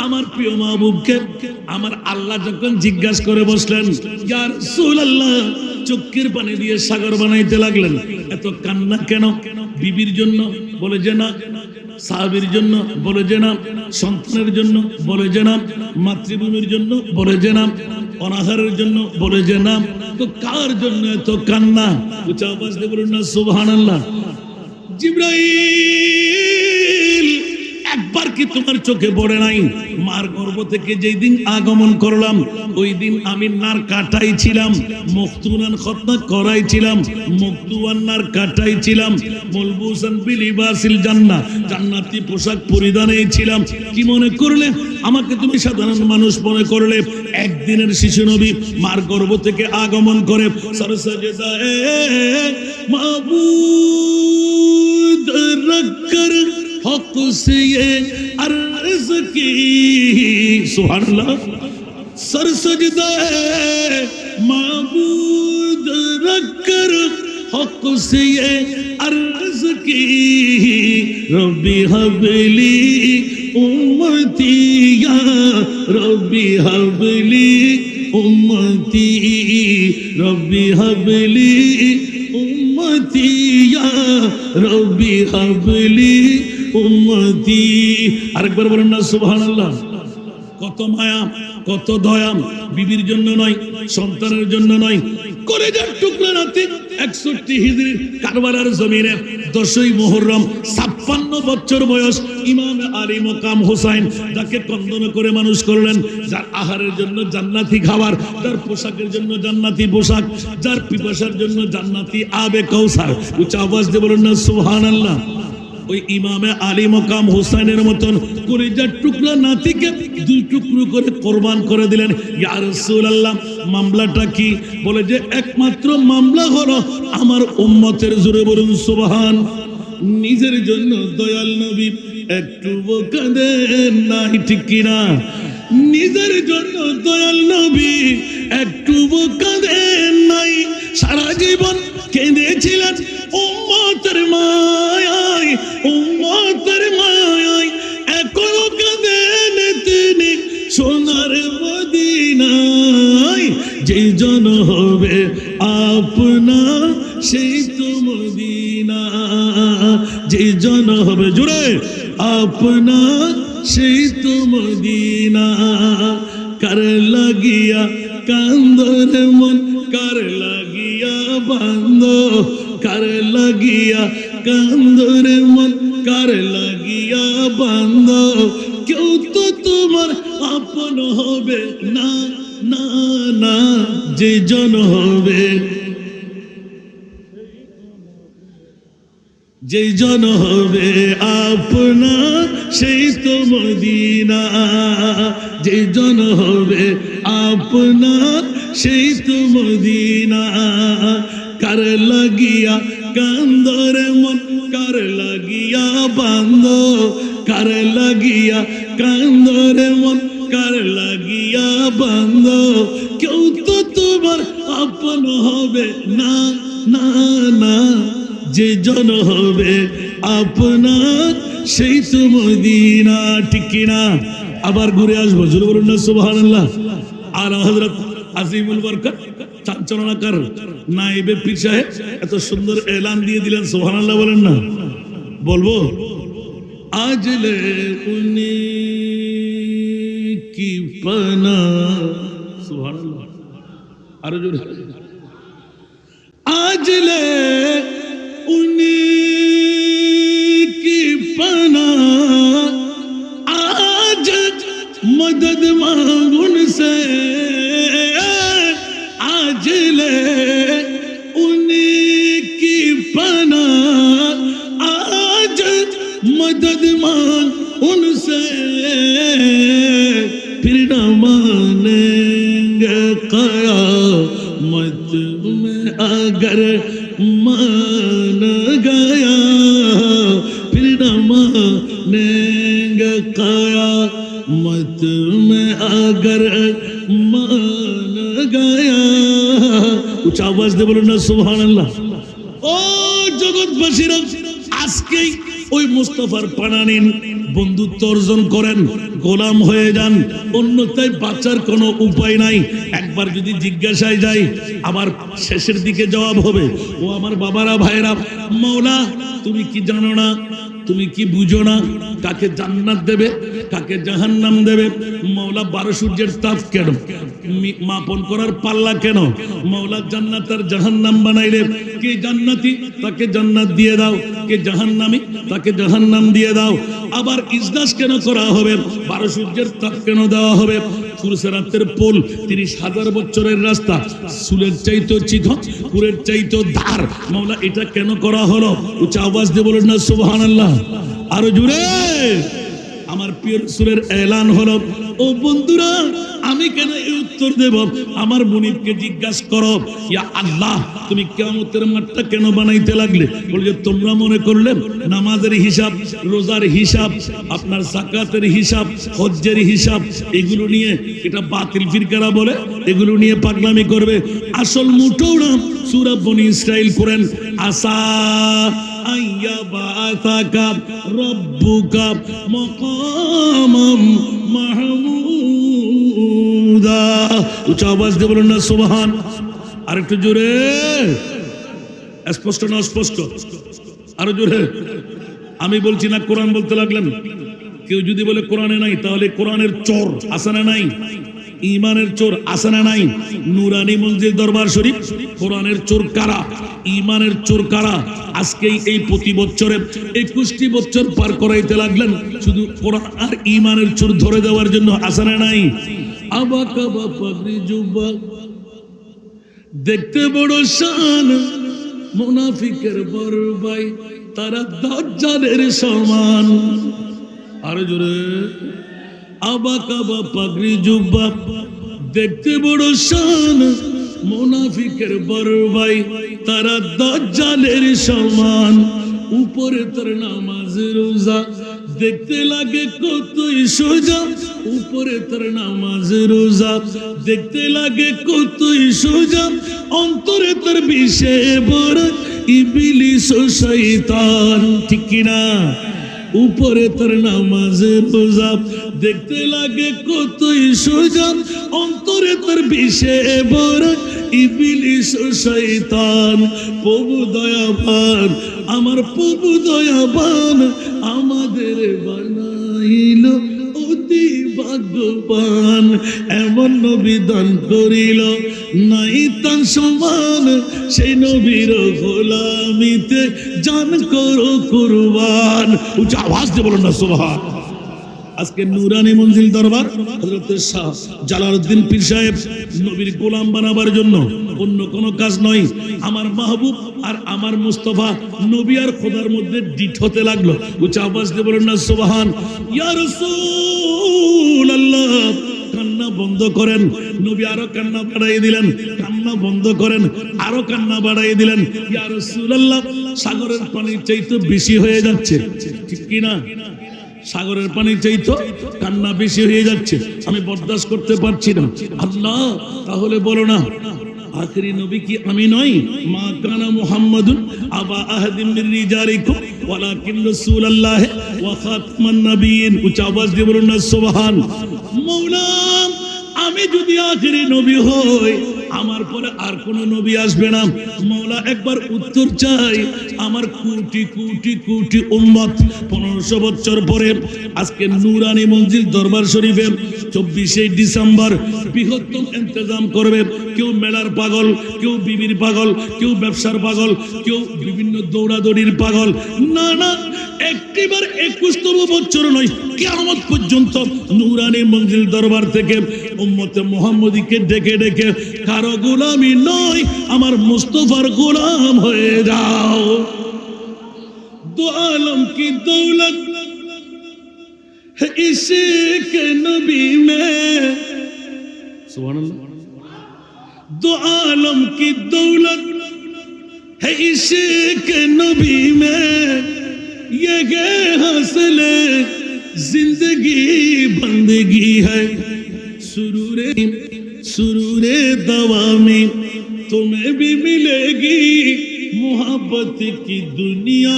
আমার প্রিয় মাহবুবকে আমার আল্লাহ যখন জিজ্ঞাসা করে বসলেন, ইয়া রাসূলুল্লাহ, চোখের পানি দিয়ে সাগর বানাইতে লাগলেন, এত কান্না কেন? বিবির জন্য? বলে যে না। সাহাবীর জন্য? বলে যে না। সন্তানের জন্য? বলে যে না। মাতৃভূমির জন্য? বলে যে না। অনাহারের জন্য? বলে যে না। তো কার জন্য এত কান্না? উচ্চ আওয়াজ দিয়ে বলুন না সুবহানাল্লাহ। জিবরাইল, একবার কি তোমার চোখে পড়ে নাই? মার গর্ভ থেকে যেই দিন আগমন করলাম ওই দিন আমি নার কাটাই ছিলাম, মখতুনান খতনা করাই ছিলাম, মখতুয়ান নার কাটাই ছিলাম, মলবুসান বিলিবাসিল জান্নাহ, জান্নাতি পোশাক পরিধানেই ছিলাম। কি মনে করলে আমাকে তুমি সাধারণ মানুষ মনে করলে? একদিনের শিশু নবী মার গর্ভ থেকে আগমন করে সরসজদায়ে মাবুদ রাখকর হক से ये अर्ज की, सुभान अल्लाह, सर सजदा है माबूद रखकर हक से ये अर्ज की, रब्बी हबली उम्मती या रब्बी हबली उम्मती, रब्बी हबली उम्मती या रब्बी हबली উম্মতি। আরেকবার বলেন না সুবহানাল্লাহ। কত মায়া, কত দয়া, বিবির জন্য নয়, সন্তানের জন্য নয়, কলেজার টুকরা নাতি 61 হিজরি কারবালার জমিনে 10ই মুহররম 56 বছর বয়স ইমাম আলী মকাম হোসেন, যাকে কন্দন করে মানুষ করলেন, যার আহারের জন্য জান্নাতি খাবার, যার পোশাকের জন্য জান্নাতি পোশাক, যার পিপাসার জন্য জান্নাতি আবে কাউসার। উচ্চ আওয়াজ দিয়ে বলেন না সুবহানাল্লাহ। ওই ইমামে আলী মকাম হোসেনের মতন কলিজার টুকরা নাতিকে 2 টুকরো করে কোরবান করে দিলেন। ইয়া রাসূলুল্লাহ, মামলাটা কি? বলে যে একমাত্র মামলা হলো আমার উম্মতের, জোরে বলুন সুবহান। নিজের জন্য দয়াল নবী একটু কাঁদেন নাই, ঠিক কিনা? নিজের জন্য দয়াল নবী একটু কাঁদেন নাই, সারা জীবন কেঁদেছিলেন উম্মতের মায়ায়, উম্মতের মায়ায়, এখনো কাঁদেন তিনি সোনার মদিনায়। যে জন হবে আপনা সেই তো মদিনা, যে জন হবে জুড়ে আপনা সেই তো মদিনা। কার লাগিয়া কান্দর মন, কার লাগিয়া বান্দ, কার লাগিয়া কান্দর মন, কার লাগিয়া বান্দ, কেউ তো তোমার আপন হবে না, না না। যে জন হবে, যে জন হবে আপনা সেই তো মদিনা, যে জন হবে আপনা সেই তো মদিনা। কার লাগিয়া কান্দর মন, কার লাগিয়া বান্দ, কার লাগিয়া কান্দর মন, কার লাগিয়া বান্দ, কেউ তো তোমার আপন হবে না, না না। যে জন হবে আপনার সেই তো মদিনা, ঠিক কিনা? আবার ঘুরে আসবো, জোরে বলুন না সুবহানাল্লাহ। আর হযরত আজিমুল বরকত চাঞ্চলনাকার নায়েবে পীর সাহেব এত সুন্দর এলান দিয়ে দিলেন, সুবহানাল্লাহ বলেন না? বলবো আজলে উনি কি পানা, সুবহানাল্লাহ। আরো জোরে আজলে উনি কি পানা, आज मदद मांगो उनसे, आज ले उन्हीं की पना, आज मदद मांग उनसे, फिर न मानेंगे क़यामत में अगर मान गया, फिर न मानेंगे क़यामत में अगर मान गया। उच्च आवाज दे बोलो ना सुबहानाल्लाह। ও জগৎবাসীরা, আজকেই ওই মুস্তাফার পানা নিন, বন্ধুত্ব অর্জন করেন, গোলাম হয়ে যান, অন্যথায় বাঁচার কোনো উপায় নাই। একবার যদি জিজ্ঞাসায় যায়, আবার শেষের দিকে জবাব হবে, ও আমার বাবারা ভাইরা, মওলা তুমি কি জানো না, তুমি কি বুঝো না, কাকে জান্নাত দেবে কাকে জাহান্নাম দেবে? মওলা 12 সূর্যের তাপ কেন মাপন করার পাল্লা কেন? মওলা জান্নাত আর জাহান্নাম বানাইলে কে জান্নাতি তাকে জান্নাত দিয়ে দাও, কে জাহান্নামী তাকে জাহান্নাম দিয়ে দাও। আবার ইজলাস কেন করা হবে? 12 সূর্যের তাপ কেন দেওয়া হবে? ফুরসেরাতের পোল 30,000 বছরের রাস্তা, সুলের চাইতো চিকন, কুরের চাইতো ধার। মওলা এটা কেন করা হলো? উচ্চ আওয়াজ দিয়ে বলেন না সুবহানাল্লাহ, আরো জোরে। আমার প্রিয় রাসূলের এলান হলো, ও বন্ধুরা আমি কেন এই উত্তর দেব? আমার মুনিবকে জিজ্ঞাসা করো, ইয়া আল্লাহ তুমি কিয়ামতের মাঠটা কেন বানাইতে লাগলে? বলে তোমরা মনে করলে নামাজের হিসাব, রোজার হিসাব, আপনার যাকাতের হিসাব, হজ্জের হিসাব, এগুলো নিয়ে এটা বাতিল ফিরকারা বলে এগুলো নিয়ে পাগলামি করবে। আসল মুঠো না। সূরা বনী ইসরাইল করেন, আসা আইয়া বাসাকা রব্বুকা মাকামাম মাহমুদা। উচ্চ আওয়াজ দিয়ে বলুন না সুবহান। আরেকটু জোরে, স্পষ্ট না অস্পষ্ট? আরো জোরে। আমি বলছি না কোরআন বলতে লাগলেন। কেউ যদি বলে কোরআনে নাই, তাহলে কোরআনের চোর আছে না নাই? ইমানের চোর আছে না নাই? নুরানি মঞ্জিল দরবার শরীফ কোরআনের চোর কারা? ইমানের চোর কারা? আজকেই এই প্রতি বছরে 21টি বছর পার করাইতে লাগলেন শুধু কোরআন আর ইমানের চোর ধরে দেওয়ার জন্য, আছে না নাই? আবাকা বাপাগরি জুব্বা দেখতে বড় শান, মুনাফিকের বড় ভাই তারা দাজ্জালের সমান। আরো জোরে, আবাকা বাপাগরি জুব্বা দেখতে বড় শান, মুনাফিকের বড় ভাই তারা দাজ্জালের সমান। উপরে তার নামাজ রোজা দেখতে লাগে কতই সোজা, উপরে তার নামাজ রোজা দেখতে লাগে কতই সোজা, অন্তরে তার বিষে বড় ইবলিস ও শয়তান। ঠিক কিনা? উপরে তার নামাজ রোজা দেখতে লাগে কতই সোজা, অন্তরে তার বিষে বড় ইবলিস ও শয়তান। প্রভু দয়াবান, আমার প্রভু দয়াবান, আমাদের বানাইল অতি ভাগ্যবান। এমন নবী দান করিল নাই তার সমান, সেই নবীর গোলামিতে জান করো কুরবান। উচ্চ আওয়াজ দিয়ে বলুন না সুবহান। আজকে নুরানি মঞ্জিল দরবার হযরত শাহ জালালউদ্দিন পীর সাহেব নবীর গোলাম বানাবার জন্য, অন্য কোনো কাজ নয়। আমার মাহবুব আর আমার মুস্তাফা নবী আর খোদার মধ্যে ডিট হতে লাগলো। উচ্চ আওয়াজ দিয়ে বলেন না সুবহান। ইয়া রাসূলুল্লাহ কান্না বন্ধ করেন। নবী আরো কান্না বাড়াইয়ে দিলেন, কান্না বন্ধ করেন, আরো কান্না বাড়াইয়ে দিলেন। ইয়া রাসূলুল্লাহ সাগরের পানির চাইতে বেশি হয়ে যাচ্ছে। ঠিক কি না? সাগরের পানি চাইতো কান্না বেশি হয়ে যাচ্ছে, আমি বরদাস্ত করতে পারছি না। আল্লাহ তাহলে বলো না আখেরি নবী কি আমি নই? মা কানা মুহাম্মাদুন আবা আহাদিন মির রিজালিকুম ওয়ালাকিন রাসূলুল্লাহ ওয়া খাতামান নবিয়্যিন। উচ্চ আওয়াজ দিয়ে বলুন না সুবহান। মওলা আমি যদি আখেরি নবী হই, আমার পরে আর কোন নবী আসবে না। মওলা একবার উত্তর চাই। আমার কোটি কোটি কোটি উম্মত 1500 বছর পরে আজকে নুরানি মঞ্জিল দরবার শরীফে 24শে ডিসেম্বর বৃহত্তম ইন্তজাম করবে। কেউ মেলার পাগল, কেউ বিবির পাগল, কেউ ব্যবসার পাগল, কেউ বিভিন্ন দৌড়াদৌড়ির পাগল। না না, একটিবার 21তম বছর নয়, কিয়ামত পর্যন্ত নুরানি মঞ্জিল দরবার থেকে উম্মতে মুহাম্মদীকে ডেকে ডেকে কারো গোলামি নয়, আমার মুস্তাফার গোলাম হয়ে যাও। দো আলম কি দৌলত है इश्क नबी में, सुभानअल्लाह। दो आलम की दौलत है इश्क नबी में, ये हासिल जिंदगी बंदगी है। सुरूरे दवा में तुम्हें भी मिलेगी मोहब्बत की दुनिया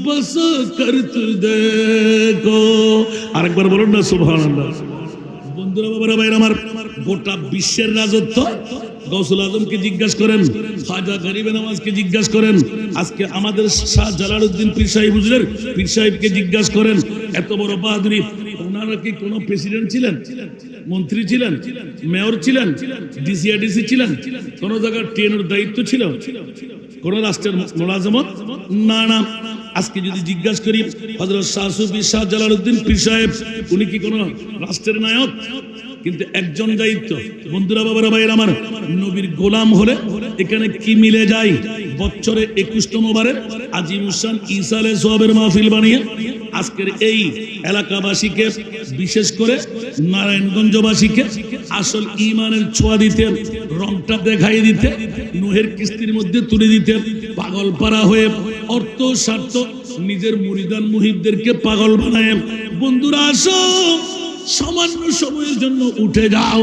बस कर तू देखो। আরেকবার বলুন না সুবহানাল্লাহ। বন্ধুরা বাবারা ভাইরা আমার, গোটা বিশ্বের রাজত্ব গৌসুল আজমকে জিজ্ঞাসা করেন, খাজা গরিবে নওয়াজকে জিজ্ঞাসা করেন, আজকে আমাদের শাহ জালালউদ্দিন পীর সাহেব হুজুরের পীর সাহেবকে জিজ্ঞাসা করেন, এত বড় বাহাদুরি। ওনারা কি কোনো প্রেসিডেন্ট ছিলেন, মন্ত্রী ছিলেন, মেয়র ছিলেন, ডিসিআরডিসি ছিলেন, কোন জায়গার ট্রেনের দায়িত্ব ছিল, কোন রাষ্ট্রের মোলাজামত? না না। আজকে যদি জিজ্ঞাসা করি হযরত শাহ সুফি শাহ জালালউদ্দিন পীর সাহেব উনি কি কোন রাষ্ট্রের নায়ক? কিন্তু একজন দায়িত্ব। বন্ধুরা বাবারা ভাইয়েরা আমার, নবীর গোলাম হলে এখানে কি মিলে যায়? বছরে 21তম বারে আজিমুসান ঈসা আলাইহিস সালামের মাহফিল বানিয়ে আজকের এই এলাকাবাসীকে, বিশেষ করে নারায়ণগঞ্জবাসীকে আসল ঈমানের ছোঁয়া দিতে, রংটা দেখাই দিতে, নূহের কিস্তির মধ্যে তুলে দিতে, পাগল পারা হয়ে অর্থ স্বার্থ নিজের মুরিদান মুহিবদেরকে পাগল বানায়। বন্ধুরা আসো, সামান্য সময়ের জন্য উঠে যাও,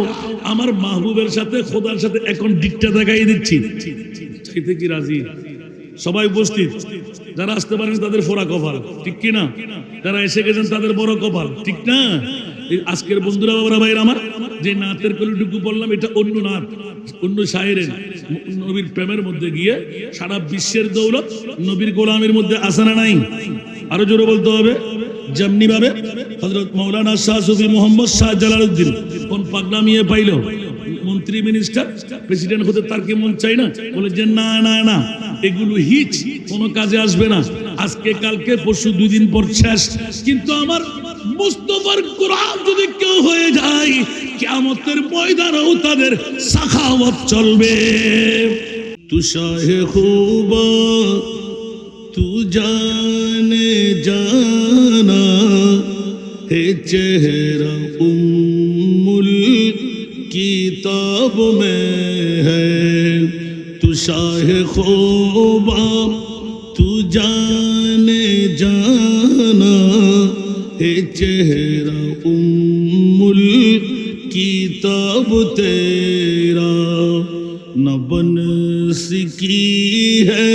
আমার মাহবুবের সাথে, খোদার সাথে এখন ডিকটা দেখাই দিচ্ছি। চাইতে কি রাজি? সবাই উপস্থিত। যারা আসতে পারেন তাদের ফোড়া কপাল, ঠিক কি না? যারা এসে গেছেন তাদের বড় কপাল, ঠিক না? আজকের বন্ধুরা বাবারা ভাইরা আমার, যে নাতের কলিটুকু বললাম, এটা অন্য নাত, অন্য শায়েরের। নবীর প্রেমের মধ্যে গিয়ে সারা বিশ্বের দৌলত নবীর গোলামের মধ্যে আসে না নাই? আরো জোরে বলতে হবে। যেমনি ভাবে হযরত মাওলানা শাহ সুফি মোহাম্মদ শাহ জালালউদ্দিন কোন পাগলামিয়ে পাইল, মন্ত্রী মিনিস্টার প্রেসিডেন্ট হতে তার কি মন চাই না? বলে যে না না না, এগুলো হিচ কোনো কাজে আসবে না, আজকে কালকে পরশু 2 দিন পর শেষ। কিন্তু আমার মুস্তাফার গোলাম যদি কেউ হয়ে যায়, কিয়ামতের ময়দানেও তাদের সাখাওয়াত চলবে। তু শাহে খুবা তু জানে জানা है चेहरा उम्मुल किताब में है। तू शाह ख़ुबा तू जाने जाना है चेहरा उम्मुल किताब तेरा। न बन सकी है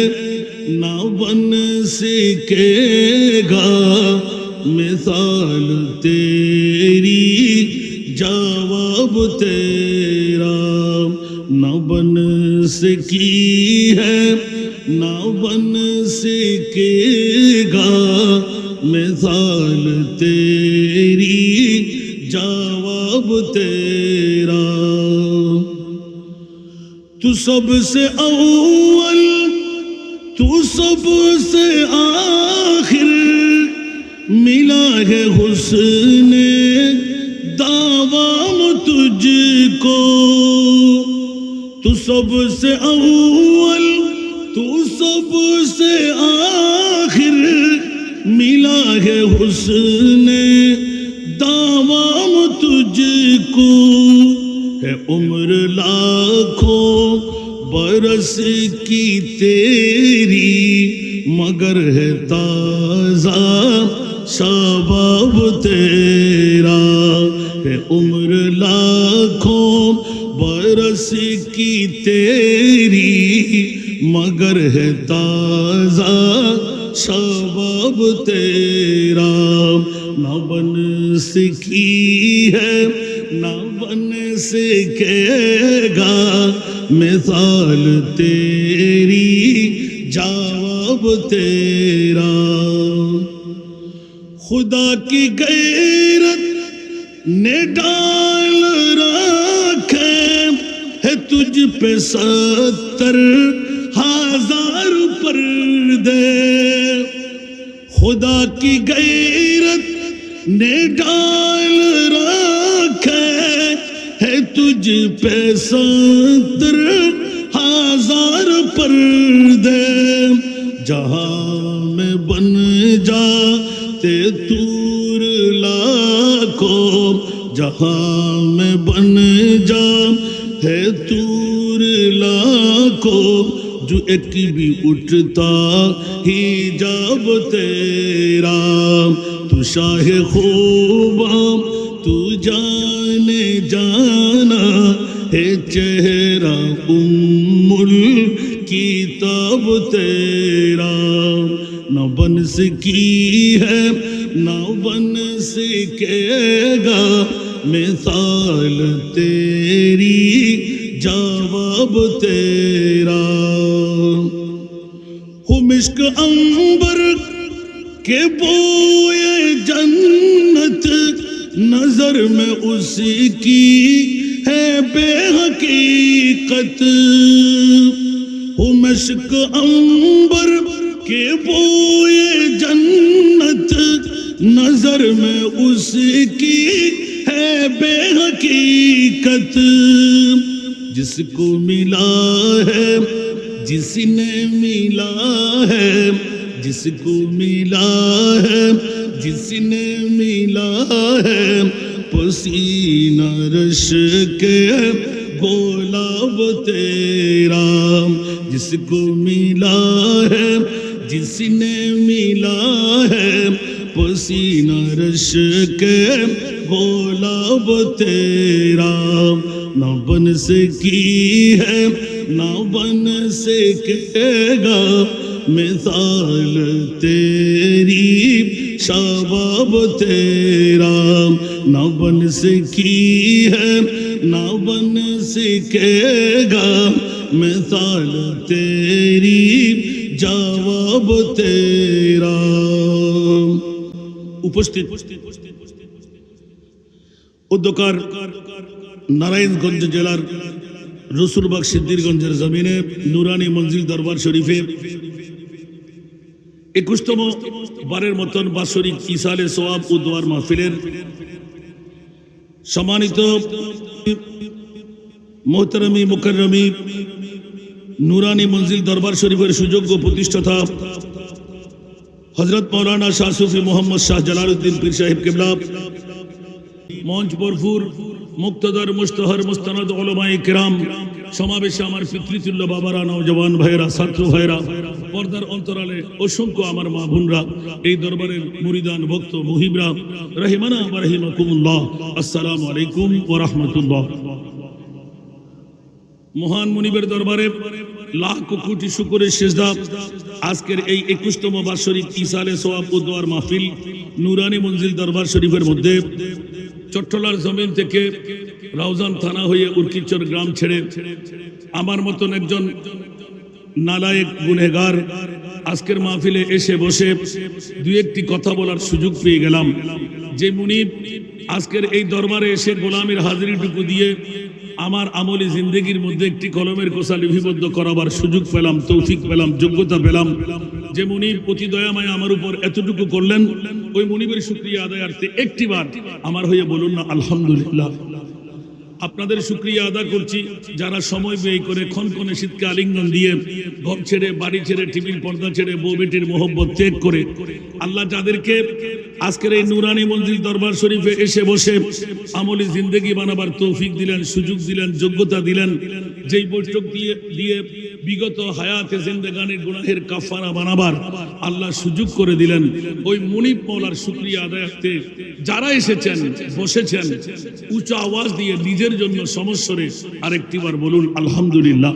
न बन सकेगा मिसाल तेरी जवाब तेरा। न बन सकी है न बन सकेगा मिसाल तेरी जवाब तेरा। तू सबसे अव्वल तू सबसे आखिर मिला है हुस्ने दावाम तुझको। तू सबसे अव्वल तू सबसे आखिर मिला है हुस्ने दावाम तुझको। है उम्र लाखों बरस की तेरी मगर है ताज़ा शबाब तेरा। है उम्र लाखों बरस की तेरी मगर है ताज़ा शबाब तेरा। न बन सकी है न बन सकेगा मिसाल तेरी जवाब तेरा। खुदा की गैरत ने डाल रखे है तुझ पे 70,000 पर्दे। खुदा की गैरत ने डाल रखे है तुझ पे 70,000 पर्दे। जहां में बन जाते तूर लाखों, जहां में बन जा है तूर लाखों, जो एक भी उठता ही जब तेरा। तू शाह ख़ुबा तू जाने जाना है चेहरा उम्मुल किताब तेरा न बन सकी है न बन सकेगा मिसाल तेरी जवाब तेरा हो मिश्क अंबर के बोए जन्नत नजर में उसकी है बेहकीकत हो मिश्क अंबर के बोए जन्नत नजर में उसकी है बेहकीकत जिसको मिला है जिसने मिला है जिसको मिला है जिसने मिला है पसीना रश के गुलाब तेरा जिसको मिला है जिसने मिला है पसीना रश के गुलाब तेरा न बन सकी है न बन सकेगा मिसाल तेरी शबाब तेरा न बन सकी है न बन सकेगा मिसाल तेरी जवाब तेरा उपस्थित उद्योकार नारायणगंज জেলার রসুলবাগ সিদ্দিরগঞ্জের জমিনে নুরানি মঞ্জিল দরবার শরীফে 21তম বারের মতন বাৎসরিক ইসালে সওয়াব ও দোয়ার মাহফিলের সম্মানিত মোহতারামি মুকাররমি নুরানি মঞ্জিল দরবার শরীফের সুযোগ্য প্রতিষ্ঠাতা হযরত মাওলানা শাহ সুফি মোহাম্মদ শাহ জালালউদ্দিন পীর সাহেব কিবলা মঞ্চ ভরপুর মুক্তদর মুস্তাহার মুস্তানাদ উলামায়ে কিরাম সমাবেশে আমার পিতৃতুল্য বাবারা নওজওয়ান ভাইরা ছাত্র ভাইরা পর্দার অন্তরালে অসংখ্য আমার মা বোনরা এই দরবারের মুরিদান ভক্ত মুহিবরা রহিমানা ওয়া রাহিমাকুমুল্লাহ আসসালামু আলাইকুম ওয়া রাহমাতুল্লাহ মহান মুনিবের দরবারে লাখ কোটি শুকরের সিজদা আজকের এই 21তম বাৎসরিক ইসালে সওয়াব ও দোয়ার মাহফিল নুরানি মঞ্জিল দরবার শরীফের মধ্যে চট্টলার জমিন থেকে রাউজান থানা হয়ে উরকিচর গ্রাম ছেড়ে আমার মতন একজন নালায়েক গুনেগার আজকের মাহফিলে এসে বসে দুই একটি কথা বলার সুযোগ পেয়ে গেলাম যে মুনিব আজকের এই দরবারে এসে গোলামের হাজিরিটুকু দিয়ে আমার আমলি জিন্দেগির মধ্যে একটি কলমের কোষা লিপিবদ্ধ করাবার সুযোগ পেলাম তৌফিক পেলাম যোগ্যতা পেলাম যে মুনিব অতি দয়াময় আমার উপর এতটুকু করলেন ওই মুনিবের শুকরিয়া আদায়ার্থে একটিবার আমার হয়ে বলুন না আলহামদুলিল্লাহ আপনাদের শুকরিয়া আদা করছি যারা সময় ব্যয় করে ক্ষণক্ষণে শীতকে আলিঙ্গন দিয়ে ঘর ছেড়ে বাড়ি ছেড়ে টিভির পর্দা ছেড়ে বউ বেটির মোহব্বত ত্যাগ করে আল্লাহ যাদেরকে আজকের এই নুরানি মঞ্জিল দরবার শরীফে এসে বসে আমলি জিন্দেগি বানাবার তৌফিক দিলেন সুযোগ দিলেন যোগ্যতা দিলেন যেই বৈঠক দিয়ে বিগত হায়াতে জিন্দেগানির গুনাহের কাফারা বানাবার আল্লাহ সুযোগ করে দিলেন ওই মুনিব মাওলার শুকরিয়া আদায়ার্থে যারা এসেছেন বসেছেন উচ্চ আওয়াজ দিয়ে নিজের জন্য সমস্যরে আরেকটিবার বলুন আলহামদুলিল্লাহ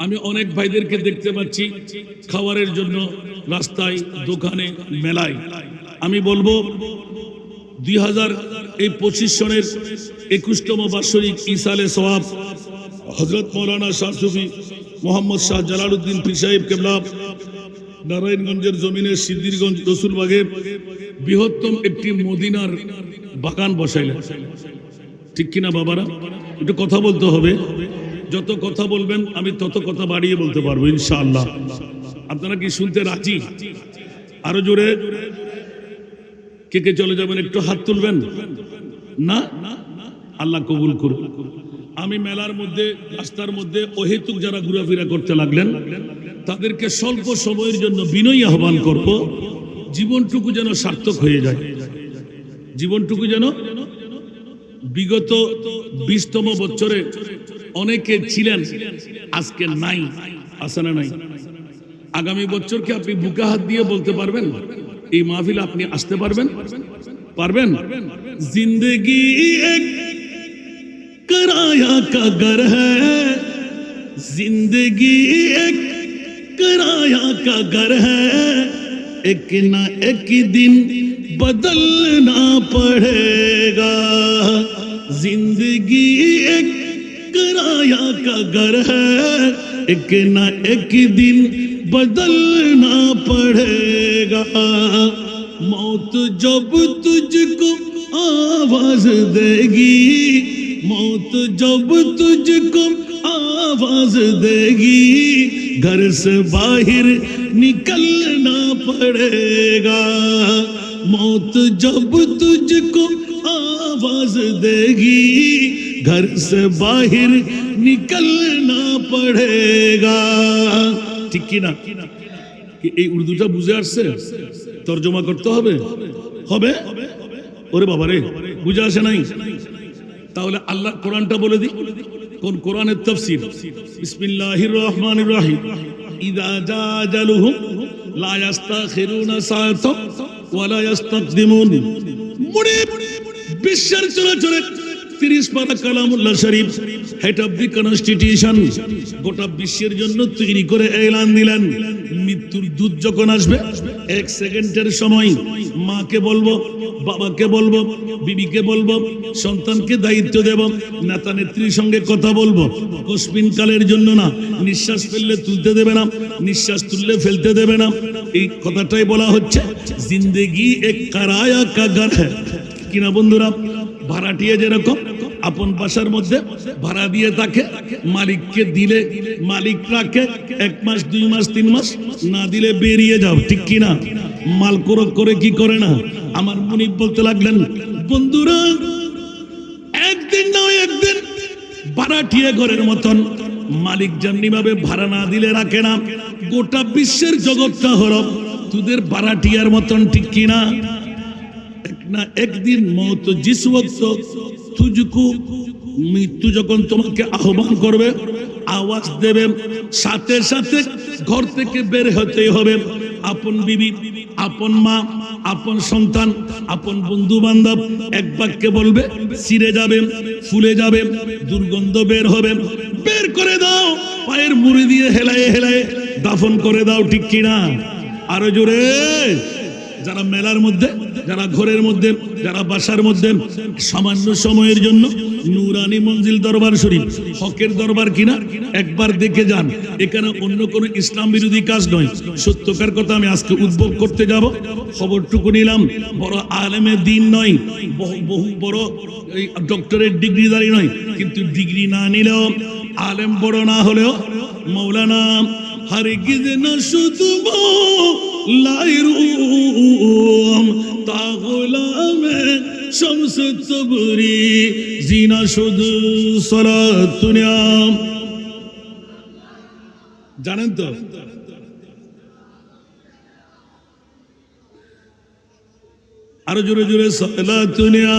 আমি অনেক ভাইদেরকে দেখতে পাচ্ছি খাবারের জন্য রাস্তায় দোকানে মেলায় আমি বলবো 2025 সনের 21তম বাৎসরিক ইসালে সওয়াব হযরত মাওলানা শাহ সুফি মোহাম্মদ শাহ জালালউদ্দিন পীর সাহেব কিবলা নারায়ণগঞ্জের জমিনে সিদ্দিরগঞ্জ রসুলবাগে বৃহত্তম একটি মদিনার বাগান বসাইলেন ঠিক কিনা বাবারা একটু কথা বলতে হবে যত কথা বলবেন আমি তত কথা বাড়িয়ে বলতে পারবো ইনশাআল্লাহ আপনারা কি শুনতে রাজি আরো জোরে কে কে চলে যাবেন একটু হাত তুলবেন না আল্লাহ কবুল করুন আমি মেলার মধ্যে রাস্তার মধ্যে অহেতুক যারা ঘোরাফেরা করতে লাগলেন তাদেরকে স্বল্প সময়ের জন্য বিনয়ী আহ্বান করব জীবনটুকু যেন সার্থক হয়ে যায় জীবনটুকু যেন বিগত 20তম বছরে অনেকে ছিলেন আজকে নাই আছে না নাই আগামী বছরকে আপনি বুকে হাত দিয়ে বলতে পারবেন এই মাহফিলে আপনি আসতে পারবেন পারবেন जिंदगी एक किराया का घर है जिंदगी एक किराया का घर है, एक ना एक दिन बदलना पड़ेगा। जिंदगी एक किराया का घर है, एक ना एक दिन बदलना पड़ेगा। मौत जब तुझको आवाज देगी, मौत जब तुझको आवाज देगी, घर से बाहर निकलना पड़ेगा। मौत जब तुझको आवाज देगी, घर से बाहर निकलना पड़ेगा। ঠিক কি না? এই উর্দুটা বুঝে আসছে? তরজমা করতে হবে হবে? ওরে বাবা রে, বুঝে আসে নাই? তাহলে আল্লাহ কোরআনটা বলে দিই। কোন কোরআনের তাফসীর? বিসমিল্লাহির রহমানির রহিম। ইযা জা আজালুহুম লা ইস্তাখিরুনা সাআতান ওয়া লা ইস্তাকদিমুন। মুনিব বিশ্বের চলাচলে 30 পারা কালামুল্লাহ শরীফ, হেড অফ দি কনস্টিটিউশন, গোটা বিশ্বের জন্য তৈরি করে এলান দিলেন, মৃত্যুর দূত যখন আসবে 1 সেকেন্ডের সময় মাকে বলবো, বাবাকে বলবো, বিবিকে বলবো, সন্তানকে দায়িত্ব দেব, নেতা নেত্রীর সঙ্গে কথা বলবো, কসমিন কালের জন্য না। নিঃশ্বাস ফেললে তুলতে দেবে না, নিঃশ্বাস তুললে ফেলতে দেবে না। এই কথাটাই বলা হচ্ছে জিন্দেগি এক কারায়া কা ঘর হ্যায়। কিনা বন্ধুরা? ভাড়াটিয়া যেরকম আপন বাসার মধ্যে ভাড়া দিয়ে থাকে, মালিককে দিলে মালিক রাখে 1 মাস 2 মাস 3 মাস, না দিলে বেরিয়ে যাও, ঠিক কিনা? মাল করে কি করে না? আমার মুনিব বলতে লাগলেন, বন্ধুরা একদিন না একদিন ভাড়াটিয়া ঘরের মতন মালিক যেমনি ভাবে ভাড়া না দিলে রাখে না, গোটা বিশ্বের জগৎটা হলো তোদের ভাড়াটিয়ার মতন, ঠিক কিনা? না একদিন মৌত জিস ওয়াক্ত তুঝকো, মৃত্যু যখন তোমাকে আহ্বান করবে, আওয়াজ দেবে, সাথে সাথে ঘর থেকে বের হতে হবে। আপন বিবি, আপন মা, আপন সন্তান, আপন বন্ধু বান্ধব এক বাক্যে বলবে, ছিঁড়ে যাবে, ফুলে যাবে, দুর্গন্ধ বের হবে, বের করে দাও, পায়ের মুড়ি দিয়ে হেলায়ে হেলায়ে দাফন করে দাও, ঠিক কিনা? আরো জোরে। যারা মেলার মধ্যে, যারা ঘরের মধ্যে, যারা বাসার মধ্যে সামান্য সময়ের জন্য নুরানি মঞ্জিল দরবার শরীফ, হকের দরবার কিনা, একবার দেখে যান। এখানে অন্য কোনো ইসলাম বিরোধী কাজ নয়, সত্যকার কথা আমি আজকে উদ্ভব করতে যাব। খবরটুকু নিলাম, বড় আলেমে দিন নয়, বহু বড় ডক্টরের ডিগ্রিধারী নয়, কিন্তু ডিগ্রি না নিলেও, আলেম বড় না হলেও মৌলানা হরগিজ না শুধু লাইরুম তা গোলামে শামস তবরি জিনা শুধু সালাত দুনিয়াম। জানেন তো? আরো জোরে জোরে সালাত দুনিয়া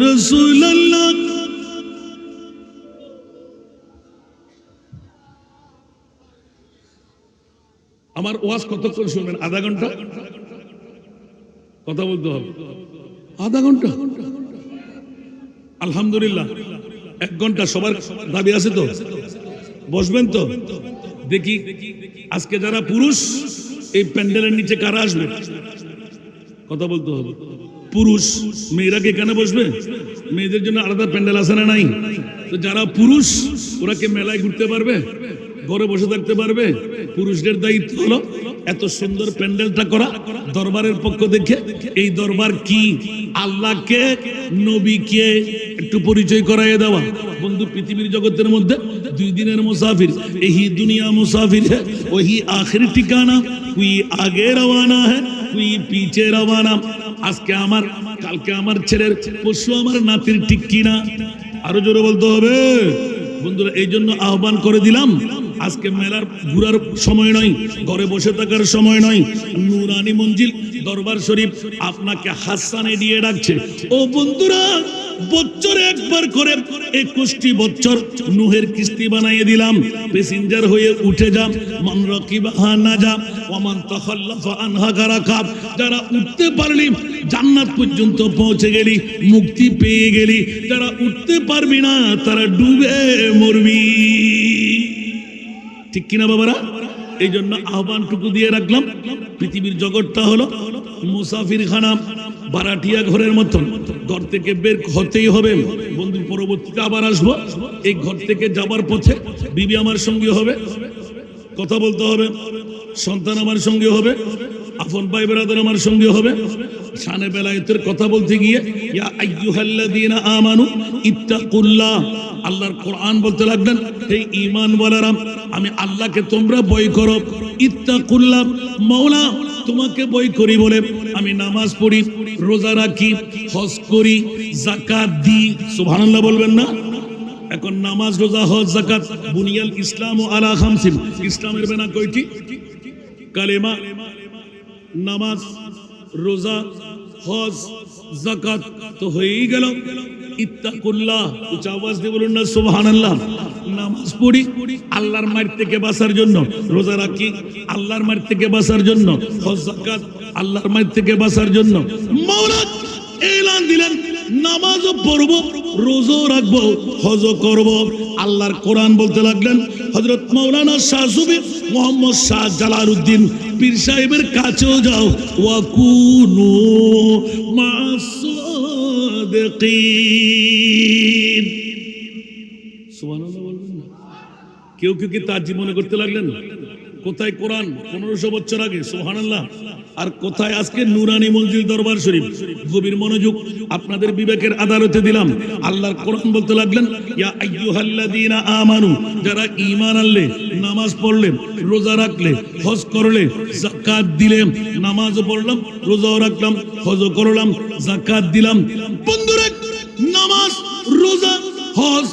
রাসূলুল্লাহ। আমার ওয়াজ কতক্ষণ শুনবেন? আধা ঘন্টা কথা বলতে হবে, আধা ঘন্টা। আলহামদুলিল্লাহ 1 ঘন্টা সবার দাবি আছে তো? বসবেন তো? দেখি আজকে যারা পুরুষ এই প্যান্ডেলের নিচে কারা আসবে? কথা বলতে হবে। পুরুষ মেয়েরা কি এখানে বসবে? মেয়েদের জন্য আলাদা প্যান্ডেল আছে না নাই? তো যারা পুরুষ ওরা কি মেলায় ঘুরতে পারবে? ঘরে বসে থাকতে পারবে? পুরুষদের দায়িত্ব হলো এত সুন্দর প্যান্ডেলটা করা, দরবারের পক্ষ দেখে। এই দরবার কি? আল্লাহকে, নবীকে একটু পরিচয় করাইয়ে দেওয়া। বন্ধু, পৃথিবীর জগতের মধ্যে 2 দিনের মুসাফির, এই দুনিয়া মুসাফির है, वही आखिरी ठिकाना, कोई आगे रवाना है, कोई पीछे रवाना। আজকে আমার, কালকে আমার ছেলের, পরশু আমার নাতির, ঠিক কিনা? আরো জোরে বলতে হবে বন্ধুরা। এই জন্য আহ্বান করে দিলাম, আজকে মেলার ঘুরার সময় নয়, ঘরে বসে থাকার সময় নয়। নুরানি মঞ্জিল দরবার শরীফ আপনাকে হাসানে দিয়ে ডাকছে। ও বন্ধুরা, বছরে একবার করে 21টি বছর নুহের কিস্তি বানিয়ে দিলাম। প্যাসেঞ্জার হয়ে উঠে যা, মান রাকিবাহা নাজা ওয়া মান তাখাল্লাফা আনহা গারাকা। যারা উঠতে পারলি জান্নাত পর্যন্ত পৌঁছে গেলি, মুক্তি পেয়ে গেলি। যারা উঠতে পারবি না তারা ডুবে মরবি। ঠিক কিনা বাবারা? এই জন্য আহ্বানটুকু দিয়ে রাখলাম। পৃথিবীর জগৎটা হলো মুসাফির খানা, বারাটিয়া ঘরের মতন। ঘর থেকে বের হতেই হবে। বন্ধু, পরবর্তীতে আবার আসবো। এই ঘর থেকে যাবার পথে বিবি আমার সঙ্গে হবে, কথা বলতে হবে, সন্তান আমার সঙ্গে হবে, আপন ভাই ব্রাদার আমার সঙ্গে হবে। শানে বেলায়েতের কথা বলতে গিয়ে ইয়া আইয়ুহাল্লাযীনা আমানু ইত্তাকুল্লাহ, আল্লাহর কোরআন বলতে লাগলেন, হে ঈমানওয়ালারা, আমি আল্লাহকে তোমরা ভয় করো। ইত্তাকুল্লাহ, মাওলা তোমাকে ভয় করি বলে আমি নামাজ পড়ি, রোজা রাখি, হজ করি, যাকাত দিই। সুবহানাল্লাহ বলবেন না? এখন নামাজ, রোজা, হজ, যাকাত, বুনিয়াল ইসলাম আলা খামসিন। ইসলামের বেনা কয়টি? কালেমা, নামাজ, রোজা, হজ, যাকাত, তো হয়েই গেল। ইত্তাকুল্লাহ, উচ্চ আওয়াজ দিয়ে বলুন না সুবহানাল্লাহ। নামাজ পড়ি আল্লাহর মার থেকে বাঁচার জন্য, রোজা রাখি আল্লাহর মার থেকে বাঁচার জন্য, হজ যাকাত আল্লাহর মার থেকে বাঁচার জন্য। মাওলা এলান দিলেন, নামাজও পড়বো, রোজাও রাখবো, হজও করব। আল্লাহর কোরআন বলতে লাগলেন, হযরত মাওলানা শাহ সুফি মোহাম্মদ শাহ জালালউদ্দিন পীর সাহেবের কাছেও যাও, ওয়াকুনু মা'আস সাদিকিন। সুবহানাল্লাহ বলবেন না? কেউ কেউ কি তাজ্জিব মনে করতে লাগলেন? কোথায় কোরআন 1500 বছর আগে, সুবহানাল্লাহ, আর কোথায় আজকে নুরানি মঞ্জিল দরবার শরীফ। গভীর মনোযোগ, আপনাদের বিবেকের আদালতে দিলাম। আল্লাহর কোরআন বলতে লাগলেন, ইয়া আইয়ুহাল্লাযীনা আমানু, যারা ঈমান আনলে, নামাজ পড়লে, রোজা রাখলে, হজ করলে, যাকাত দিলে। নামাজও পড়লাম, রোজাও রাখলাম, হজও করলাম, যাকাত দিলাম। বন্ধুরা, নামাজ, রোজা, হজ,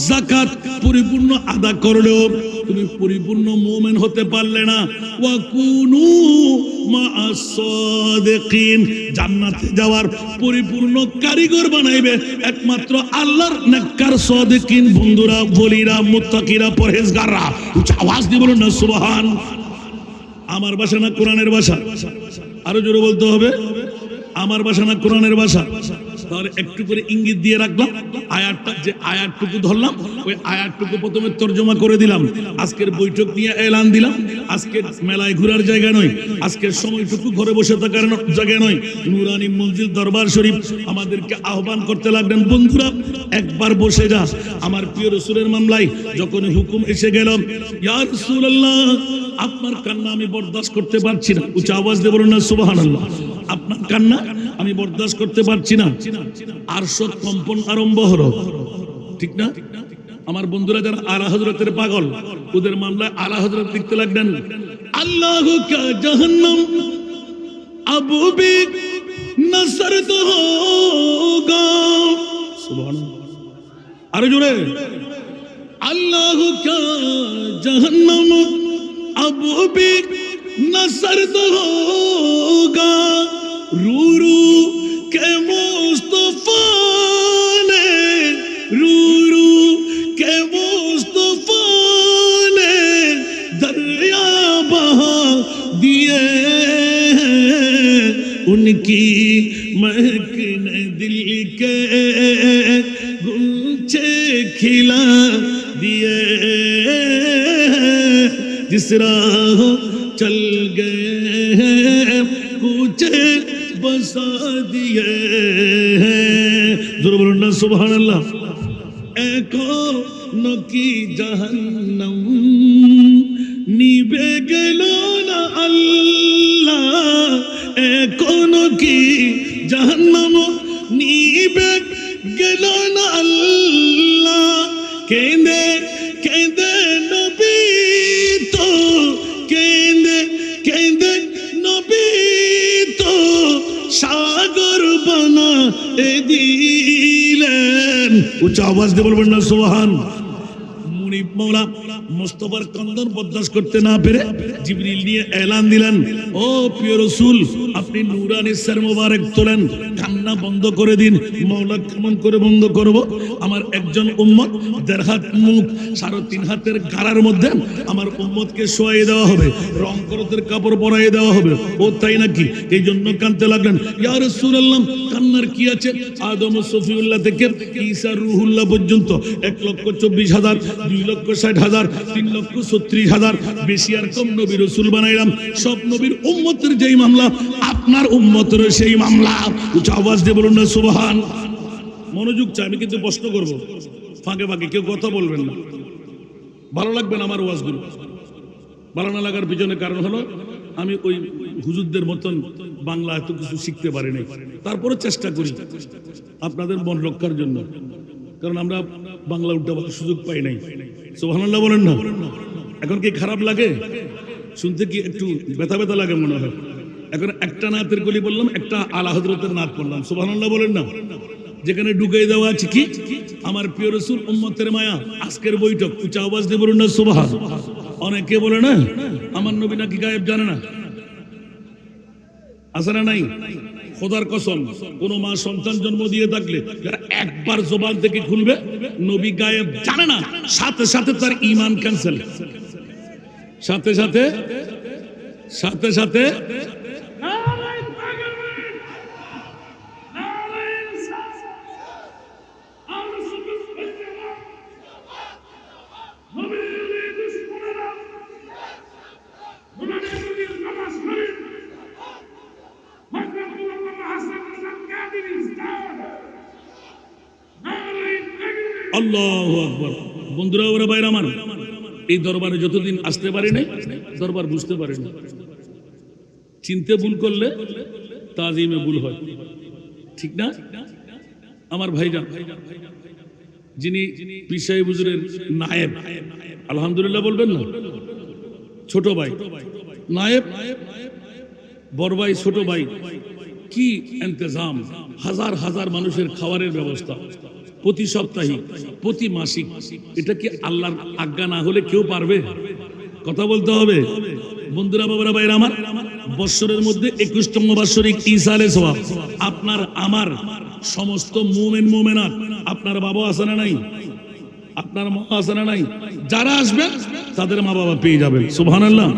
যাকাত পরিপূর্ণ আদা করলেও তুমি পরিপূর্ণ মুমিন হতে পারলে না। ওয়াকুনু মা'আস সাদিকিন, জান্নাতে যাওয়ার পরিপূর্ণ কারিগর বানাইবে একমাত্র আল্লাহর নেককার সাদিকিন বন্ধুরা, ওলিরা, মুত্তাকিরা, পরহেজগাররা। উচ্চ আওয়াজ দিয়ে বলুন না সুবহান। আমার ভাষা না কোরআনের ভাষা? আরো জোরে বলতে হবে, আমার ভাষা না কোরআনের ভাষা? তাহলে একটু করে ইঙ্গিত দিয়ে রাখলাম। আয়াতটা, যে আয়াতটুকু ধরলাম, ওই আয়াতটুকু প্রথমে তর্জমা করে দিলাম। আজকের বৈঠক নিয়ে এলান দিলাম, আজকে মেলায় ঘোরার জায়গা নয়, আজকের সময়টুকু ঘরে বসে থাকার জায়গা নয়। নুরানি মঞ্জিল দরবার শরীফ আমাদেরকে আহ্বান করতে লাগলেন, বন্ধুরা একবার বসে যা। আমার প্রিয় রাসূলের মামলায় যখন হুকুম এসে গেল, ইয়া রাসূলুল্লাহ, আপনার কান্না আমি বরদাস্ত করতে পারছি না। উচ্চ আওয়াজ দিয়ে বলুন না সুবহানাল্লাহ। আপনার কান্না আমি বরদাস্ত করতে পারছি না। আরশ কম্পন আরম্ভ হলো, ঠিক না? আমার বন্ধুরা যারা আলা হযরতের পাগল, ওদের মামলায় আলা হযরত লিখতে লাগলেন, আল্লাহু কা জাহান্নাম আবু বি নসরত হোগা। সুবহানাল্লাহ, আরো জোরে, আল্লাহু কা জাহান্নাম আবু বি नसरत होगा, रूरू के मुस्तफा ने, रूरू के मुस्तफा ने दरिया बहा दिए, उनकी महक ने दिल के गुलछे खिला दिए, जिस राह चल गए कुछ बसा दिए। जरूर बोलना सुभान अल्लाह। एको नकी जहन्नम निभे गेलो ना अल्लाह, एको नकी जहन्नम निभे गेलो ना अल्लाह, केंदे केंदे नबी तो केंदे केंदे नबी तो सागर बना दिलेन। उच्च आवाज দিয়ে বলবেন না সুবহান। মুনিব মাওলা মুস্তাফার কন্দন বরদাস্ত করতে না পেরে জিবরিল নিয়ে এলান দিলেন, ও প্রিয় রাসূল, আপনি নূরানি সর মোবারক তোলেন, কান্না বন্ধ করে দিন। মাওলা কেমন করে বন্ধ করব? আমার একজন উম্মত 1.5 হাত মুখ, 3.5 হাতের গাড়ার মধ্যে আমার উম্মতকে শোয়াই দেওয়া হবে, রং করতের কাপড় পরাই দেওয়া হবে। ও তাই নাকি? এই জন্য কাঁদতে লাগলেন, ইয়া রাসূলুল্লাহ, কান্নার কি আছে? আদম সফিউল্লাহ থেকে ঈসা রুহুল্লাহ পর্যন্ত 1,24,000, 2 2,60,000, 3,36,000, বেশি আর কম নবী রাসূল বানাইলাম। সব নবীর উম্মতের যেই মামলা, আপনার উম্মতের সেই মামলা। উচ্চ আওয়াজ দিয়ে বলুন না সুবহান। মনোযোগ চাই, আমি কিন্তু প্রশ্ন করব, ফাঁকে ফাঁকে কেউ কথা বলবেন না। ভালো লাগবে না আমার ওয়াজগুলো। ভালো না লাগার পিছনে কারণ হলো আমি ওই হুজুরদের মতন বাংলা এত কিছু শিখতে পারি নাই, তারপরে চেষ্টা করি আপনাদের মন রক্ষার জন্য, কারণ আমরা বাংলা উল্টাবার সুযোগ পাই নাই। সুবহানাল্লাহ বলেন না। এখন কি খারাপ লাগে শুনতে? কি একটু ব্যথা ব্যথা লাগে মনে হয়? এখন একটা নাতের কলি বললাম, একটা আলা হযরতের নাত পড়লাম। সুবহানাল্লাহ বলেন না। যেখানে ঢুকাই দেওয়া আছে কি আমার প্রিয় রাসূল, উম্মতের মায়া, আজকের বৈঠক। উচ্চ আওয়াজ দিয়ে বলুন না সুবহান। অনেকে বলে না আমার নবী নাকি গায়েব জানে না। আছে না নাই? খোদার কসম, কোন মা সন্তান জন্ম দিয়ে থাকলে যারা একবার জবান থেকে খুলবে নবী গায়েব জানে না, সাথে সাথে তার ঈমান ক্যান্সেল। সাথে সাথে সাথে সাথে আল্লাহু আকবার। বন্ধুরা, ওরা বাইরে আমার এই দরবারে যতদিন আসতে পারি নাই, দরবার বুঝতে পারি না। চিনতে ভুল করলে তাজিমে ভুল হয়, ঠিক না? আমার ভাইজান যিনি পীর সাহেব হুজুরের নায়েব, আলহামদুলিল্লাহ বলবেন না? ছোট ভাই নায়েব, বড় ভাই ছোট ভাই, কি ইন্তজাম! হাজার হাজার মানুষের খাবারের ব্যবস্থা, প্রতি সপ্তাহে, প্রতি মাসিক। এটা কি আল্লাহর আজ্ঞা না হলে কেউ পারবে? কথা বলতে হবে। বন্ধুরা, বাবারা, ভাইরা আমার, বৎসরের মধ্যে 21তম বাৎসরিক ঈসা আলাইহিস সালাম, আপনার আমার সমস্ত মুমিন মুমিনাত, আপনার বাবা আছে না নাই? আপনার মা আছে না নাই? যারা আসবেন তাদের মা বাবা পেয়ে যাবেন। সুবহানাল্লাহ।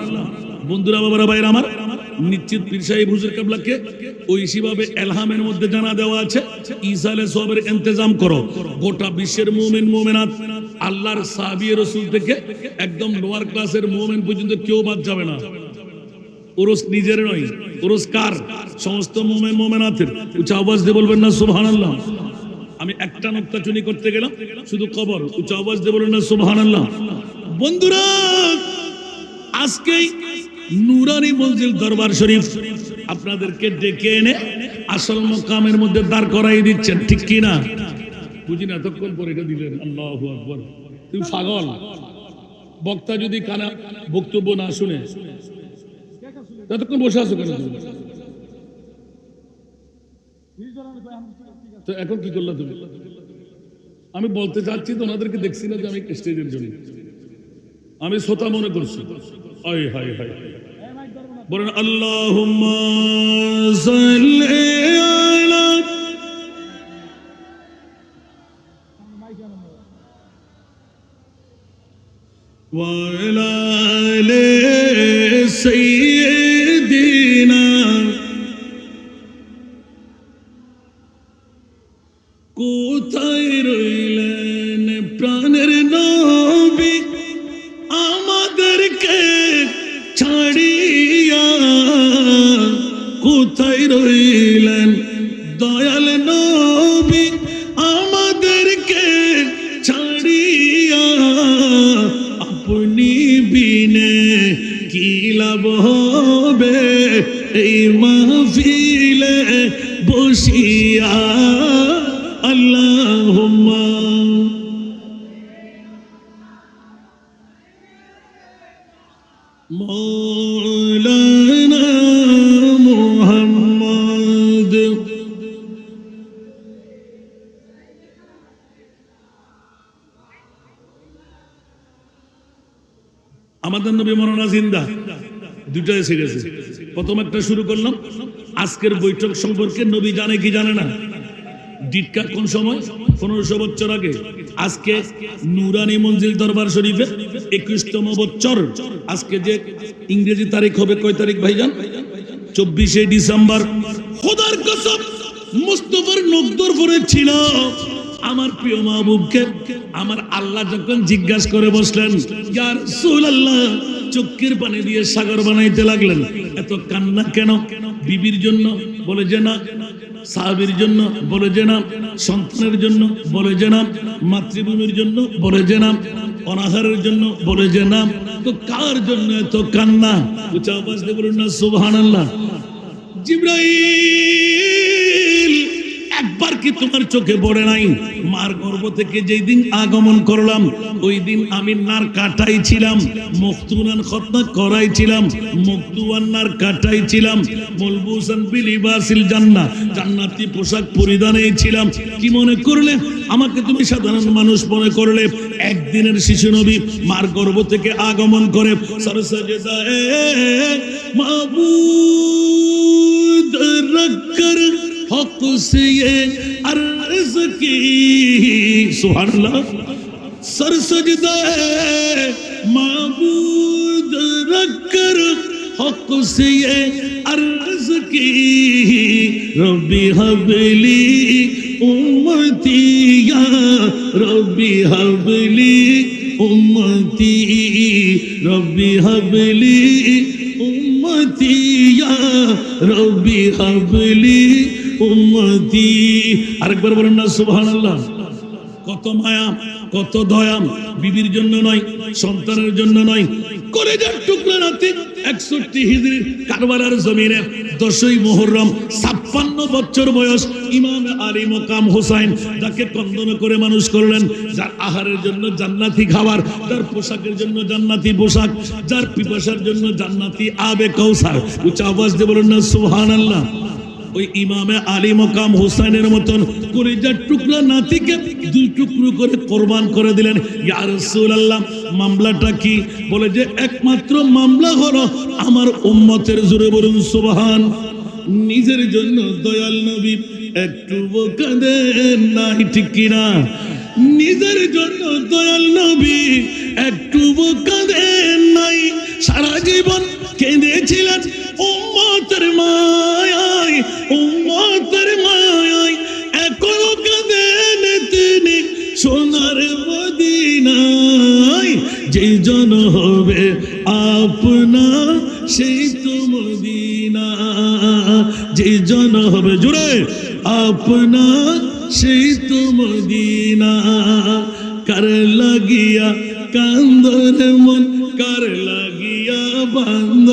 বন্ধুরা, বাবারা, ভাইরা আমার, নিশ্চিত পীর সাহেব হুজুর কিবলাকে ওইভাবে এলহামের মধ্যে জানা দেওয়া আছে, ঈসা আলাইহিস সালামের ইন্তজাম করো। গোটা বিশ্বের মুমিন মুমিনাত, আল্লাহর সাহাবী রাসূল থেকে একদম লোয়ার ক্লাসের মুমিন পর্যন্ত কেউ বাদ যাবে না। ওরস নিজের নয়, ওরস কার? সমস্ত মুমিন মুমিনাতের। উচ্চ আওয়াজ দিয়ে বলবেন না সুবহানাল্লাহ। আমি একটা নুকতা চুনি করতে গেলাম, শুধু কবর। উচ্চ আওয়াজ দিয়ে বলবেন না সুবহানাল্লাহ। বন্ধুরা, আজকে নুরানি মঞ্জিল দরবার শরীফ আপনাদেরকে ডেকে এনে আসল মকামের মধ্যে দাঁড় করাই দিচ্ছেন, ঠিক কি না? বুঝি না, এতক্ষণ পরে এটা দিলেন। আল্লাহু আকবার। তুমি পাগল। বক্তা যদি কানা বক্তব্য না শুনে এতক্ষণ বসে আছো কেন? তো এখন কি করলা তুমি? আমি বলতে চাচ্ছি তো, ওনাদেরকে দেখছি না যে আমি স্টেজের জন্য, আমি শ্রোতা মনে করছি। হায় হায় হায়। বলেন আল্লাহুম্মা সাল্লি আলা ওয়া আলা আলি সাইয়্যিদিনা। কোথায় রইলেন প্রাণের নবী, আমাদেরকে ছাড়িয়া? কোথায় রইলেন দয়াল নবী, আমাদেরকে ছাড়িয়া? আপনি বিনে কি লাভ হবে এই মাহফিলে বসিয়া? আল্লাহুম্মা মৌলানা মুহাম্মদ। আমাদের নবী মরনা জিন্দা, দুইটা এসে গেছে। প্রথম একটা শুরু করলাম আজকের বৈঠক সম্পর্কে। নবী জানে কি জানে না? ডিটকা কোন সময়? 1500 বছর আগে। আজকে নুরানি মঞ্জিল দরবার শরীফে 21তম বছর। আজকে যে ইংরেজি তারিখ হবে কয় তারিখ ভাইজান? 24শে ডিসেম্বর। খোদার কসম, মুস্তাফার নজর পড়েছিল আমার প্রিয় মাহবুবকে আমার আল্লাহ যখন জিজ্ঞাসা করে বসলেন, ইয়া রাসূলুল্লাহ, চোখের পানি দিয়ে সাগর বানাইতে লাগলেন, এত কান্না কেন? বিবির জন্য? বলে যে না। সাহাবীর জন্য? বলে যে না। সন্তানের জন্য? বলে যে না। মাতৃভূমির জন্য? বলে যে না। অনাহারের জন্য? বলে যে না। তো কার জন্য এত কান্না? উচ্চ আওয়াজ দিয়ে বলুন না সুবহানাল্লাহ। জিবরাইল, একবার কি তোমার চোখে পড়ে নাই? মার গর্ভ থেকে যেই দিন আগমন করলাম, ওই দিন আমি নার কাটাই ছিলাম, মখতুনান খতনা করাই ছিলাম, মখতুয়ান নার কাটাই ছিলাম, মলবুসান বিলিবাসিল জান্নাহ, জান্নাতি পোশাক পরিধানেই ছিলাম। কি মনে করলে আমাকে তুমি সাধারণ মানুষ মনে করলে? একদিনের শিশু নবী মার গর্ভ থেকে আগমন করে সরসজদায়ে মাবুদ রক্কর হক से ये अर्ज की, सुभान अल्लाह। सर सजदा है माबूद रखकर हक से ये अर्ज की, रब्बी हबली उम्मती या रब्बी हबली उम्मती, रब्बी हबली उम्मती या रब्बी हबली উম্মতি। আরেকবার বলেন না সুবহানাল্লাহ। কত মায়া, কত দয়া, বিবির জন্য নয়, সন্তানের জন্য নয়, কলেজার টুকরা নাতি 61 হিজরি কারবালার জমিনে 10ই মুহররম 56 বছর বয়স ইমাম আলী মকাম হোসেন, যাকে কন্দন করে মানুষ করলেন, যার আহারের জন্য জান্নাতি খাবার, যার পোশাকের জন্য জান্নাতি পোশাক, যার পিপাসার জন্য জান্নাতি আবে কাউসার। উচ্চ আওয়াজ দিয়ে বলেন না সুবহানাল্লাহ। ওই ইমামে আলী মকাম হোসেনের মতন কলিজার টুকরা নাতিকে 2 টুকরো করে কোরবান করে দিলেন। ইয়া রাসূলুল্লাহ, মামলাটা কি? বলে যে একমাত্র মামলা হলো আমার উম্মতের, জোরে বলুন সুবহান। নিজের জন্য দয়াল নবী একটু কাঁদেন নাই, ঠিক কিনা? নিজের জন্য দয়াল নবী একটু কাঁদেন নাই, সারা জীবন কেঁদেছিলেন উম্মতের মায়ায়, উম্মতের মায়ায় এখনো কাঁদেন তিনি সোনার মদিনায়। যে জন হবে আপনা সেই তো মদিনা, যে জন হবে জুড়ে আপনা সেই তো মদিনা। কার লাগিয়া কান্দর মন, কার লাগিয়া বান্দ,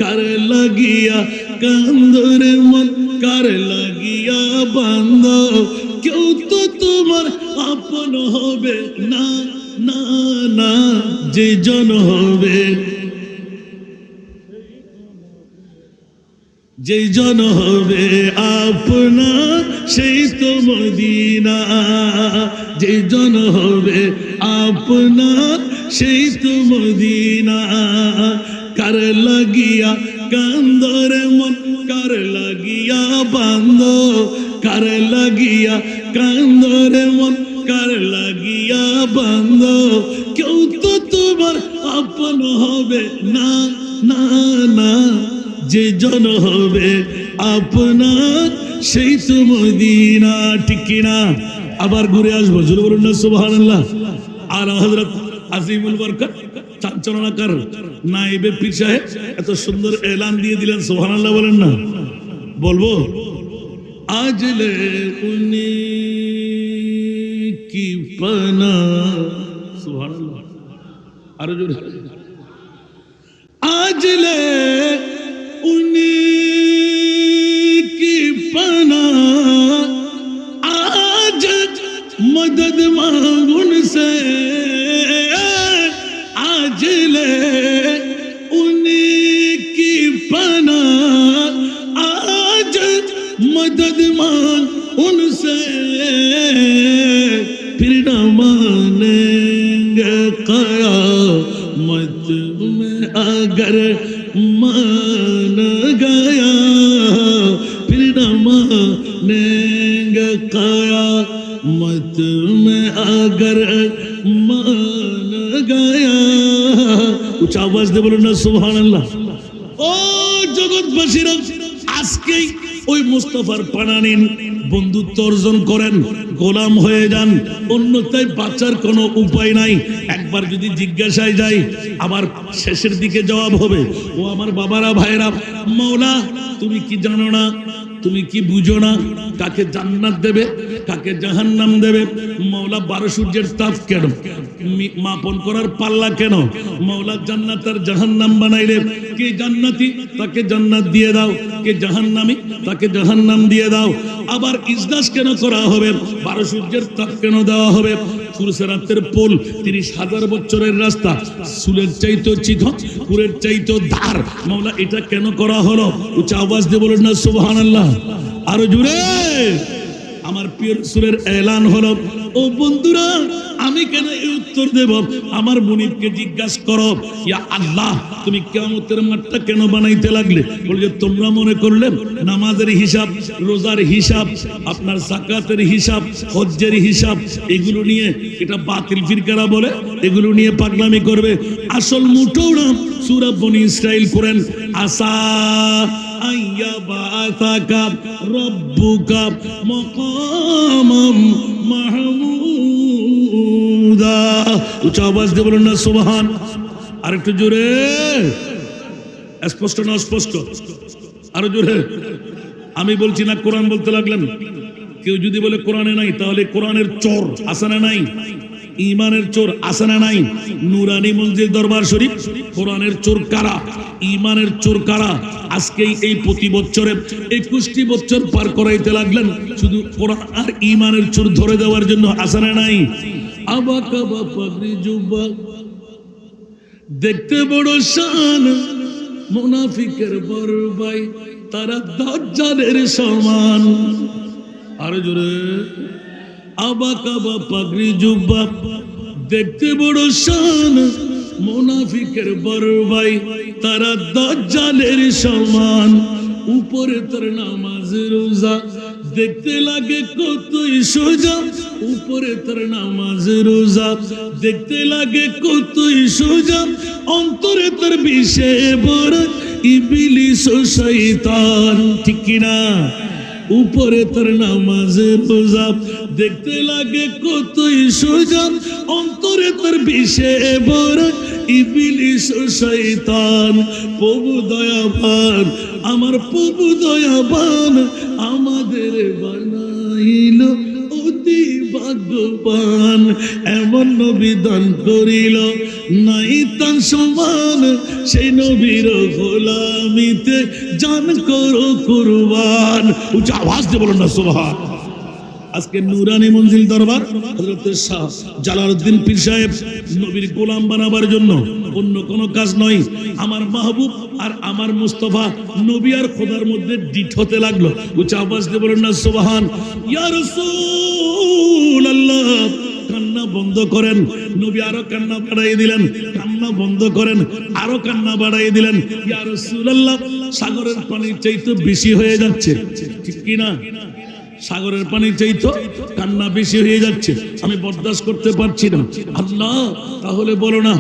কার লাগিয়া কান্দর মন, কার লাগিয়া বান্দ, কেউ তো তোমার আপন হবে না, না না। যে জন হবে, যে জন হবে আপনা সেই তো মদিনা, যে জন হবে আপনা সেই তো মদিনা। কার লাগিয়া কান্দর মন, কার লাগিয়া বান্দ, কার লাগিয়া কান্দর মন, কার লাগিয়া বান্দ, কেউ তো তোমার আপন হবে না, না না। যে জন হবে আপনার সেই তো মদিনা, ঠিক কিনা? আবার ঘুরে আসবো, জোরে বলুন না সুবহানাল্লাহ। আর হযরত আজিমুল বরকত চাঞ্চলনাকার নায়েবে পীর সাহেব এত সুন্দর এলান দিয়ে দিলেন, সুবহানাল্লাহ বলেন না? বলবো আজলে উনি কি পানা, সুবহানাল্লাহ। আরো জোরে আজলে उन्हीं की पना, आज मदद मांग उनसे, आज ले उन्हीं की पना, आज मदद मांग उनसे, फिर न मानेंगे क़यामत में अगर मान गया, फिर न मानेंगे क़यामत में अगर मान गया। उच्च आवाज दे बोलो ना सुबहानाल्लाह। ও জগৎবাসীরা, আজকেই ওই মুস্তাফার পানা নিন, বন্ধুত্ব অর্জন করেন, গোলাম হয়ে যান, অন্যথায় বাঁচার কোনো উপায় নাই। একবার যদি জিজ্ঞাসায় যায়, আবার শেষের দিকে জবাব হবে, ও আমার বাবারা ভাইরা, মাওলা তুমি কি জানো না, তুমি কি বুঝো না, কাকে জান্নাত দেবে কাকে জাহান্নাম দেবে? মাওলা 12 সূর্যের তাপ কেন, মাপন করার পাল্লা কেন? মাওলা জান্নাত আর জাহান্নাম বানাইলে, কে জান্নাতি তাকে জান্নাত দিয়ে দাও, কে জাহান্নামী তাকে জাহান্নাম দিয়ে দাও। আবার ইজলাস কেন করা হবে, 12 সূর্যের তাপ কেন দেওয়া হবে? ফুরসেরাতের পোল 30,000 বছরের রাস্তা, সুলের চাইতো চিকন, কুরের চাইতো ধার। মাওলা এটা কেন করা হলো? উচ্চ আওয়াজ দিয়ে বলেন না সুবহানাল্লাহ, আরো জোরে। আমার প্রিয় রাসূলের এলান হলো, ও বন্ধুরা আমি কেন এই উত্তর দেব? আমার মুনিবকে জিজ্ঞাসা করো, ইয়া আল্লাহ তুমি কিয়ামতের মাঠটা কেন বানাইতে লাগলে? বলে তোমরা মনে করলে নামাজের হিসাব, রোজার হিসাব, আপনার যাকাতের হিসাব, হজ্জের হিসাব, এগুলো নিয়ে, এটা বাতিল ফিরকারা বলে, এগুলো নিয়ে পাগলামি করবে। আসল মুঠো না। সূরা বনী ইসরাইল করেন, আসা আইয়া বাসাকা রব্বুকা মাকামাম মাহমুদা। উচ্চ আওয়াজ দিয়ে বলুন না সুবহান। আর একটু জোরে, স্পষ্ট না অস্পষ্ট? আরো জোরে। আমি বলছি না কোরআন বলতে লাগলেন। কেউ যদি বলে কোরআনে নাই, তাহলে কোরআনের চোর আছে না নাই? ইমানের চোর আছে না নাই? নুরানি মঞ্জিল দরবার শরীফ কোরআনের চোর কারা, ইমানের চোর কারা? আজকে এই প্রতি বছরে 21টি বছর পার করাইতে লাগলেন শুধু কোরআন আর ইমানের চোর ধরে দেওয়ার জন্য, আছে না নাই? আবাকা বাপাগরি জুব্বা দেখতে বড় শান, মুনাফিকের বড় ভাই তারা দাজ্জালের সমান। আরো জোরে। আবাকা বাপাগরি জুব্বা দেখতে বড় শান, মুনাফিকের বড় ভাই তারা দাজ্জালের সমান। উপরে তার নামাজ রোজা দেখতে লাগে কতই সোজা, উপরে তার নামাজ রোজা দেখতে লাগে কতই সোজা, অন্তরে তার বিষে ভরা ইবলিস ও শয়তান। ঠিক কিনা? উপরে তার নামাজ রোজা দেখতে লাগে কতই সোজা, অন্তরে তার বিষে ভরা ইবলিস ও শয়তান। প্রভু দয়াবান, আমার প্রভু দয়াবান, আমাদের বানাইল অতি ভাগ্যবান। এমন নবী দান করিল নাই তার সমান, সেই নবীর গোলামিতে জান করো কুরবান। উচ্চ আওয়াজ দিয়ে বলুন না সুবহান। আজকে নুরানি মঞ্জিল দরবার হযরত শাহ জালালউদ্দিন পীর সাহেব নবীর গোলাম বানাবার জন্য, অন্য কোনো কাজ নয়। আমার মাহবুব আর আমার মুস্তাফা নবী আর খোদার মধ্যে ডিট হতে লাগলো। উচ্চ আওয়াজ দিয়ে বলুন না সুবহান। ইয়া রাসূলুল্লাহ, কান্না বন্ধ করেন। নবী আরো কান্না বাড়াইয়ে দিলেন, কান্না বন্ধ করেন, আরো কান্না বাড়াইয়ে দিলেন। ইয়া রাসূলুল্লাহ, সাগরের পানির চাইতে বেশি হয়ে যাচ্ছে। ঠিক কি না? সাগরের পানির চাইতে কান্না বেশি হয়ে যাচ্ছে, আমি বরদাস্ত করতে পারছি না। আল্লাহ তাহলে বলো না,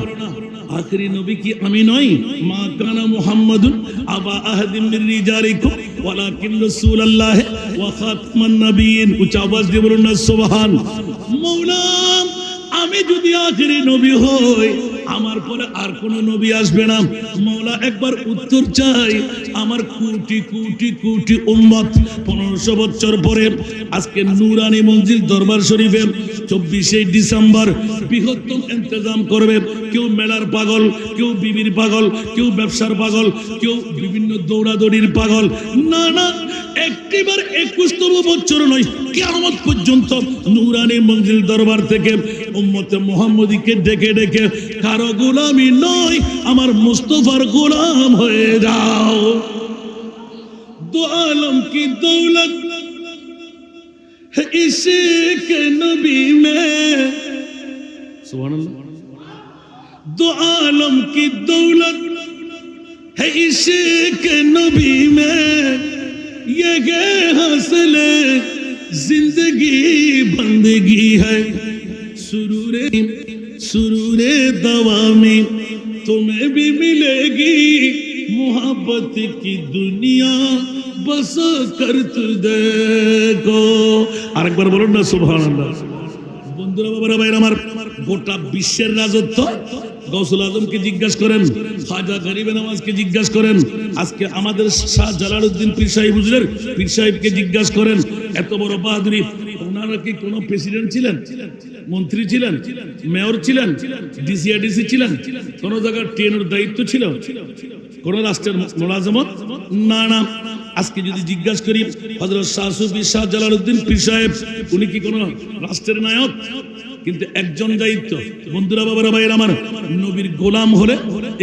আখেরি নবী কি আমি নই? মা কানা মুহাম্মাদুন আবা আহাদিন মির রিজালিকুম ওয়ালাকিন রাসূলুল্লাহ ওয়া খাতামান নবিয়্যিন। উচ্চ আওয়াজ দিয়ে বলুন না সুবহান। মাওলা আমি যদি আখেরি নবী হই, আমার পরে আর কোন নবী আসবে না। মাওলা একবার উত্তর চাই, আমার কোটি কোটি কোটি উম্মত 1500 বছর পরে আজকে নুরানি মঞ্জিল দরবার শরীফে 24শে ডিসেম্বর বৃহত্তম ইন্তজাম করবে। কেউ মেলার পাগল, কেউ বিবির পাগল, কেউ ব্যবসার পাগল, কেউ বিভিন্ন দৌড়াদৌড়ির পাগল। না না, একটিবার 21তম বছর নয়, কিয়ামত পর্যন্ত নুরানি মঞ্জিল দরবার থেকে উম্মতে মুহাম্মদীকে ডেকে ডেকে কারো গোলামি নয়, আমার মুস্তাফার গোলাম হয়ে যাও। দো আলম কি দৌলত है इश्क नबी में, सुभानअल्लाह। दो आलम की दौलत है इश्क नबी में, ये हासिले जिंदगी बंदगी है। सुरूरे दवा में तुम्हें भी मिलेगी मोहब्बत की दुनिया बस कर तू देखो। আরেকবার বলুন না সুবহানাল্লাহ। বন্ধুরা, বাবারা, ভাইরা আমার, গোটা বিশ্বের রাজত্ব গৌসুল আজমকে জিজ্ঞাসা করেন, খাজা গরিবে নওয়াজকে জিজ্ঞাসা করেন, আজকে আমাদের শাহ জালালউদ্দিন পীর সাহেব হুজুরের পীর সাহেবকে জিজ্ঞাসা করেন, এত বড় বাহাদুরি। ওনারা কি কোনো প্রেসিডেন্ট ছিলেন, মন্ত্রী ছিলেন, মেয়র ছিলেন, ডিসিআরডিসি ছিলেন, কোন জায়গায় ট্রেনের দায়িত্ব ছিল, কোন রাষ্ট্রের মোলাজমত? না না। আজকে যদি জিজ্ঞাসা করি হযরত শাহ সুফি শাহ জালালউদ্দিন পীর সাহেব, উনি কি কোন রাষ্ট্রের নায়ক? কিন্তু একজন দায়িত্ব। বন্ধুরা, বাবারা, ভাইয়ের আমার, নবীর গোলাম হলে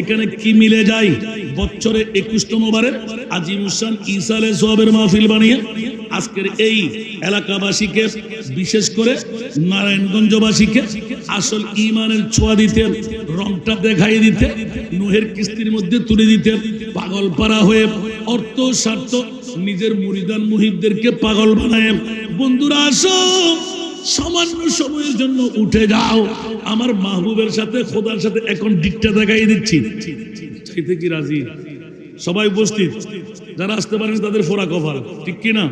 এখানে কি মিলে যায়? বছরে 21তম বারে আজিমুসান ঈসা আলাইহিস সালামের মাহফিল বানিয়ে আজকের এই এলাকাবাসীকে, বিশেষ করে নারায়ণগঞ্জবাসীকে আসল ঈমানের ছোঁয়া দিতে, রংটা দেখাই দিতে, নুহের কিস্তির মধ্যে তুলে দিতে, পাগল পারা হয়ে অর্থ স্বার্থ নিজের মুরিদান মুহিবদেরকে পাগল বানায়। বন্ধুরা, আসো, সামান্য সময়ের জন্য উঠে যাও, আমার মাহবুবের সাথে, খোদার সাথে এখন ডিকটা দেখাই দিচ্ছি। চাইতে কি রাজি? সবাই উপস্থিত। যারা আসতে পারেন তাদের ফোড়া কপাল, ঠিক কি না?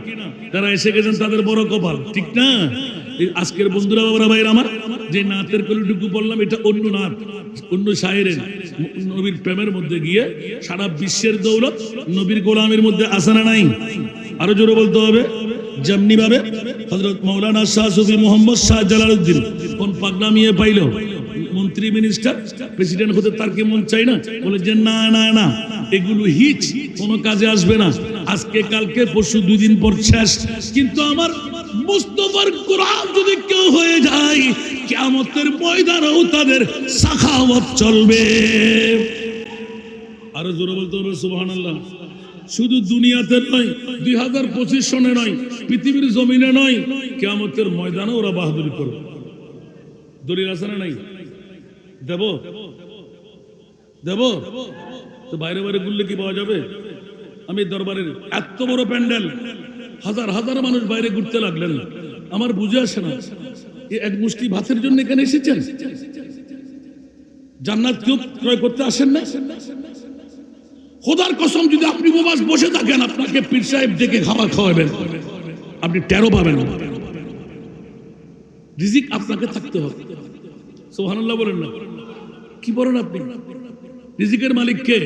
যারা এসে গেছেন তাদের বড় কপাল, ঠিক না? আজকের বন্ধুরা, বাবারা, ভাইরা আমার, যে নাতের কলিটুকু বললাম, এটা অন্য নাত, অন্য শায়েরের। নবীর প্রেমের মধ্যে গিয়ে সারা বিশ্বের দৌলত নবীর গোলামের মধ্যে আসে না নাই? আরো জোরে বলতে হবে। যেমনি ভাবে হযরত মাওলানা শাহ সুফি মোহাম্মদ শাহ জালালউদ্দিন কোন পাগলামিয়ে পাইল, মন্ত্রী, মিনিস্টার, প্রেসিডেন্ট হতে তার কি মন চাই না? বলে যে না না না, এগুলো হিচ, কোনো কাজে আসবে না। আজকে কালকে পরশু 2 দিন পর শেষ। কিন্তু আমার মুস্তাফার কোরআন যদি কেউ হয়ে যায়, কিয়ামতের ময়দানেও তাদের সাখাওয়াত চলবে। আরো জোরে বলতে হবে সুবহানাল্লাহ। শুধু দুনিয়াতে নয়, 2025 সনে নয়, পৃথিবীর জমিনে নয়, কিয়ামতের ময়দানে ওরা বাহাদুরি করবে। দলিল আছে না নাই? দেব দেব তো বাইরে বাইরে ঘুরলে কি পাওয়া যাবে? আমি দরবারের এত বড় প্যান্ডেল, হাজার হাজার মানুষ বাইরে ঘুরতে লাগলেন, আমার বুঝে আসে না, এক মুষ্টি ভাতের জন্য এখানে এসেছেন? জান্নাত কেউ ক্রয় করতে আসেন না? খোদার কসম, যদি আপনি উপবাস বসে থাকেন, আপনাকে পীর সাহেব ডেকে খাবার খাওয়াবেন, আপনি টেরও পাবেন না। রিজিক আপনাকে থাকতে হবে। সুবহানাল্লাহ বলেন না? কি বলেন আপনি? রিজিকের মালিক কে?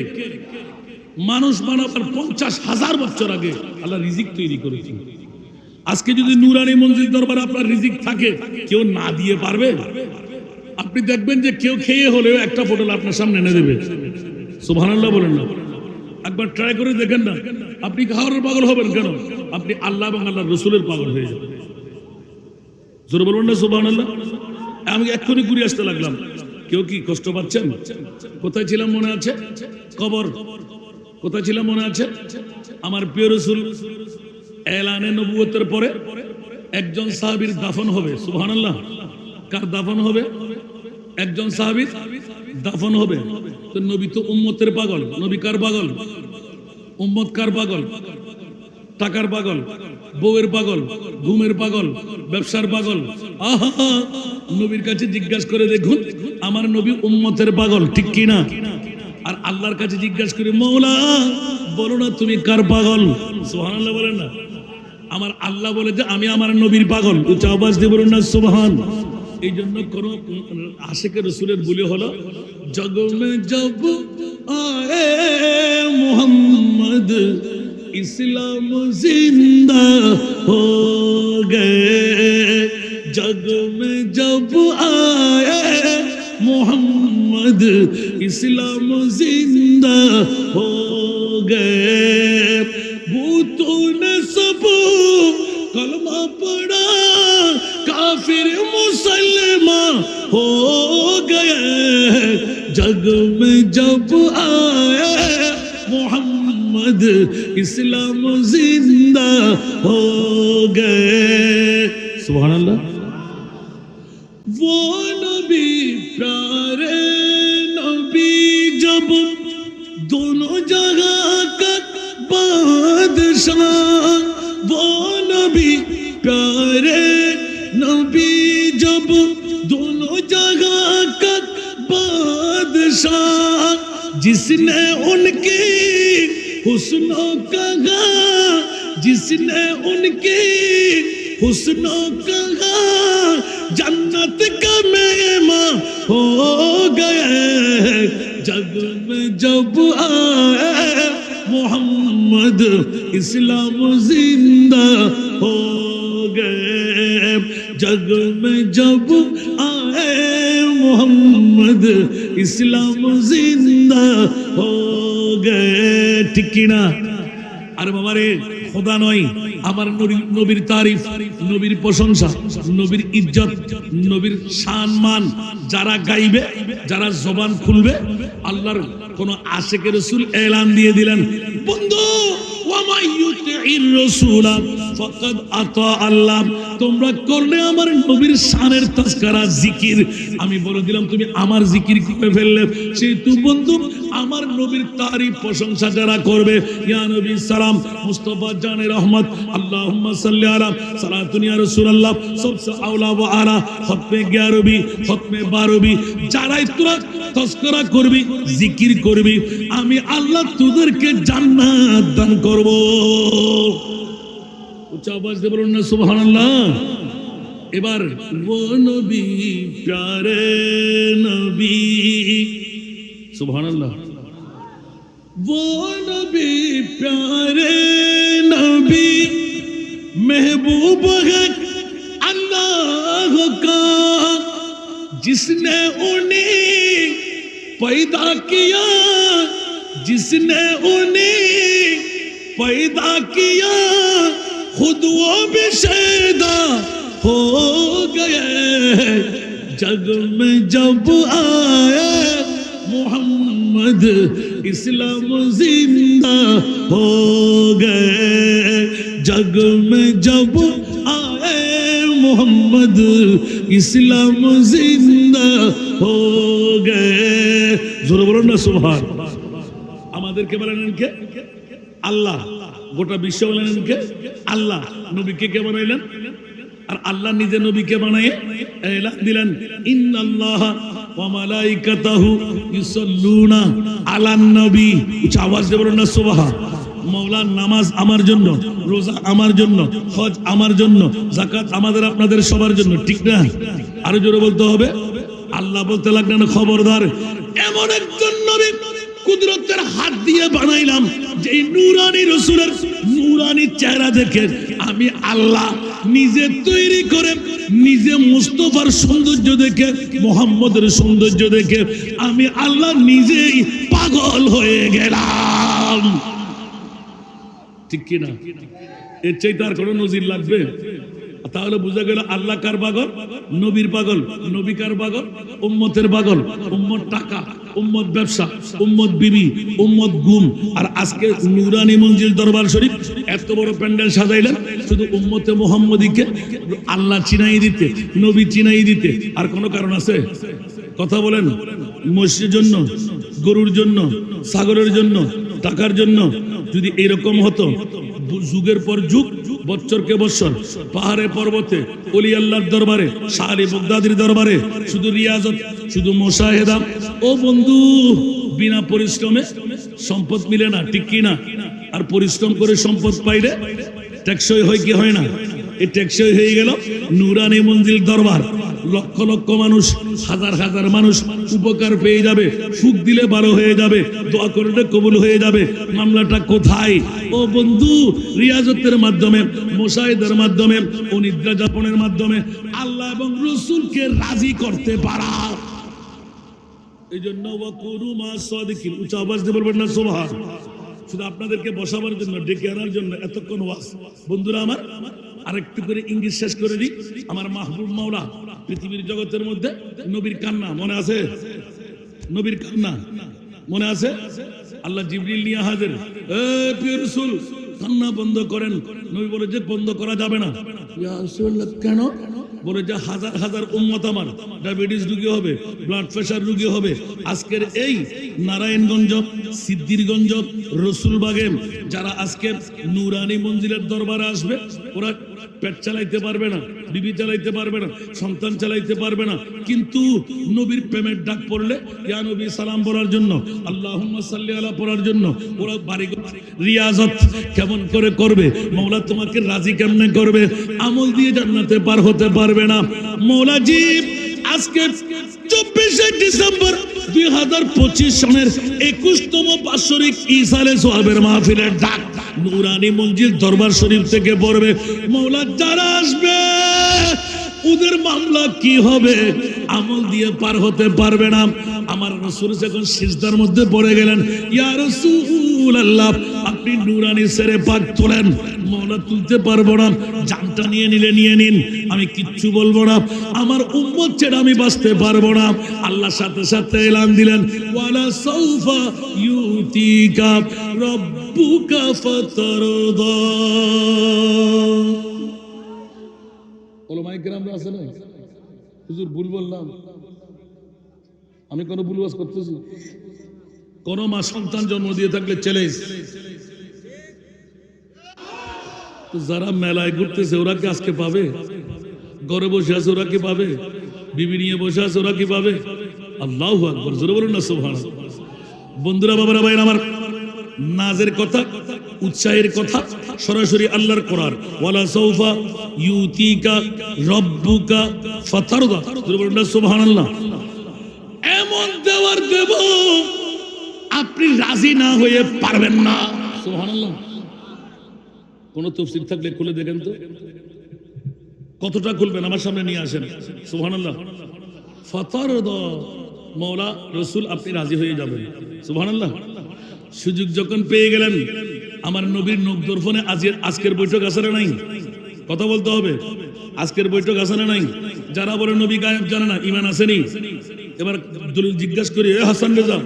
মানুষ বানাবার 50,000 বছর আগে আল্লাহ রিজিক তৈরি করেছেন। আজকে যদি নুরানি মঞ্জিল দরবার আপনার রিজিক থাকে, কেউ না দিয়ে পারবে? আপনি দেখবেন যে কেউ খেয়ে হলেও একটা পটল আপনার সামনে এনে দেবে। সুবহানাল্লাহ বলেন না? একবার ট্রাই করে দেখেন না, আপনি খাওয়ার পাগল হবেন কেন? আপনি আল্লাহ এবং আল্লাহ রসুলের পাগল হয়ে যাবেন। জোরে বলুন না সুবহানাল্লাহ। আমি এক্ষুনি ঘুরে আসতে লাগলাম। কেউ কি কষ্ট পাচ্ছেন? কোথায় ছিলাম মনে আছে? কবর। কোথায় ছিলাম মনে আছে? আমার প্রিয় রাসূল এলানে নবুয়তের পরে একজন সাহাবীর দাফন হবে। সুবহানাল্লাহ। কার দাফন হবে? একজন সাহাবীর দাফন হবে। তো নবী তো উম্মতের পাগল। নবী কার পাগল? উম্মত কার পাগল? টাকার পাগল, বউয়ের পাগল, ঘুমের পাগল, ব্যবসার পাগল। আহা, নবীর কাছে জিজ্ঞাসা করে দেখুন, আমার নবী উম্মতের পাগল, ঠিক কি না? আর আল্লাহর কাছে জিজ্ঞাসা করে, মওলা বলো না তুমি কার পাগল? সুবহানাল্লাহ বলেন না? আমার আল্লাহ বলে যে আমি আমার নবীর পাগল। উচ্চ আওয়াজ দিয়ে বলুন না সুবহান। এই জন্য কোন আশিকে রসুলের বলে হলো, জগ মে জব আয়ে মুহাম্মদ इस्लाम जिंदा हो गए, जग में जब आए मोहम्मद इस्लाम जिंदा हो गए। भूतों ने सब कलमा पढ़ा, काफिर मुसलमान हो गए, जग में जब आए मोहम्मद इस्लाम जिंदा हो गए। सुभान अल्लाह। वो नबी प्यारे नबी जब दोनों जगह का बादशाह, वो नबी प्यारे नबी जब दोनों जगह का बादशाह, जिसने उनकी हुस्नों कहा जिसने उनकी हुस्नों कहा जन्नत का मेहमान हो गए जग में जब आए मोहम्मद इस्लाम जिंदा हो गए जग में जब आए मोहम्मद इस्लाम जिंदा हो गए ठीक की ना अरे बाबा रे खुदा नয় আমার নবীর তারিফ নবীর প্রশংসা নবীর ইজ্জত নবীর সম্মান যারা গাইবে যারা জবান খুলবে আল্লাহর কোন আশিকের রাসূল এলান দিয়ে দিলেন বন্ধু ওয়া মাইয়ুতির রাসূল ফাকাদ আতা আল্লাহ তোমরা করলে আমার নবীর শানের তাজকিরা জিকির আমি বলে দিলাম তুমি আমার জিকির করে ফেললে সেই তো বন্ধু আমার নবীর তারিফ প্রশংসা যারা করবে ইয়া নবী সালাম মুস্তাফা জানে রহমত আল্লাহুম্মা সাল্লি আলা সালাতুন ইয়া রাসূলুল্লাহ সবসে আওলা ওয়া আলা খতমে 11 বি খতমে 12 বি যারাই তোরা তাজকিরা করবি জিকির করবি আমি আল্লাহ তোদেরকে জান্নাত দান করব উচ্চ আওয়াজ দিয়ে বলুন না সুবহানাল্লাহ এবার ও নবী প্যারে নবী সুবহানাল্লাহ वो नबी प्यारे नबी महबूब है अल्लाह का जिसने उन्हें पैदा किया जिसने उन्हें पैदा किया खुद वो भी शैदा हो गए जग में जब आए मोहम्मद इस्लाम जिंदा हो गए जग में जब आए मोहम्मद इस्लाम जिंदा हो गए जोर बोलो ना सुभान আমাদেরকে বলেন কে আল্লাহ গোটা বিশ্ব বলেন কে আল্লাহ নবীকে কে বানাইলেন আর আল্লাহ নিজে নবীকে বানায়ে এলান দিলেন ইন্নাল্লাহা ওয়া মালাইকাতাহু ইউসাল্লুনা আলান নবী উচ্চ আওয়াজ দিয়ে বলুন না সুবহান মাওলা নামাজ আমার জন্য রোজা আমার জন্য হজ আমার জন্য যাকাত আমাদের আপনাদের সবার জন্য ঠিক না আরো জোরে বলতে হবে আল্লাহ বলতে লাগলেন খবরদার এমন একজন নবী কুদরতের হাত দিয়ে বানাইলাম যে নূরানী রাসূলের নূরানী চেহারা দেখে আমি আল্লাহ নিজে তৈরি করে নিজে মুস্তাফার সৌন্দর্য দেখে মুহাম্মদের সৌন্দর্য দেখে আমি আল্লাহ নিজেই পাগল হয়ে গেলাম ঠিক কি না এর চাইতে আর কোনো নজির লাগবে তাহলে বোঝা গেল আল্লাহ কার পাগল নবীর পাগল নবী কার পাগল উম্মতের পাগল উম্মত টাকা উম্মত ব্যবসা উম্মত বিবি উম্মত গুম আর আজকে নূরানী মঞ্জিল দরবার শরীফ এত বড় প্যান্ডেল সাজাইলেন শুধু উম্মতে মুহাম্মদীকে আল্লাহ চিনাই দিতে নবী চিনাই দিতে আর কোনো কারণ আছে কথা বলেন মসজিদের জন্য গরুর জন্য ছাগলের জন্য টাকার জন্য যদি এরকম হতো যুগের পর যুগ বছরকে বছর পাহাড়ে পর্বতে ওলি আল্লাহর দরবারে শাহ আলী বাগদাদীর দরবারে শুধু রিয়াজত শুধু মুশাহেদা ও বন্ধু বিনা পরিশ্রমে সম্পদ মিলে না ঠিক কি না আর পরিশ্রম করে সম্পদ পাইলে টেকসই হয় কি হয় না এই টেকসই হয়ে গেল নূরানী মঞ্জিল দরবার লক্ষ লক্ষ মানুষ হাজার হাজার মানুষ উপকার পেয়ে যাবে ফুক দিলে ভালো হয়ে যাবে দোয়া করলে কবুল হয়ে যাবে মামলাটা কোথায় ও বন্ধু রিয়াজতের মাধ্যমে মুশাহিদার মাধ্যমে ও নিদ্রা যাপনের মাধ্যমে আল্লাহ এবং রাসূলকে রাজি করতে পারা এই জন্য ওয়াকুরু মা সাদিকিন উচ্চ আওয়াজ দিয়ে বলবেন না সুবহান শুধু আপনাদেরকে বসাবার জন্য ডেকে আনার জন্য এতক্ষণ ওয়াজ বন্ধুরা আমার আরেকটু করে ইংলিশ শেষ করে দিই আমার মাহবুব মাওলা পৃথিবীর জগতের মধ্যে নবীর কান্না মনে আছে নবীর কান্না মনে আছে আল্লাহ জিবরিল নিয়ে হাজির এ প্রিয় রাসূল কান্না বন্ধ করেন নবী বলে যে বন্ধ করা যাবে না ইয়া রাসূলুল্লাহ কেন বলে যে হাজার হাজার উম্মত আমার ডায়াবেটিস রোগী হবে ব্লাড প্রেসার রোগী হবে আজকের এই নারায়ণগঞ্জ সিদ্ধিরগঞ্জ রসুলবাগে যারা আজকে নূরানী মঞ্জিলের দরবারে আসবে ওরা পেট চালাইতে পারবে না, বিবি চালাইতে পারবে না, সন্তান চালাইতে পারবে না, কিন্তু নবীর প্রেমের ডাক পড়লে ইয়া নবী সালাম বলার জন্য, আল্লাহুম্মা সাল্লি আলা পড়ার জন্য ওরা বাড়ি রিয়াজত কেমন করে করবে, মওলা তোমাকে রাজি কেমনে করবে, আমল দিয়ে জান্নাতে পার হতে পারবে না। মওলাজি আজকে 24শে ডিসেম্বর 2025 সনের 21তম বাৎসরিক ইসালে সোহাবের মাহফিলের ডাক নুরানি মঞ্জিল দরবার শরীফ থেকে পড়বে। মওলা যারা আসবে ওদের মামলা কি হবে, আমল দিয়ে পার হতে পারবে না। আমার রাসূল যখন সিজদার মধ্যে পড়ে গেলেন, ইয়া রাসূলুল্লাহ আপনি নুরানি সেরে পাক তোলেন। মওলা তুলতে পারবো না, জানটা নিয়ে নিলে নিয়ে নিন, আমি কিচ্ছু বলবো না, আমার উম্মত ছেড়ে আমি বাঁচতে পারবো না। আল্লাহ সাথে সাথে এলান দিলেন, ওয়ালা সাউফা ইউতিকা রাব্বুকা ফাতারদা। ওলামায়ে কেরামরা আছে না, হুজুর ভুল বললাম, আমি কোনো ভুল ওয়াজ করতেছি? কোন মা সন্তান জন্ম দিয়ে থাকলে চ্যালেঞ্জ, তো যারা মেলায় ঘুরতেছে ওরা কি আজকে পাবে? ঘরে বসে আছে ওরা কি পাবে? বিবি নিয়ে বসে আছে ওরা কি পাবে? আল্লাহু আকবার, জোরে বলুন না সুবহানাল্লাহ। বন্ধুরা, বাবারা, ভাইরা আমার, নাজের কথা, উৎসাহের কথা সরাসরি আল্লাহর কোরআন, ওয়ালা সাউফা ইউতিকা রাব্বুকা ফাতারদা, জোরে বলুন না সুবহানাল্লাহ। এমন দেওয়ার দেব আপনি রাজি না হয়ে পারবেন না, সুবহানাল্লাহ। কোন তাফসীর থাকলে খুলে দেখেন তো, কতটা খুলবেন আমার সামনে নিয়ে আসেন, সুবহানাল্লাহ। ফাতারদা, মওলা রাসূল আপনি রাজি হয়ে যাবেন, সুবহানাল্লাহ। সুযোগ যখন পেয়ে গেলেন, আমার নবীর নবদর ফোনে আজকের বৈঠক আছে না নাই? কথা বলতে হবে, আজকের বৈঠক আছে না নাই? যারা বলে নবী গায়েব জানে না, ঈমান আসেনি, এবার দলিল জিজ্ঞাসা করি, এ হাসান রেজা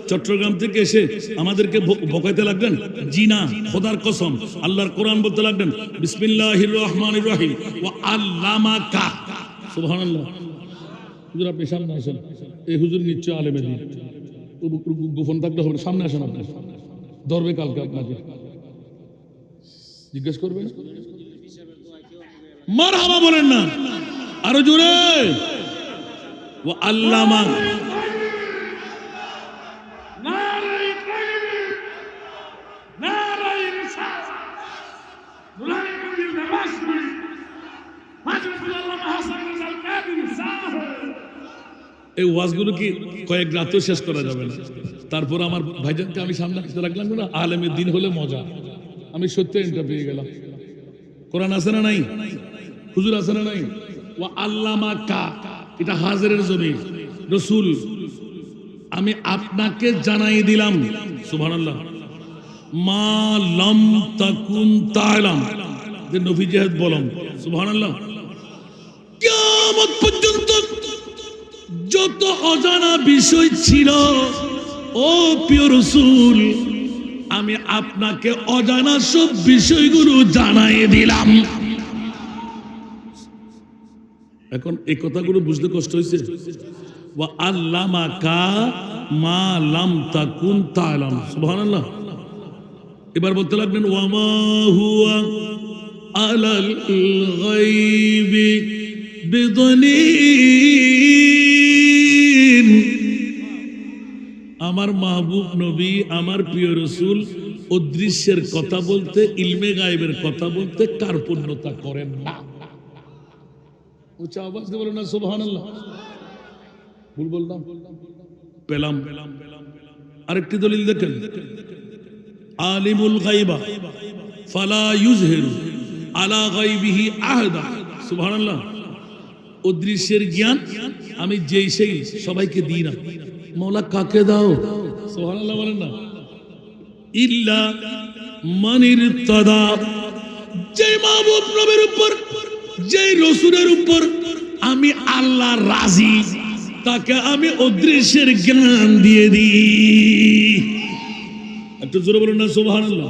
চট্টগ্রাম থেকে এসে আমাদেরকে বকাইতে লাগলেন? জি না, খোদার কসম, আল্লাহর কোরআন বলতে লাগলেন, বিসমিল্লাহির রহমানির রহিম ওয়া আল্লামাকা, সুবহানাল্লাহ। হুজুর আপনি সামনে আসেন, এই হুজুর নিশ্চয় আলেমে দিন, গোপন থাকলে হবে, সামনে আসেন, আপনি ধরবে কালকে, আপনাকে জিজ্ঞেস করবে, মারহাবা বলেন না, আরো জোরে, ওয়া আল্লামা। এই ওয়াজগুলো কি কয়েক রাতেও শেষ করা যাবে না। তারপর আমার ভাইজানকে আমি সামনে আসতে রাখলাম না, আলেমের দিন হলে মজা, আমি সত্য এটা পেয়ে গেলাম। কোরআন আছে না নাই? হুজুর আছে না নাই? ওয়া আল্লামাকা, এটা হাজিরের জমির, রাসূল আমি আপনাকে জানাই দিলাম, সুবহানাল্লাহ, মা লাম তাকুন তা'লাম, যে নবী জিহাদ বলম, সুবহানাল্লাহ। কিয়ামত পর্যন্ত যত অজানা বিষয় ছিল, ও প্রিয় রাসূল আমি আপনাকে অজানা সব বিষয়গুলো জানাই দিলাম। এখন এই কথাগুলো বুঝতে কষ্ট হয়েছে? ওয়া আল্লামাকা মা লাম তাকুন তা'লাম, সুবহানাল্লাহ। এবার বলতে লাগলেন, ওয়া মা হুয়া আলাল গায়বি বিদনীন। আমার মাহবুব নবী, আমার প্রিয় রাসূল অদৃশ্যের কথা বলতে, ইলমে গায়েবের কথা বলতে কার্পণ্যতা করেন না। উচ্চ আওয়াজ দিয়ে বলেন না সুবহানাল্লাহ। ভুল বললাম? পেলাম। আরেকটি দলিল দেখেন, আলিমুল গায়বা ফালা ইউযহিরু আলা গায়বিহি আহাদা, সুবহানাল্লাহ। অদৃশ্যের জ্ঞান আমি যেই সেই সবাইকে দিই না। মওলা কাকে দাও? সুবহানাল্লাহ বলেন না। ইল্লা মানির তাদা, যে মাহবুব নবীর উপর, যে রাসূলের উপর আমি আল্লাহ রাজি, তাকে আমি অদৃশ্যের জ্ঞান দিয়ে দিই। একটু জোরে বলুন না সুবহানাল্লাহ।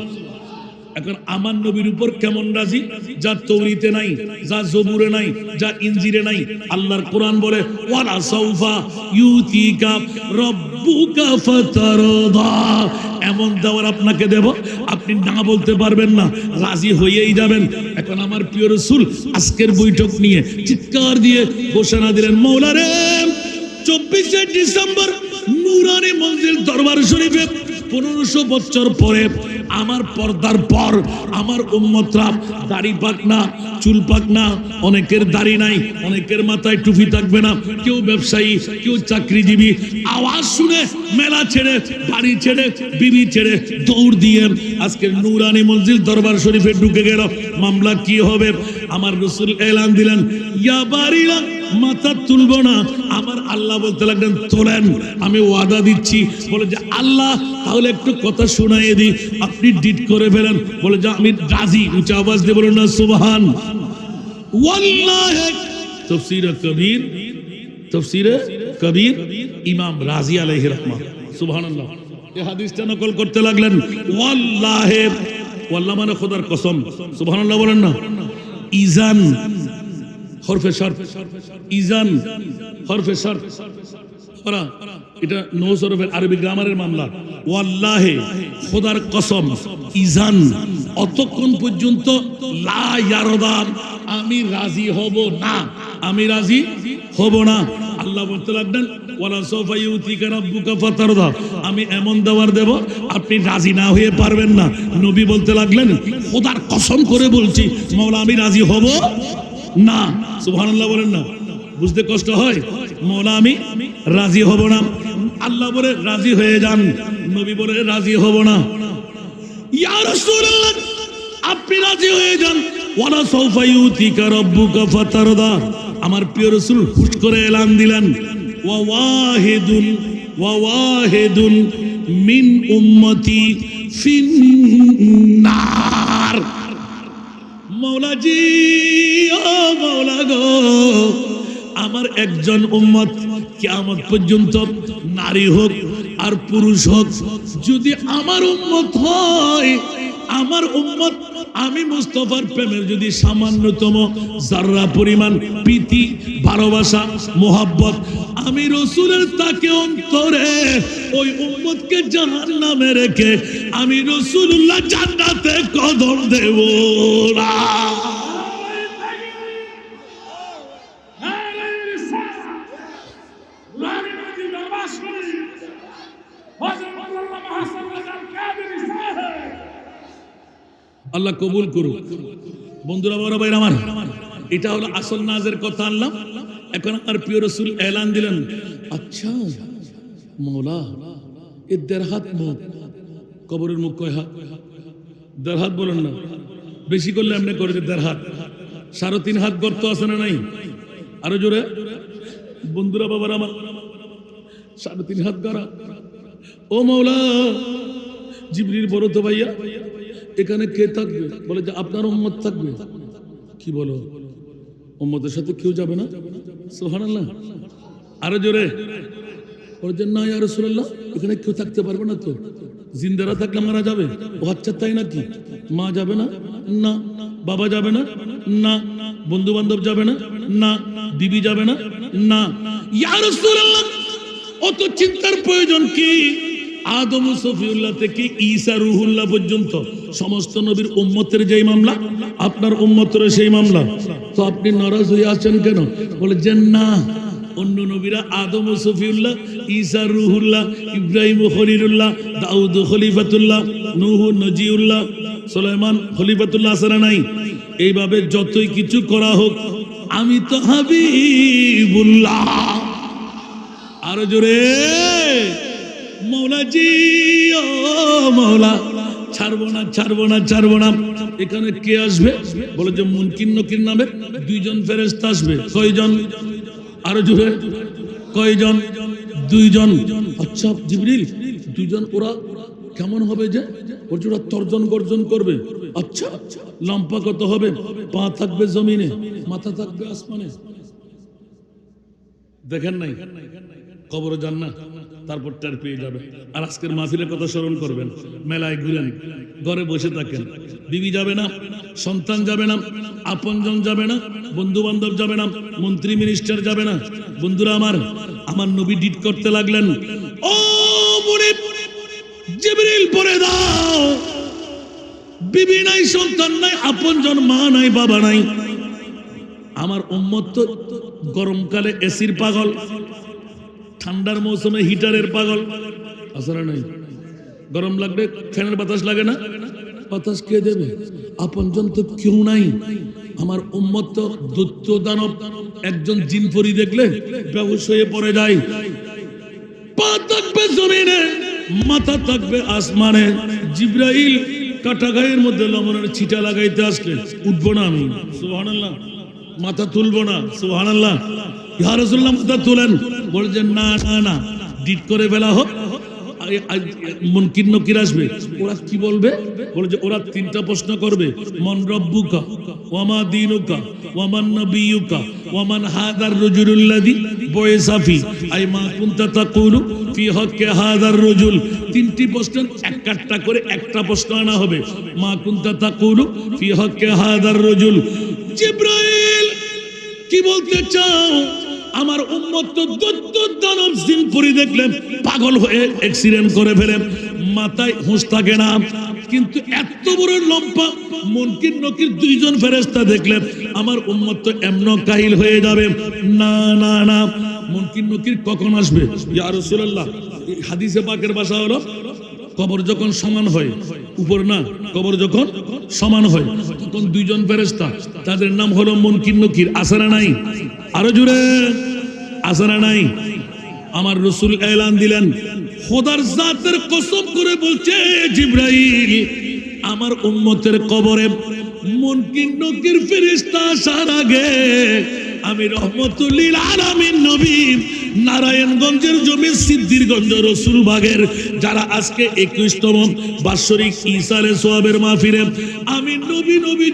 এখন আমার নবীর উপর কেমন রাজি? যা তৌরিতে নাই, যা জবুরে নাই, যা ইনজিলে নাই। আল্লাহর কোরআন বলে, ওয়ালা সাউফা ইউতিকা রাব্বুকা ফাতারদা, এমন দেওয়ার আপনাকে দেব, আপনি না বলতে পারবেন না, রাজি হয়েই যাবেন। এখন আমার প্রিয় রাসূল আজকের বৈঠক নিয়ে চিৎকার দিয়ে ঘোষণা দিলেন, মওলা রে 24শে ডিসেম্বর নূরানী মঞ্জিল দরবার শরীফে 1500 বছর পরে আমার পর্দার পর আমার উম্মতরা দাড়ি পাক না, চুল পাক না, অনেকের দাড়ি নাই, অনেকের মাথায় টুপি থাকবে না, কেউ ব্যবসায়ী, কেউ চাকরিজীবী, আওয়াজ শুনে মেলা ছেড়ে, বাড়ি ছেড়ে, বিবি ছেড়ে দৌড় দিয়ে আজকে নূরানী মঞ্জিল দরবার শরীফে ঢুকে গেল। মামলা কি হবে? আমার রাসূল এলান দিলেন, ইয়া বারিরা, মাথা তুলবো না। আমার আল্লাহ বলতে লাগলেন, তোলেন, আমি ওয়াদা দিচ্ছি। বলে যে আল্লাহ তাহলে একটু কথা শোনাইয়ে দিই, আপনি ডিট করে ফেলেন। বলে যে আমি রাজি। উঁচা আওয়াজ দিয়ে বলুন না সুবহান। ওয়াল্লাহি তাফসীরে কবির ইমাম রাজি আলাইহির রহমাহ, সুবহানাল্লাহ, এই হাদিসটা নকল করতে লাগলেন। ওয়াল্লাহি, ওয়াল্লাহ মানে খোদার কসম, সুবহানাল্লাহ বলেন না। ইজান হরফে শর্ত, ইজান হরফে শর্ত, এটা নো সরফের আরবি গ্রামারের মামলা। ওয়াল্লাহি, খোদার কসম, ইজান, অতক্ষণ পর্যন্ত লা ইয়ারদা, আমি রাজি হব না, আমি রাজি হব না। আল্লাহ বলতে লাগলেন, ওয়ালা সাওফা ইউতিকা রাব্বুকা ফাতারদা, আমি এমন দেওয়ার দেব আপনি রাজি না হয়ে পারবেন না। নবী বলতে লাগলেন, খোদার কসম করে বলছি মাওলা আমি রাজি হব না। সুবহানাল্লাহ বলেন না। বুঝতে কষ্ট হয়? মাওলা আমি রাজি হব না। আল্লাহ বলে রাজি হয়ে যান, নবী বলে রাজি হব না। ইয়া রাসূলুল্লাহ, আপনি রাজি হয়ে যান। ওয়ালা সাওফা ইউতিকা রাব্বুকা ফাতারদা, আমার প্রিয় রাসূল হুট করে এলান দিলেন, ওয়া ওয়াহিদুন মিন উম্মতি ফিন্নার। মৌলাজি, ও মৌলা গো, আমার একজন উম্মত কিয়ামত পর্যন্ত, নারী হোক আর পুরুষ হোক, যদি আমার উম্মত হয়, আমার উম্মত আমি মুস্তাফার প্রেমের যদি সামান্যতম যারা পরিমাণ প্রীতি, ভালোবাসা, মোহাব্বত আমি রাসূলের তাকে অন্তরে, ওই উম্মতকে জাহান্নামে রেখে আমি রাসূলুল্লাহ জান্নাতে কদম দেব না। আল্লাহ কবুল করুক। বন্ধুরা, বড় ভাইরা আমার, এটা হলো আসল নাজের কথা আনলাম। এখন আমার প্রিয় রাসূল এলান দিলেন, আচ্ছা মওলা, এ 1.5 হাত মুখ, কবরের মুখ কয় হাত? 1.5 হাত বলেন না, বেশি করলে এমনি করে 1.5 হাত, 3.5 হাত গর্ত আছে না নাই? আরো জোরে বন্ধুরা, বাবার আমার, 3.5 হাত গড়া। ও মওলা, জিবরিল বড় তো ভাইয়া, এখানে কে থাকবে? বলে যে আপনার উম্মত থাকবে। কি বলো, উম্মতের সাথে কেউ যাবে না? সুবহানাল্লাহ, আরো জোরে। বলে যে না ইয়া রাসূলুল্লাহ, এখানে কেউ থাকতে পারবে না তো, জিন্দারা থাকলে মারা যাবে। ও আচ্ছা তাই নাকি? মা যাবে না? না। বাবা যাবে না? না। বন্ধু বান্ধব যাবে না? না। বিবি যাবে না? না। ইয়া রাসূলুল্লাহ, অত চিন্তার প্রয়োজন কি? আদম সফিউল্লাহ থেকে ঈসা রুহুল্লাহ পর্যন্ত সমস্ত নবীর উম্মতের যেই মামলা, আপনার উম্মতের সেই মামলা, তো আপনি নারাজ হয়ে আছেন কেন? বলে যে না, অন্য নবীরা আদম সফিউল্লাহ, ঈসা রুহুল্লাহ, ইব্রাহিম খলিলুল্লাহ, দাউদ খলিফাতুল্লাহ, নূহ নজিউল্লাহ, সুলাইমান খলিফাতুল্লাহ আসরা নাই। এইভাবে যতই কিছু করা হোক, আমি তো হাবিবুল্লাহ। আরো জোরে মৌলাজি, ও মৌলা, ছাড়বো না, ছাড়বো না, ছাড়বো না। এখানে কে আসবে? বলে যে মুনকির নকির নামে 2 জন ফেরেশতা আসবে। কয়জন? আরো জোরে, কয়জন? 2 জন। আচ্ছা জিবরিল, 2 জন ওরা কেমন হবে? যে ওরা তর্জন গর্জন করবে। আচ্ছা, লম্বা কত হবে? পা থাকবে জমিনে, মাথা থাকবে আসমানে। দেখেন নাই? কবরে যান না, তারপর টের পেয়ে যাবে। আর আজকের মাহফিলের কথা স্মরণ করবেন, মেলায় ঘুরেন, ঘরে বসে থাকেন, বিবি যাবে না, সন্তান যাবে না, আপনজন যাবে না, বন্ধু বান্ধব যাবে না, মন্ত্রী মিনিস্টার যাবে না। বন্ধুরা আমার, আমার নবী ডিট করতে লাগলেন, ও মুনিব, জিবরিল পড়ে দাও, বিবি নাই, সন্তান নাই, আপনজন মা নাই, বাবা নাই। আমার উম্মত তো গরমকালে এসির পাগল, ঠান্ডার মৌসুমে হিটারের পাগল। আসলে নাই, গরম লাগলে ফ্যানের বাতাস লাগে না, বাতাস কে দেবে? আপনজন তো কেউ নাই। আমার উম্মত তো দৈত্য দানব, একজন জিনপরি দেখলে বেহুশ হয়ে পড়ে যায়। পা থাকবে জমিনে, মাথা থাকবে আসমানে। জিব্রাইল কাটা গায়ের মধ্যে লবণের ছিটা লাগাইতে আসলে উঠবো না আমি, সুবহানাল্লাহ, মাথা তুলবো না, সুবহানাল্লাহ। ইয়া রাসূলুল্লাহ মাথা তুলেন, বলছেন না না না, ডিট করে ফেলা হোক। মুনকির নকির আসবে, ওরা কি বলবে? বলছে ওরা তিনটা প্রশ্ন করবে, মান রব্বুকা ওয়া মা দীনুকা ওয়া মান নবিয়ুকা ওয়া মান হাদার রাজুলুল্লাযী বুইসা ফি আই মা কুনতা তাকুলু ফি হক্কি হাদার রাজুল। তিনটি প্রশ্নের একটা করে একটা প্রশ্ন আনা হবে, মা কুনতা তাকুলু ফি হক্কি হাদার রাজুল। জিবরাইল কি বলতে চাও? আমার উম্মত তো দৈত্য দানব জিনপুরি দেখলেন পাগল হয়ে অ্যাক্সিডেন্ট করে ফেলেন, মাথায় হুঁশ থাকে না। কিন্তু এত বড় লম্বা মুনকির নকির দুইজন ফেরেশতা দেখলেন, আমার উম্মত তো এমন কাহিল হয়ে যাবে। না না না, মুনকির নকির কখন আসবে? ইয়া রাসূলুল্লাহ, হাদিসে পাকের ভাষা হলো কবর যখন সমান হয়, উপর না, কবর যখন সমান হয় তখন দুইজন ফেরেশতা, তাদের নাম হলো মুনকির নকির। আছে না নাই? আরো জোরে, আছে না নাই? আমার রাসূল এলান দিলেন, খোদার জাতের কসম করে বলছে জিবরাইল, আমার উম্মতের কবরে মুনকির নকির ফেরেশতা আসার আগে আমি রহমতুল লিল আলামিন নবী নারায়ণগঞ্জের জমি সিদ্ধিরগঞ্জ রসুলবাগের যারা আজকে 21তম বাৎসরিক ঈসারে সোয়াবের মাহফিলে আমি নবী নবী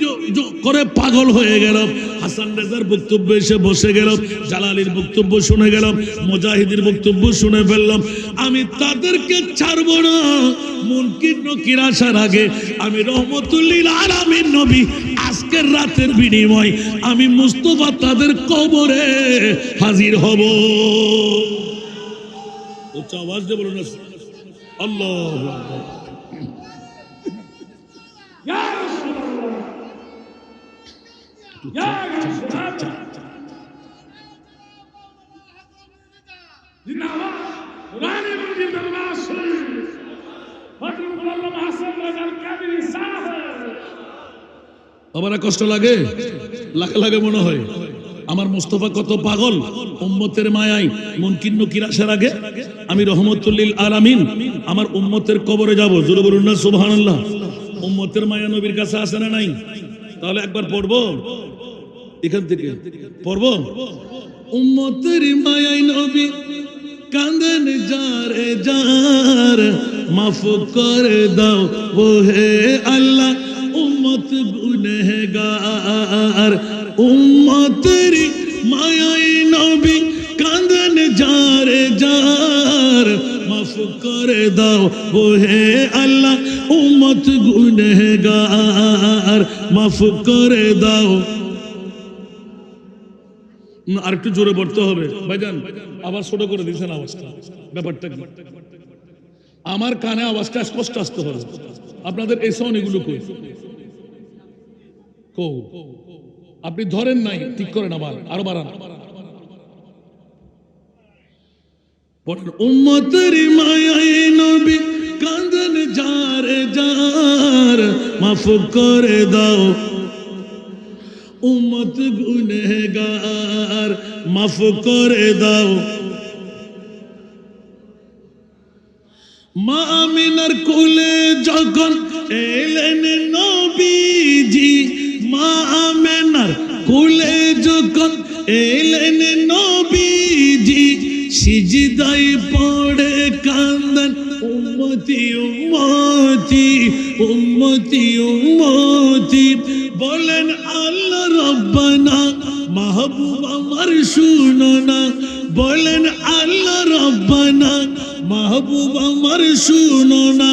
করে পাগল হয়ে গেলাম। হাসান রেজার বক্তব্য এসে বসে গেলাম, জালালির বক্তব্য শুনে গেলাম, মুজাহিদের বক্তব্য শুনে ফেললাম। আমি তাদেরকে ছাড়ব না। মুনকির নকির আসার আগে আমি রহমতুল লিল আলামিন নবী আজকের রাতের বিনিময় আমি মুস্তাফা তাদের কবরে হাজির হব। উচ্চ আওয়াজ দিয়ে বলুন আল্লাহু আকবার। ইয়া রাসূলুল্লাহ, ইয়া রাসূলুল্লাহ, জিন্নাবাদ রানী মুনকির দরবার শরীফ ফজলুল আলম হাসান রাজার কাবির সাহেব। আমার কষ্ট লাগে, লাগে মনে হয় আমার মুস্তাফা কত পাগল। উম্মতের মায়ায় মুনকির নকির আসার আগে আমি রহমতুল লিল আলামিন আমার উম্মতের কবরে যাব। জোরে বলুন না সুবহানাল্লাহ। উম্মতের মায়া নবীর কাছে আসে না নাই? তাহলে একবার পড়বো, এখান থেকে পড়বো। উম্মতের মায়ায় নবী কাঁদেন যারে যার, মাফ করে দাও ও হে আল্লাহ উম্মত গুনহগার। উম্মতের মায়ায় নবী কাঁদেন যারে যার, মাফ করে দাও ও হে আল্লাহ উম্মত গুনহগার, মাফ করে দাও। আর একটু জোরে পড়তে হবে ভাইজান, আবার ছোট করে দিয়েছেন আওয়াজটা। ব্যাপারটা কি? আমার কানে আওয়াজটা স্পষ্ট আসতে হবে। আপনাদের এই সাউন্ড এগুলো কই? আপনি ধরেন নাই, ঠিক করেন, আবার আরো বাড়ান। উম্মতের মায়ায় নবী কাঁদেন যারে যার, মাফ করে দাও উম্মত গুনহগার, মাফ করে দাও। মা আমিনার কোলে যখন এলেন নবীজি, মা আমিনার কোলে যখন এলেন নবীজি, সিজদায় পড়ে কাঁদেন উম্মতি উম্মতি উম্মতি উম্মতি। বলেন আল্লাহ রব্বানা মাহবুব আমার শুনো না, বলেন আল্লাহ রব্বানা মাহবুব আমার শুনো না।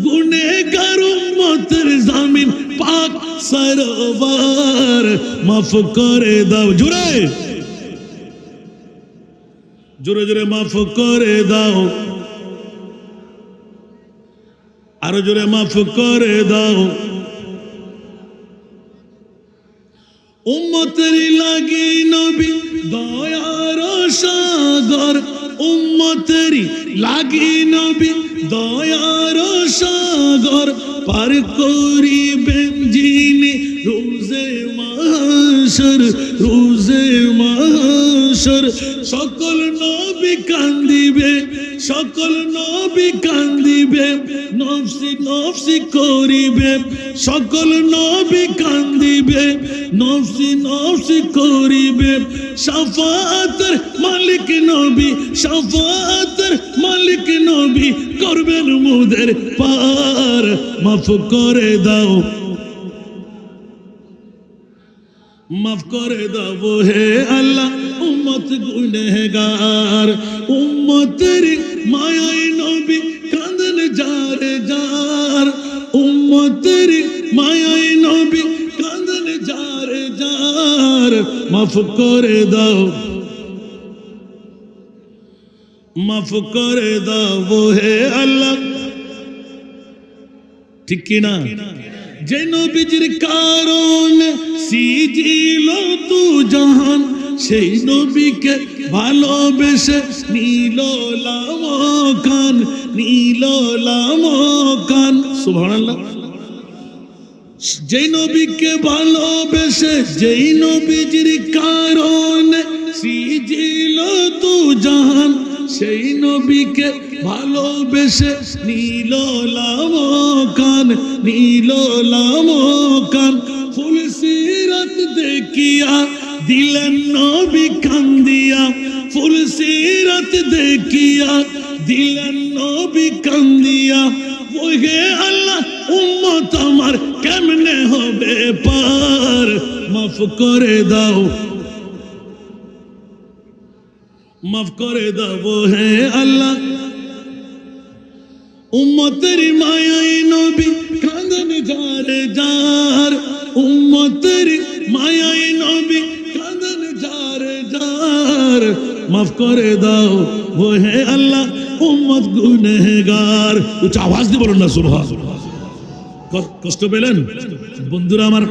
গুনেহগার উম্মতের জামিন পাক সরোবর, মাফ করে দাও। জোরে জোরে জোরে মাফ করে দাও, আরো জোরে মাফ করে দাও। উম্মতের লাগি নবী দয়ার সাগর, উম্মতের লাগি নবী দয়ার সাগর, পার করিবেন যিনি রোজে মাহশর, রোজে মাহশর। সকল নবী কান্দিবে, সকল নবী কান্দিবে, নফসি নফসি করিবে, সকল নবী কান্দিবে, নফসি নফসি করিবে। শাফাতের মালিক নবী, শাফাতের মালিক নবী, করবেন মুদের পার। মাফ করে দাও, মাফ করে দাও হে আল্লাহ উম্মত গুনহগার। উম্মতের মায়ায় নবী কাঁদেন যারে যার, উম্মতের মায়ায় নবী কাঁদেন যারে যার। মাফ করে দাও, মাফ করে দাও হে আল্লাহ। ঠিক কিনা? যে নবীজির কারণে সিজিল তু জাহান, সেই নবীকে ভালোবেসে নীল লামকান, নীল লামকান। সুবহানাল্লাহ। যেই নবীকে ভালোবেসে, যেই নবীজির কারণে সিজিল তু জাহান, সেই নবীকে ভালোবেসে নীল লামকান, নীল লামকান। ফুল সিরাত দেখিয়া দিলেন নবী কান্দিয়া, ফুল সিরাত দেখিয়া দিলেন নবী কান্দিয়া। ওহে আল্লাহ উম্মত আমার কেমনে হবে পার। মাফ করে দাও, মাফ করে দাও হে আল্লাহ। উম্মতের মায়াই নবী কাঁদেন যারে যার, উম্মতের মায়াই নবী কাঁদেন যারে যার। মাফ করে দাও ও হে আল্লাহ উম্মত গুনহগার। উচ্চ আওয়াজ দিয়ে বলুন না সুবহানাল্লাহ। কষ্ট পেলেন বন্ধুরা আমার?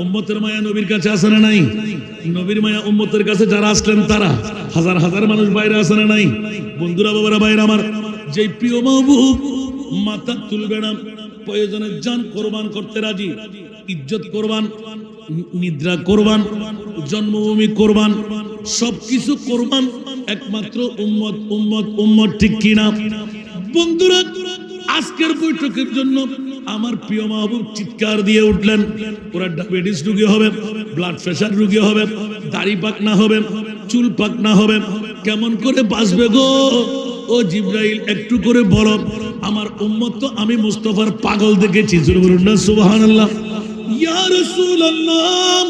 উম্মতের মায়া নবীর কাছে আসে না নাই? নবীর মায়া উম্মতের কাছে যারা আসলেন তারা হাজার হাজার মানুষ বাইরে আসে না নাই? বন্ধুরা বাবারা বাইরে আমার, যেই প্রিয় মাহবুব মাথা তুলবে না, প্রয়োজনে জান কোরবান করতে রাজি, ইজ্জত কোরবান, নিদ্রা কোরবান, জন্মভূমি কোরবান, সবকিছু কোরবান, একমাত্র উম্মত, উম্মত, উম্মত। ঠিক কিনা বন্ধুরা? আজকের বৈঠকের জন্য আমার প্রিয় মাহবুব চিৎকার দিয়ে উঠলেন, ওরা ডায়াবেটিস রোগী হবে, ব্লাড প্রেশার রোগী হবে, দাড়ি পাকনা হবে, চুল পাকনা হবে, কেমন করে বাঁচবে গো? ও জিবরাইল একটু করে বলো, আমার উম্মত তো আমি মুস্তাফার পাগল দেখেছি। জোরে বলুন না সুবহানাল্লাহ। ইয়া রাসূলুল্লাহ,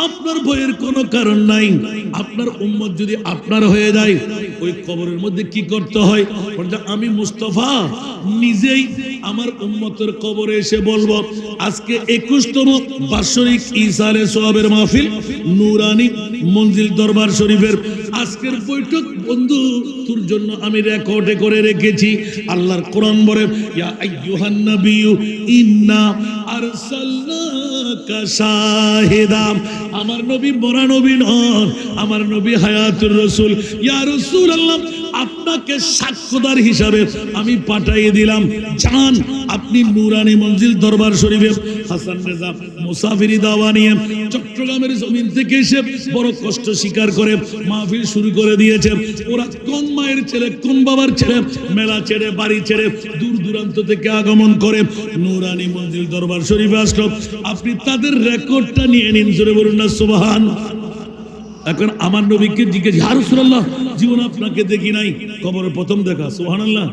আপনার ভয়ের কোনো কারণ নাই। আপনার উম্মত যদি আপনার হয়ে যায়, ওই কবরের মধ্যে কি করতে হয়? আমি মুস্তাফা নিজেই আমার উম্মতের কবরে এসে বলবো, আজকে 21তম বাৎসরিক ঈসা আলাইহিস সালামের মাহফিল নুরানি মঞ্জিল দরবার শরীফের আজকের বৈঠক বন্ধু তোর জন্য আমি রেকর্ডে করে রেখেছি। আল্লাহর কোরআন বলে, ইয়া আইয়ুহান নাবিয়্যু ইন্না আরসালনাকা শাহিদা। আমার নবী মরা নবী নন, আমার নবী হায়াতুর রাসূল। ইয়া রাসূলুল্লাহ, আপনাকে সাক্ষ্যদার হিসাবে আমি পাঠিয়ে দিলাম, যান আপনি নুরানি মঞ্জিল দরবার শরীফে। হাসান রেজা মুসাফিরি দাওয়া নিয়ে চট্টগ্রামের জমিন থেকে এসে বড় কষ্ট স্বীকার করে মাহফিল শুরু করে দিয়েছে। ওরা কোন মায়ের ছেলে, কোন বাবার ছেলে, মেলা ছেড়ে, বাড়ি ছেড়ে দূর দূরান্ত থেকে আগমন করে নুরানি মঞ্জিল দরবার শরীফে আসলো। আপনি তাদের রেকর্ডটা নিয়ে নিন। জোরে বলুন না সুবহান। এখন আমার নবীকে জিজ্ঞেস, ইয়া রাসূলুল্লাহ, জীবন আপনাকে দেখি নাই, কবরের প্রথম দেখা। সুবহানাল্লাহ।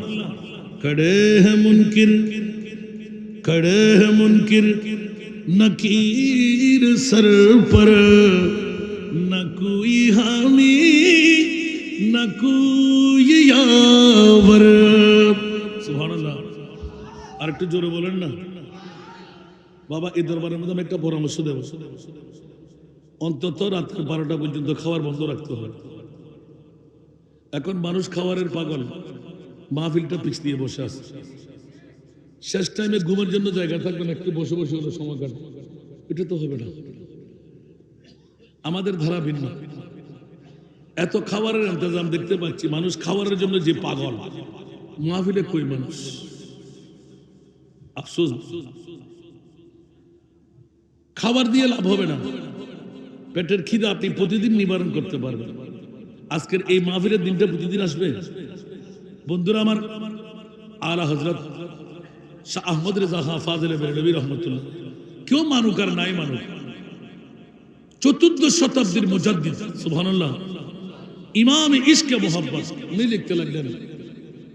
खड़े हैं मुनकिर, खड़े हैं मुनकिर, नकीर सर पर, न कोई हामी न कोई यावर। সুবহানাল্লাহ। আর একটু জোরে বলেন না বাবা। এই দরবারের মধ্যে আমি একটা পরামর্শ দেব, অন্তত রাত 12টা পর্যন্ত খাবার বন্ধ রাখতে হয়। এখন মানুষ খাবারের পাগল, মাহফিলটা পিছ দিয়ে বসে আছে, শেষ টাইমে ঘুমের জন্য জায়গা থাকবে না, একটু বসে বসে হলো সময় কাটবে, এটা তো হবে না। আমাদের ধারা ভিন্ন। এত খাবারের ইন্তজাম দেখতে পাচ্ছি, মানুষ খাবারের জন্য যে পাগল। মাহফিলে কই মানুষ? আফসোস, খাবার দিয়ে লাভ হবে না। পেটের খিদা আপনি প্রতিদিন নিবারণ করতে পারবেন। আজকের এই মাহফিলের দিনটা প্রতিদিন আসবে। বন্ধুরা আমার, আলা হযরত শাহ আহমদ রেজা খান ফাজিল বেরলভী রহমতুল্লাহ, কেউ মানুক আর নাই মানুক, 14 শতাব্দীর মুজাদ্দিদ, সুবহানাল্লাহ, ইমাম ইশকে মোহাব্বত, উনি লিখতে লাগলেন,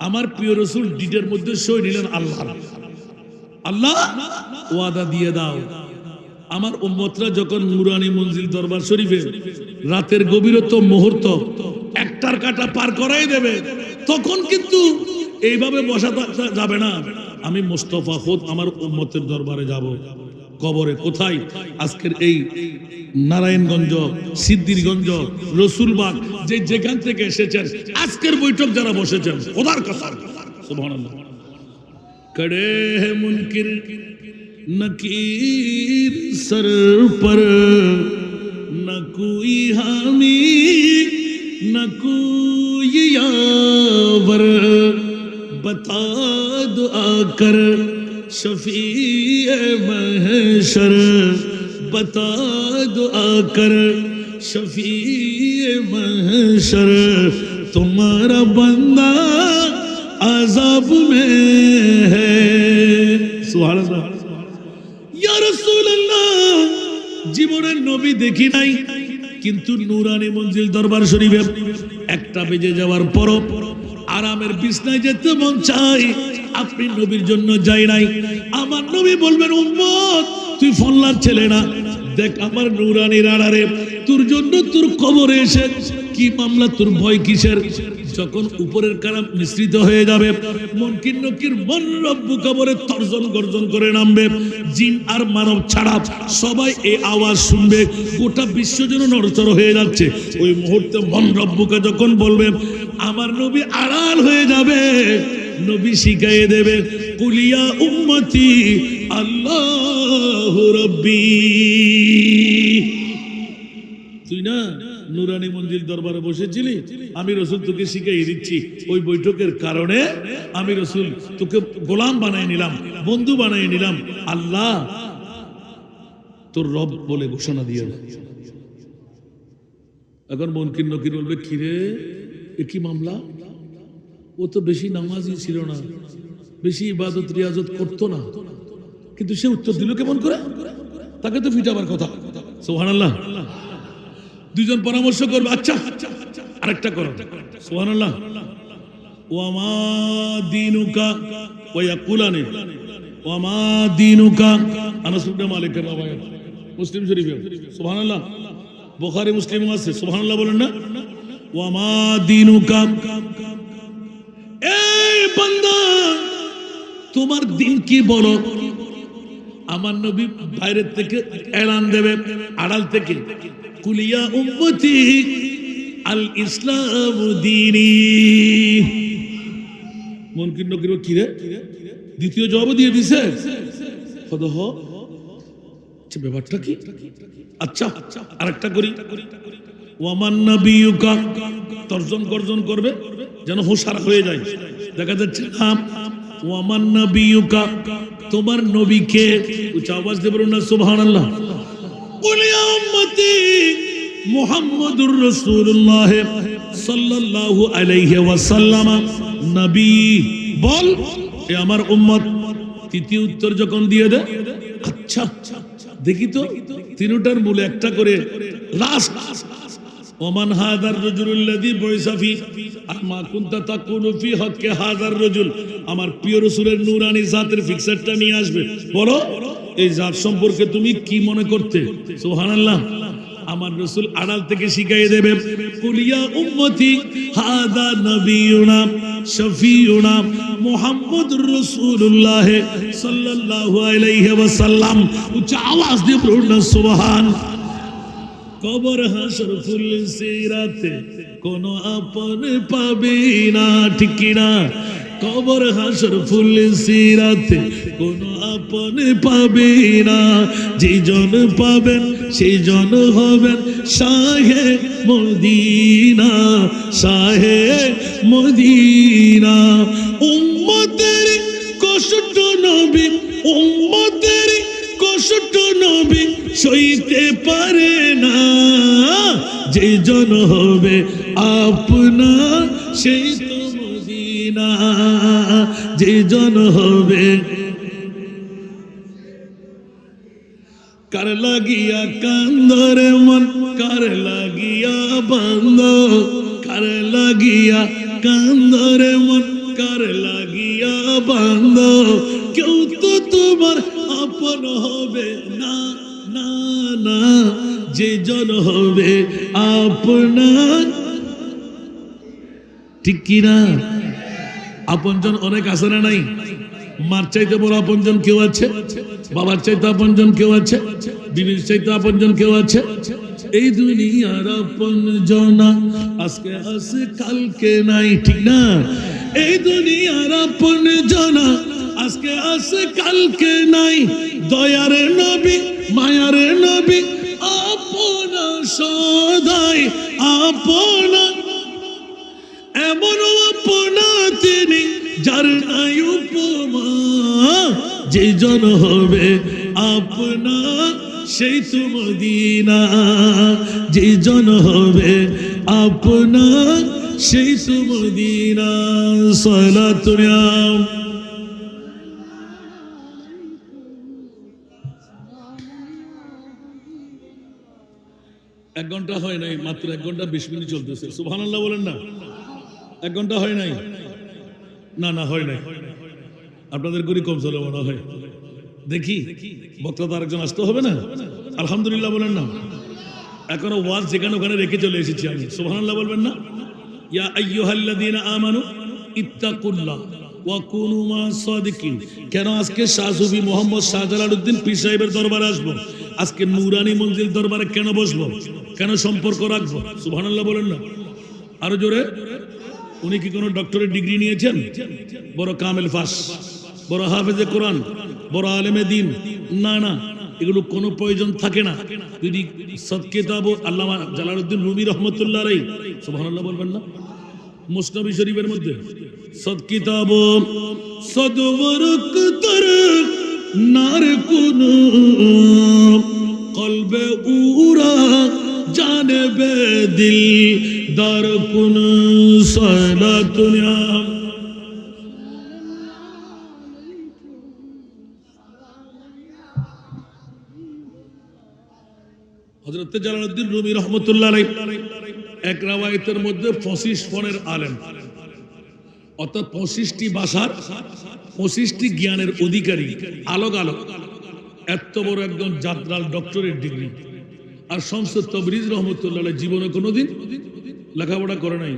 আমার প্রিয় রাসূল ডিডের মধ্যে সই নিলেন আল্লাহ, আল্লাহ ওয়াদা দিয়ে দাও, আমার উম্মতরা যখন নুরানি মঞ্জিল দরবার শরীফে রাতের গভীরতম মুহূর্ত একটার কাটা পার করাই দেবে, তখন কিন্তু এইভাবে বসা যাবে না। আমি মুস্তাফা খুদ আমার উম্মতের দরবারে যাব। কবরে কোথায়? আজকের এই নারায়ণগঞ্জ, সিদ্ধিরগঞ্জ, রসুলবাগ, যেখান থেকে এসেছেন, আজকের বৈঠক যারা বসেছেন, খোদার কসম, সুবহানাল্লাহ, কড়ে হে মুনকির नकीर सर पर, न कोई हामी न कोई यावर, बता दो आकर शफीए महशर, बता दो आकर शफीए महशर, तुम्हारा बंदा अज़ाब में है। सुभान अल्लाह। ইয়া রাসূলুল্লাহ, জীবনের নবী দেখি নাই, কিন্তু নুরানি মঞ্জিল দরবার শরীফে 1টা বেজে যাওয়ার পর আরামের বিছনায় যেতে মন চাই। আপনি নবীর জন্য যাই নাই। আমার নবী বলবেন, উম্মত তুই ফল্লার ছেলে না, দেখ আমার নুরানির আড়ারে তোর জন্য তোর কবরে এসে কি মামলা, তোর ভয় কিসের? যখন উপরের কালাম মিশ্রিত হয়ে যাবে, মুনকির নকির মন রব্বু কবরে তর্জন গর্জন করে নামবে, জিন আর মানব ছাড়া সবাই এই আওয়াজ শুনবে, গোটা বিশ্ব যেন নড়চড় হয়ে যাচ্ছে। ওই মুহূর্তে মন রব্বুকে যখন বলবে, আমার নবী আড়াল হয়ে যাবে, নবী শিখাইয়ে দেবে, কুলিয়া উম্মতি আল্লাহু রাব্বি। তুই না নুরানি মঞ্জিল দরবারে বসেছিলি, আমি রাসূল তোকে শিখিয়ে দিচ্ছি। ওই বৈঠকের কারণে আমি রাসূল তোকে গোলাম বানাই নিলাম, বন্ধু বানাই নিলাম। আল্লাহ তোর রব বলে ঘোষণা দিয়ে দেয়। এখন মুনকির নকির বলবে, কিরে এ কি মামলা? ও তো বেশি নামাজি ছিল না, বেশি ইবাদত রিয়াজত করতো না, কিন্তু সে উত্তর দিল কেমন করে? তাকে তো ফিটাবার কথা। সুবহানাল্লাহ। দুজন পরামর্শ করবে, আচ্ছা আরেকটা করো, সুবহানাল্লাহ। ওয়ামা দীনুকা ওয়ায়াকুলানি ওয়ামা দীনুকা, আনাস ইবনে মালিকের রওয়ায়াত, মুসলিম শরীফে, সুবহানাল্লাহ। বুখারী মুসলিম আছে, সুবহানাল্লাহ বলেন না? ওয়ামা দীনুকা, এই বান্দা তোমার দিন কি বলো? আমার নবী বাইরের থেকে এলান দেবে, আড়াল থেকে, কুলিয়া উম্মতি আল ইসলাম দীনি। মুনকির নকির কি রে, দ্বিতীয় জবাব দিয়ে দিছে, খোদহ ব্যাপারটা কি? আচ্ছা আরেকটা করি, ওয়ামান নবিয়ুকা, তর্জন গর্জন করবে যেন হুঁশার হয়ে যায়, দেখা যাচ্ছে না। ওয়ামান নবিয়ুকা, তোমার নবীকে, উচ্চ আওয়াজ দিয়ে বলুন না সুবহানাল্লাহ। কুলিয়া উম্মতি মুহাম্মাদুর রাসূলুল্লাহ সাল্লাল্লাহু আলাইহি ওয়াসাল্লাম, নবী বল এ আমার উম্মত। তৃতীয় উত্তর যখন দিয়ে দেয়, আচ্ছা দেখি তো তিনটার মূলে একটা করে লাশ। ওমান হাদার রাজুলুল্লাযী বুইসা ফি আমা কুনতা তাকুলু ফি হক্কে হাদার রাজুল, আমার প্রিয় রাসূলের নূরানি জাতের ফিক্সারটা নিয়ে আসবে। বলো এই জাত সম্পর্কে তুমি কি মনে করতে? সুবহানাল্লাহ। আমার রাসূল আড়াল থেকে শিখিয়ে দেবে, কুলিয়া উম্মতি হাদা নবিয়ুনা শফিউনা মুহাম্মদুর রাসূলুল্লাহ সাল্লাল্লাহু আলাইহি ওয়াসাল্লাম। উচ্চ আওয়াজ দিয়ে বলুন না সুবহান। কবর হাসর ফুল সিরাতে কোন আপন পাবে না, ঠিক না? কবর হাসর ফুল সিরাতে কোন আপন পাবে না, যে জন পাবেন সেই জন হবেন শাহে মদিনা, শাহে মদিনা। উম্মতের কষ্ট নবী, উম্মতের কষ্ট নবী সইতে পারে না, যে জন হবে আপনার সেই তো মদিনা, যে জন হবে। কার লাগিয়া কান্দরে মন, কার লাগিয়া বান্দ, কার লাগিয়া কান্দরে মন, কার লাগিয়া বান্দ, কেউ তো তোমার আপন হবে না, না না, যে জন হবে আপনার। ঠিক কিনা? আপনজন অনেক আছে না নাই? মার চাইতে বড় আপনজন কেউ আছে? বাবার চাইতে আপনজন কেউ আছে? বিবির চাইতে আপনজন কেউ আছে? এই দুনিয়ার আপনজনা আজকে আছে কালকে নাই, ঠিক না? এই দুনিয়ার আপনজনা আজকে আছে কালকে নাই। দয়ার নবী, মায়ার নবী, আপনা সদাই আপনা, এমন আপনা তিনি যার নাই উপমা, যে জন হবে আপনা সেই তো মদিনা, যে জন হবে আপনা সেই তো মদিনা। সালাতুন ইয়া এক ঘন্টা হয় নাই, মাত্র 1 ঘন্টা 20 মিনিট চলতেছে। সুবহানাল্লাহ বলেন না? 1 ঘন্টা হয় নাই? না না হয় নাই, আপনাদের গরি কম চলে মনে হয়। দেখি বক্তা তো আরেকজন আসতে হবে না? আলহামদুলিল্লাহ বলেন না? এখনো ওয়াজ যেখানে ওখানে রেখে চলে এসেছি আমি। সুবহানাল্লাহ বলবেন না? ইয়া আইয়ুহাল্লাযীনা আমানু ইত্তাকুল্লাহ ওয়া কুনু মা'আস সাদিকিন। কেন আজকে শাহ সুফি মোহাম্মদ শাহজালালউদ্দিন পীর সাহেবের দরবারে আসবো? আজকে নুরানি মঞ্জিল দরবারে কেন বসবো? কেন সম্পর্ক রাখবো? সুবহানাল্লাহ বলেন না? আরো জোরে। উনি কি কোনো ডক্টরেট ডিগ্রি নিয়েছেন? বড় কামেল ফাস, বড় হাফেজে কোরআন, বড় আলেমে দিন? না না, এগুলো কোনো প্রয়োজন থাকে না। যদি সৎকিতাব আল্লামা জালালউদ্দিন রুমি রহমতুল্লাহ আলাইহি, সুবহানাল্লাহ বলবেন না? মুসনাবি শরীফের মধ্যে সৎকিতাব সদবরক তর নার কুন কলবে উরা জানবে দিল দার কুন। সালাতুন ইয়া হযরত জালালউদ্দিন রুমি রহমতুল্লাহ আলাইহি এক রাওয়ায়াতের মধ্যে 25 ফনের আলেম, অর্থাৎ 25টি ভাষার 25টি জ্ঞানের অধিকারী, আলোক আলোক, এত বড় একজন জাদরাল ডক্টরেট ডিগ্রি। আর শামস তাবরিজ রহমতুল্লাহ আলাইহি জীবনে কোনোদিন লেখাপড়া করে নাই,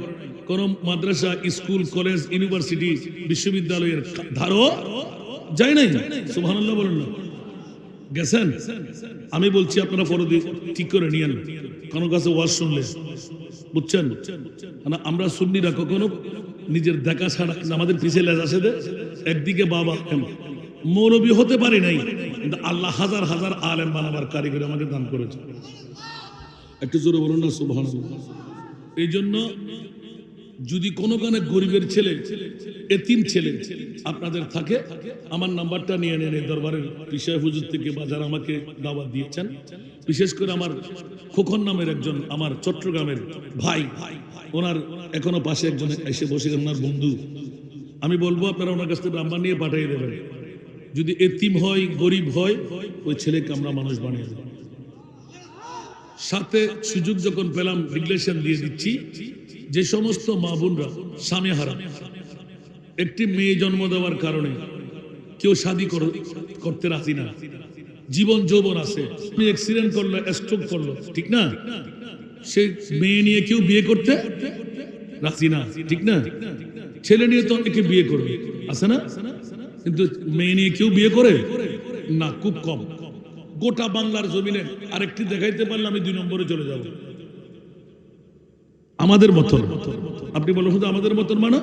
কোন মাদ্রাসা, স্কুল, কলেজ, ইউনিভার্সিটি, বিশ্ববিদ্যালয়ের ধারও যায় নাই। সুবহানাল্লাহ বলেন না? গেছেন? আমি বলছি আপনারা ফরদি ঠিক করে নিয়েন কোন কাছে ওয়াজ শুনলে, বুঝছেন? আমরা সুন্নিরা কখনো নিজের দেখা ছাড়া আমাদের পিছিয়ে লেজ আসে দে। একদিকে বাবা মৌলবী হতে পারি নাই, কিন্তু আল্লাহ হাজার হাজার আলেম বানাবার কারিগরি আমাকে দান করেছে। একটু জোরে বলুন না সুবহানাল্লাহ। এই জন্য যদি কোনো গানে গরিবের ছেলে, এতিম ছেলে আপনাদের থাকে, আমার নাম্বারটা নিয়ে নেন। দরবারের পিসায় হুজুর থেকে বা যারা আমাকে দাওয়াত দিয়েছেন, বিশেষ করে আমার খোকন নামের একজন আমার চট্টগ্রামের ভাই, ওনার এখনো পাশে একজন এসে বসে, ওনার বন্ধু। আমি বলবো আপনারা ওনার কাছ থেকে নাম্বার নিয়ে পাঠিয়ে দেবেন। যদি এতিম হয়, গরিব হয়, ওই ছেলেকে আমরা মানুষ বানিয়ে দেব। সাথে সুযোগ যখন পেলাম রিলেশন দিয়ে দিচ্ছি, যে সমস্ত মা বোনরা স্বামী হারা, একটি মেয়ে জন্ম দেওয়ার কারণে কেউ শাদী করতে রাজি না, জীবন যৌবন আছে, অ্যাক্সিডেন্ট করলো, স্ট্রোক করলো, ঠিক না? সেই মেয়ে নিয়ে কেউ বিয়ে করতে রাজি না, ঠিক না? ছেলে নিয়ে তো অনেকে বিয়ে করবে, আছে না? কিন্তু মেয়ে নিয়ে কেউ বিয়ে করে না, খুব কম। গোটা বাংলার জমিনে আরেকটি দেখাইতে পারলে আমি 2 নম্বরে চলে যাব। আমাদের মতন, আপনি বলেন শুধু আমাদের মতন মানে,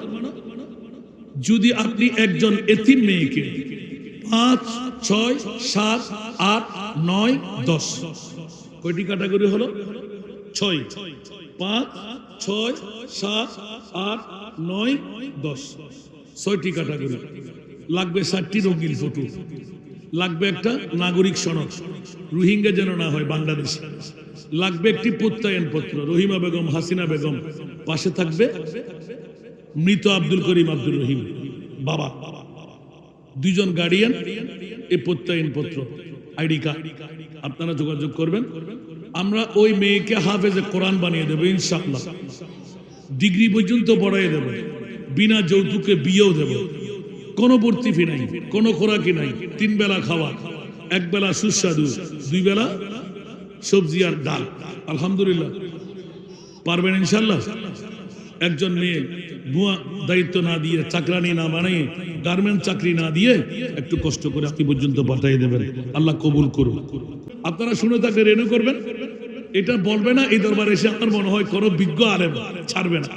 যদি আপনি একজন এতিম মেয়েকে 5, 6, 7, 8, 9, 10 কয়টি ক্যাটাগরি হলো? 6, 5, 6, 7, 8, 9, 10, 6টি ক্যাটাগরি। লাগবে 7টি রঙিন ফটো, লাগবে একটা নাগরিক সনদ, রোহিঙ্গা যেন না হয় বাংলাদেশ, লাগবে একটি প্রত্যয়ন পত্র, রহিমা বেগম, হাসিনা বেগম, পাশে থাকবে মৃত আব্দুল করিম আব্দুর রহিম বাবা, 2 জন গার্ডিয়ান, এই প্রত্যয়ন পত্র, আইডি কার্ড। আপনারা যোগাযোগ করবেন। আমরা ওই মেয়েকে হাফেজে কোরআন বানিয়ে দেবো ইনশাআল্লাহ, ডিগ্রি পর্যন্ত পড়াই দেব, বিনা যৌতুকে বিয়েও দেব, কোনো ভর্তি ফি নাই, কোনো খোরাকি নাই, 3 বেলা খাওয়া, 1 বেলা সুস্বাদু, 2 বেলা সবজি আর ডাল। আলহামদুলিল্লাহ, পারবেন ইনশাআল্লাহ? একজন মেয়ে ভুয়া দায়িত্ব না দিয়ে, চাকরানি না বানিয়ে, গার্মেন্ট চাকরি না দিয়ে একটু কষ্ট করে আপনি পর্যন্ত পাঠিয়ে দেবেন। আল্লাহ কবুল করুন। আপনারা শুনে তাকে রেনু করবেন, এটা বলবে না এই দরবারে এসে আমার মনে হয় কোনো বিজ্ঞ আলেম ছাড়বে না।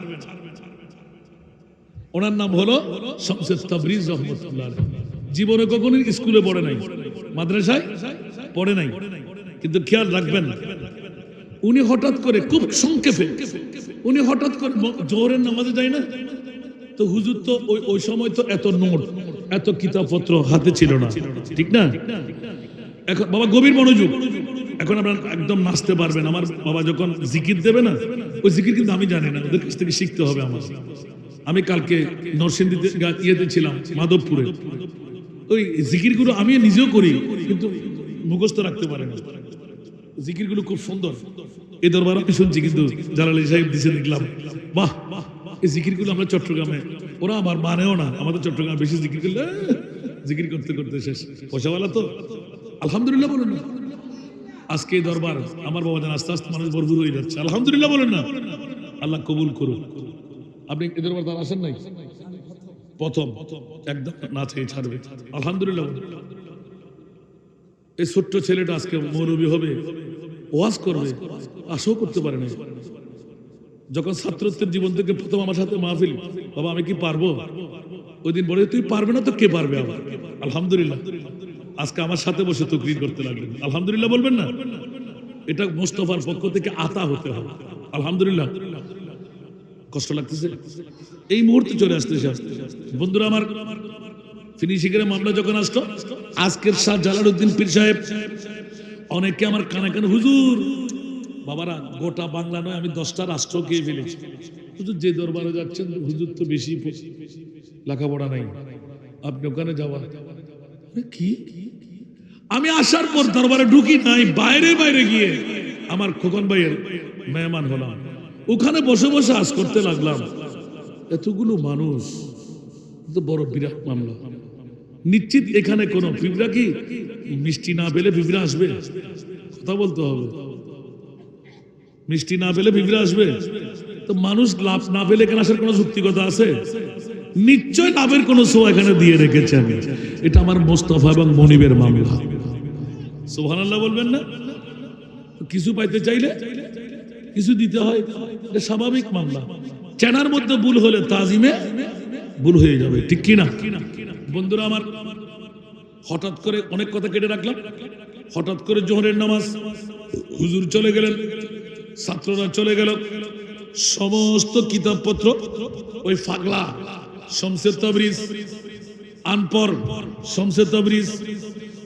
ওনার নাম হলো শামসুত তাবরিজ রহমাতুল্লাহ আলাইহি। জীবনে কখনোই স্কুলে পড়ে নাই, মাদ্রাসায় পড়ে নাই, কিন্তু খেয়াল রাখবেন উনি হঠাৎ করে, খুব সংক্ষেপে, উনি হঠাৎ করে জোহরের নামাজে যায় না তো হুজুর তো ওই সময় তো এত নোট, এত কিতাবপত্র হাতে ছিল না, ঠিক না? এখন বাবা গভীর মনোযোগ, এখন আপনারা একদম নাচতে পারবেন। আমার বাবা যখন জিকির দেবে না, ওই জিকির কিন্তু আমি জানি না, ওদের কাছ থেকে শিখতে হবে আমার। আমি কালকে নরসিংদীতে ইয়েতে ছিলাম, মাধবপুরে, ওই জিকিরগুলো আমি নিজেও করি কিন্তু মুখস্থ রাখতে পারি না। জিকিরগুলো খুব সুন্দর, এই দরবার আমি শুনছি, কিন্তু জালালি সাহেব দিছে দেখলাম, বাহ, এই জিকিরগুলো আমরা চট্টগ্রামে, ওরা আমার মানেও না, আমাদের চট্টগ্রামে বেশি জিকির করলে জিকির করতে করতে শেষ, পয়সাওয়ালা তো। আলহামদুলিল্লাহ বলেন না? আজকে এই দরবার আমার বাবা জান আস্তে আস্তে মানুষ ভরপুর হয়ে যাচ্ছে। আলহামদুলিল্লাহ বলেন না? আল্লাহ কবুল করুন। আপনি এই দরবার তার আসেন নাই? প্রথম একদম না চেয়ে ছাড়বে। আলহামদুলিল্লাহ। এই ছোট্ট ছেলেটা আজকে মৌলবী হবে, ওয়াজ করবে, আশাও করতে পারে না। যখন ছাত্রত্বের জীবন থেকে প্রথম আমার সাথে মাহফিল, বাবা আমি কি পারবো? ওই দিন বলে তুই পারবে না তো কে পারবে আবার? আলহামদুলিল্লাহ, আজকে আমার সাথে বসে তাকরীর করতে লাগলেন। আলহামদুলিল্লাহ বলবেন না? এটা মুস্তাফার পক্ষ থেকে আতা হতে হবে। আলহামদুলিল্লাহ। কষ্ট লাগতেছে? এই মুহূর্তে চলে আসতেছে। বন্ধুরা আমার, ফিনিশিংয়ের মামলা যখন আসলো, আজকের শাহ জালালউদ্দিন পীর সাহেব, অনেকে আমার কানে কানে, হুজুর বাবারা গোটা বাংলা নয়, আমি 10টা রাষ্ট্র খেয়ে ফেলেছি। হুজুর যে দরবারে যাচ্ছেন, হুজুর তো বেশি লেখাপড়া নাই, আপনি ওখানে যাওয়া কি? আমি আসার পর দরবারে ঢুকি নাই, বাইরে বাইরে গিয়ে আমার খোকন ভাইয়ের মেহমান হলাম, ওখানে বসে বসে আজ করতে লাগলাম। এতগুলো মানুষ, তো বড় বিরাট মামলা। নিশ্চিত এখানে কোনো পিঁপড়া, কি মিষ্টি না পেলে পিঁপড়া আসবে? কথা বলতে হবে। মিষ্টি না পেলে পিঁপড়া আসবে? তো মানুষ লাভ না পেলে এখানে আসার কোনো যুক্তিকতা আছে? নিশ্চয় লাভের কোনো ছোঁয়া এখানে দিয়ে রেখেছে আমি। এটা আমার মোস্তফা এবং মনিবের মামলা। সুবহানাল্লাহ বলবেন না? কিছু পাইতে চাইলে কিছু দিতে হয়, এটা স্বাভাবিক মামলা। চেনার মধ্যে ভুল হলে তাজিমে ভুল হয়ে যাবে, ঠিক কি না? বন্ধুরা আমার, হঠাৎ করে অনেক কথা কেটে রাখলাম। হঠাৎ করে জোহরের নামাজ, হুজুর চলে গেলেন, ছাত্ররা চলে গেল, সমস্ত কিতাবপত্র ওই ফাগলা শামসুত তাবরিজ, আনপর শামসুত তাবরিজ,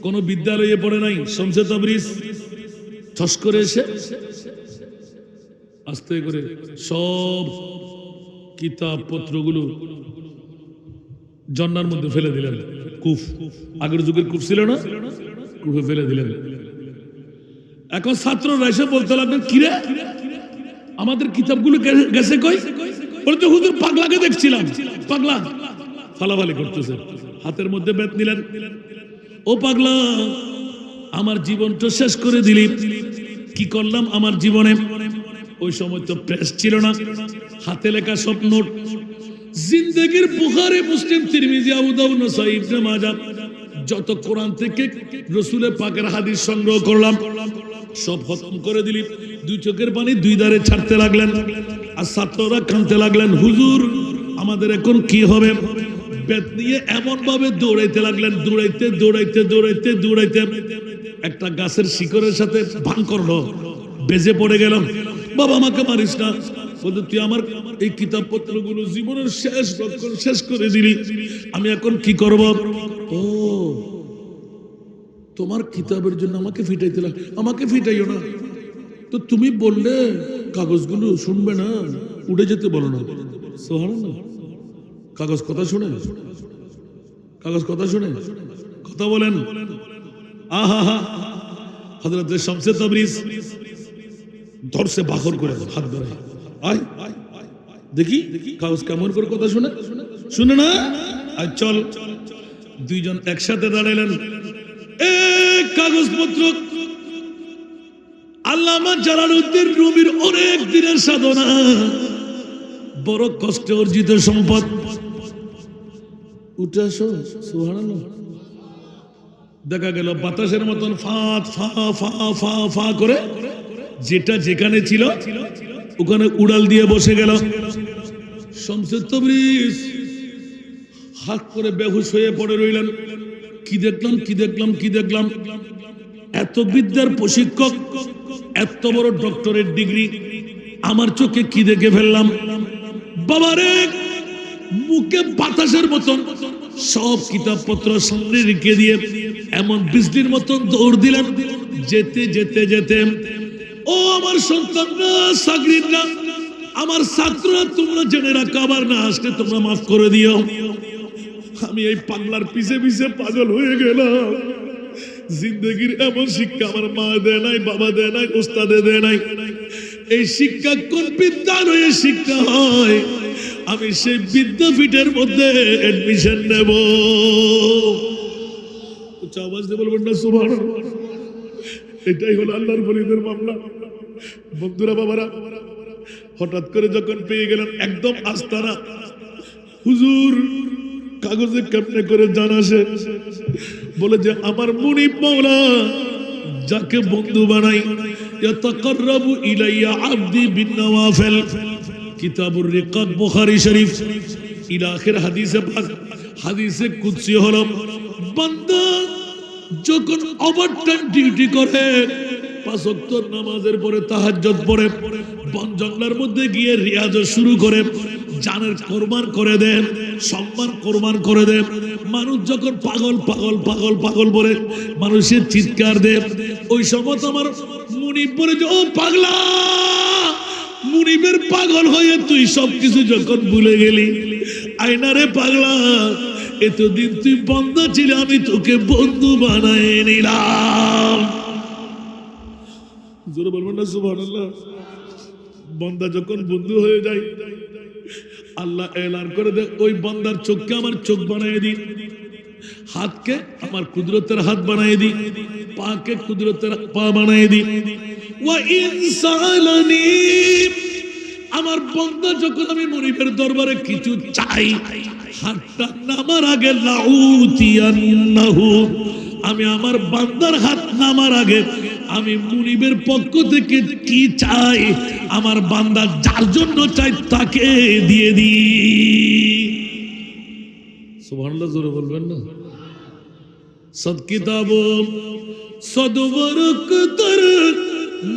কোন বিদ্যালয়ে পড়ে নাই শামসুত তাবরিজ, ঠস করে এসে আস্তে করে সব কিতাবপত্রগুলো জন্নার মধ্যে ফেলে দিলেন। কুফ, আগের যুগের কুফ ছিল না, কুফে ফেলে দিলেন। এখন ছাত্ররা এসে বলতে লাগলেন, কিরে আমাদের কিতাবগুলো গেছে কই? বলতে হুজুর পাগলাকে দেখছিলাম, পাগলা ফালাফালি করতেছে, হাতের মধ্যে বেত নিলেন। ও পাগলা, আমার জীবনটা শেষ করে দিলি। কি করলাম আমার জীবনে? ওই সময় তো প্রেস ছিল না, হাতে লেখা সব নোট, জিন্দেগির বুখারী, মুসলিম, তিরমিজি, আবু দাউদ, নাসাঈ, ইবনে মাজাহ, যত কোরআন থেকে রাসূলের পাকের হাদিস সংগ্রহ করলাম, সব খতম করে দিলি। 2 চোখের পানি 2 ধারে ছাড়তে লাগলেন। আর ছাত্ররা কাঁদতে লাগলেন, হুজুর আমাদের এখন কি হবে? বেত নিয়ে এমন ভাবে দৌড়াইতে লাগলেন, দৌড়াইতে দৌড়াইতে দৌড়াইতে দৌড়াইতে একটা গাছের শিকড়ের সাথে ভাঙ করলো, বেজে পড়ে গেলাম, বাবা আমাকে মারিস না। বলতে তুই আমার এই কিতাবপত্রগুলো জীবনের শেষ রক্ষণ শেষ করে দিলি, আমি এখন কি করব? ও তোমার কিতাবের জন্য আমাকে ফিটাইতে লাগ, আমাকে ফিটাইও না তো, তুমি বললে কাগজগুলো শুনবে না, উড়ে যেতে বলো না। সুবহানাল্লাহ। কাগজ কথা শুনে, কাগজ কথা শুনে কথা বলেন। আহা হা, হযরত শামসে তাবরিজ ধরছে বাখর করে হাত ধরে, আয় দেখি কাগজ কেমন করে কথা শুনে, শুনে না? আর চল, দুইজন একসাথে দাঁড়াইলেন। এক কাগজপত্র আল্লামা জালালউদ্দিন রুমির অনেক দিনের সাধনা, বড় কষ্টে অর্জিত সম্পদ। উঠে আসো, সুবহানাল্লাহ। দেখা গেল বাতাসের মতন ফা ফা ফা ফা ফা করে যেটা যেখানে ছিল ওখানে উড়াল দিয়ে বসে গেল। শামসে তাবরিজ হাত করে বেহুশ হয়ে পড়ে রইলেন। কি দেখলাম, কি দেখলাম, কি দেখলাম? এত বিদ্যার প্রশিক্ষক, এত বড় ডক্টরেট ডিগ্রি, আমার চোখে কি দেখে ফেললাম? বাবারে, মুখে বাতাসের মতন সব কিতাবপত্র সামনে রেখে দিয়ে এমন বিজলির মতন দৌড় দিলেন। যেতে যেতে যেতে, ও আমার সন্তানরা, সাগরিদরা, আমার ছাত্ররা, তোমরা জেনে রাখো, আবার না আসলে তোমরা মাফ করে দিও। আমি এই পাগলার পিছে পিছে পাগল হয়ে গেলাম। জিন্দগির এমন শিক্ষা আমার মা দেয় নাই, বাবা দেয় নাই, ওস্তাদে দেয় নাই। এই শিক্ষা কোন বিদ্যালয়ে শিক্ষা হয়, আমি সেই বিদ্যাপীঠের মধ্যে এডমিশন নেব। আওয়াজ দিয়ে বলবেন না সুবহানাল্লাহ। এটাই হলো আল্লাহর ওলিদের মামলা। বন্ধুরা, বাবারা, হঠাৎ করে যখন পেয়ে গেলেন একদম আস্তানা, হুজুর কাগজে কেমনে করে জানাসে, বলে যে আমার মুনিব মাওলা যাকে বন্ধু বানাই, ইয়াতাকাররাবু ইলাইয়া আবদি বিন নওয়াফিল, কিতাবুর রিকাব, বুখারী শরীফ, ইলা আখির হাদিসে পাক। হাদিসে কুদসি হলো, বান্দা যখন ওভারটাইম ডিউটি করে, 5 ওয়াক্ত নামাজের পরে তাহাজ্জুদ পড়ে, বন জঙ্গলের মধ্যে গিয়ে রিয়াজ শুরু করে, জানের কোরবান করে দেন, সম্মান কোরবান করে দেন। মানুষ যখন পাগল পাগল পাগল পাগল বলে, মানুষের চিৎকার দেন, ওই সময় আমার মুনিব বলে যে, ও পাগলা, মুনিবের পাগল হয়ে তুই সবকিছু যখন ভুলে গেলি, আয়নারে পাগলা, এতদিন তুই বন্ধ ছিল, আমি তোকে বন্ধু বানায় নিলাম। জোরে বলবেন না সুবহানাল্লাহ। বন্দা যখন বন্ধু হয়ে যায়, আল্লাহ এলান করে দে, ওই বান্দার চোখকে আমার চোখ বানিয়ে দি, হাতকে আমার কুদরতের হাত বানিয়ে দি, পাকে কুদরতের পা বানিয়ে দি। ওয়া ইনসালানি, আমার বান্দা যখন আমি মুনিবের দরবারে কিছু চাই, হাতটা নামার আগে লাউতিয়ান্নাহু, আমি আমার বান্দার হাত নামার আগে আমি মুনিবের পক্ষ থেকে কি চাই, আমার বান্দা যার জন্য চাই তাকে দিয়ে দি। সুবহানাল্লাহ, জোরে বলবেন না? সদ কিতাব সদবরক তর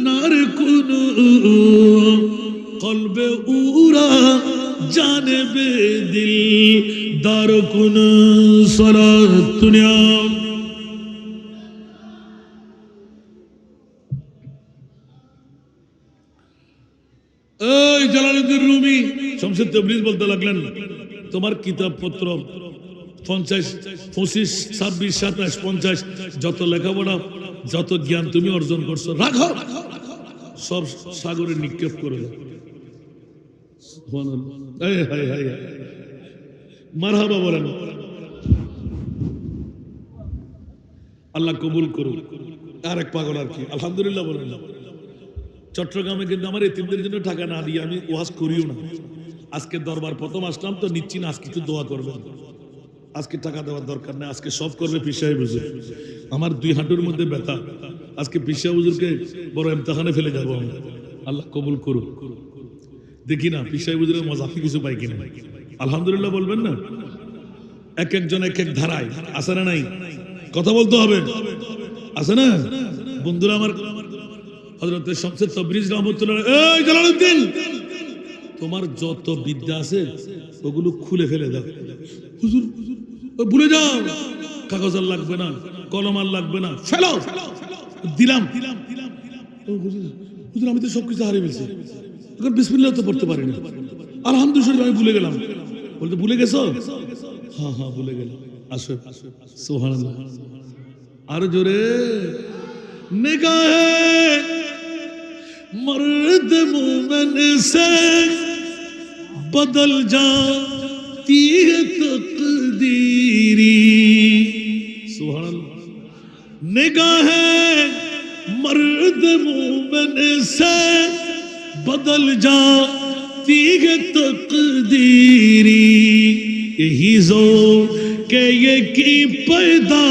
নার কুন কলবে উরা জানবে দিল দার কুন সরাত দুনিয়া। এই জালালউদ্দিন রুমি শামসে তাবরিজ বলতে লাগলেন, তোমার কিতাবপত্র 50, 25, 26, 27, 50 যত লেখাপড়া, যত জ্ঞান তুমি অর্জন করছো, রাখো, সব সাগরে নিক্ষেপ করে দাও। মারহাবা বলেন। আল্লাহ কবুল করুন। আরেক পাগল আর কি, আলহামদুলিল্লাহ বলেন। চট্টগ্রামে কিন্তু আমার এতিমদের জন্য টাকা না দিয়ে আমি ওয়াজ করিও না। আজকে দরবার প্রথম আসলাম তো নিচ্ছি না, আজকে একটু দোয়া করবেন। আজকে টাকা দেওয়ার দরকার নেই, আজকে সব করবে পীর সাহেব হুজুর। আমার 2 হাঁটুর মধ্যে ব্যথা, আজকে পীর সাহেব হুজুরকে বড় ইমতিহানে ফেলে যাবো আমি। আল্লাহ কবুল করুন। দেখি না পীর সাহেব হুজুরের মজা কিছু পাই কিনা। আলহামদুলিল্লাহ বলবেন না? এক একজন এক এক ধারায় আছে না নাই? কথা বলতে হবে, আছে না? বন্ধুরা আমার, হযরত শামসুত তাবরিজ রাহমাতুল্লাহ, এই জালালউদ্দিন, তোমার যত বিদ্যা আছে ওগুলো খুলে ফেলে দাও। হুজুর ভুলে যাও, কাগজ আর লাগবে না, কলম আর লাগবে না, ফেলো। দিলাম। হুজুর আমি তো সবকিছু হারিয়ে ফেলছি, এখন বিসমিল্লাহ তো পড়তে পারি না, আলহামদুলিল্লাহ আমি ভুলে গেলাম। বলতে ভুলে গেছো? হ্যাঁ হ্যাঁ ভুলে গেলাম। আসো, সুবহানাল্লাহ। আর জোরে, निगाहे मर्द मोमिन से बदल जाती है तकदीरी। सुभान अल्लाह। निगाहे मर्द मोमिन से बदल जाती है तकदीरी। यही जो के ये की पैदा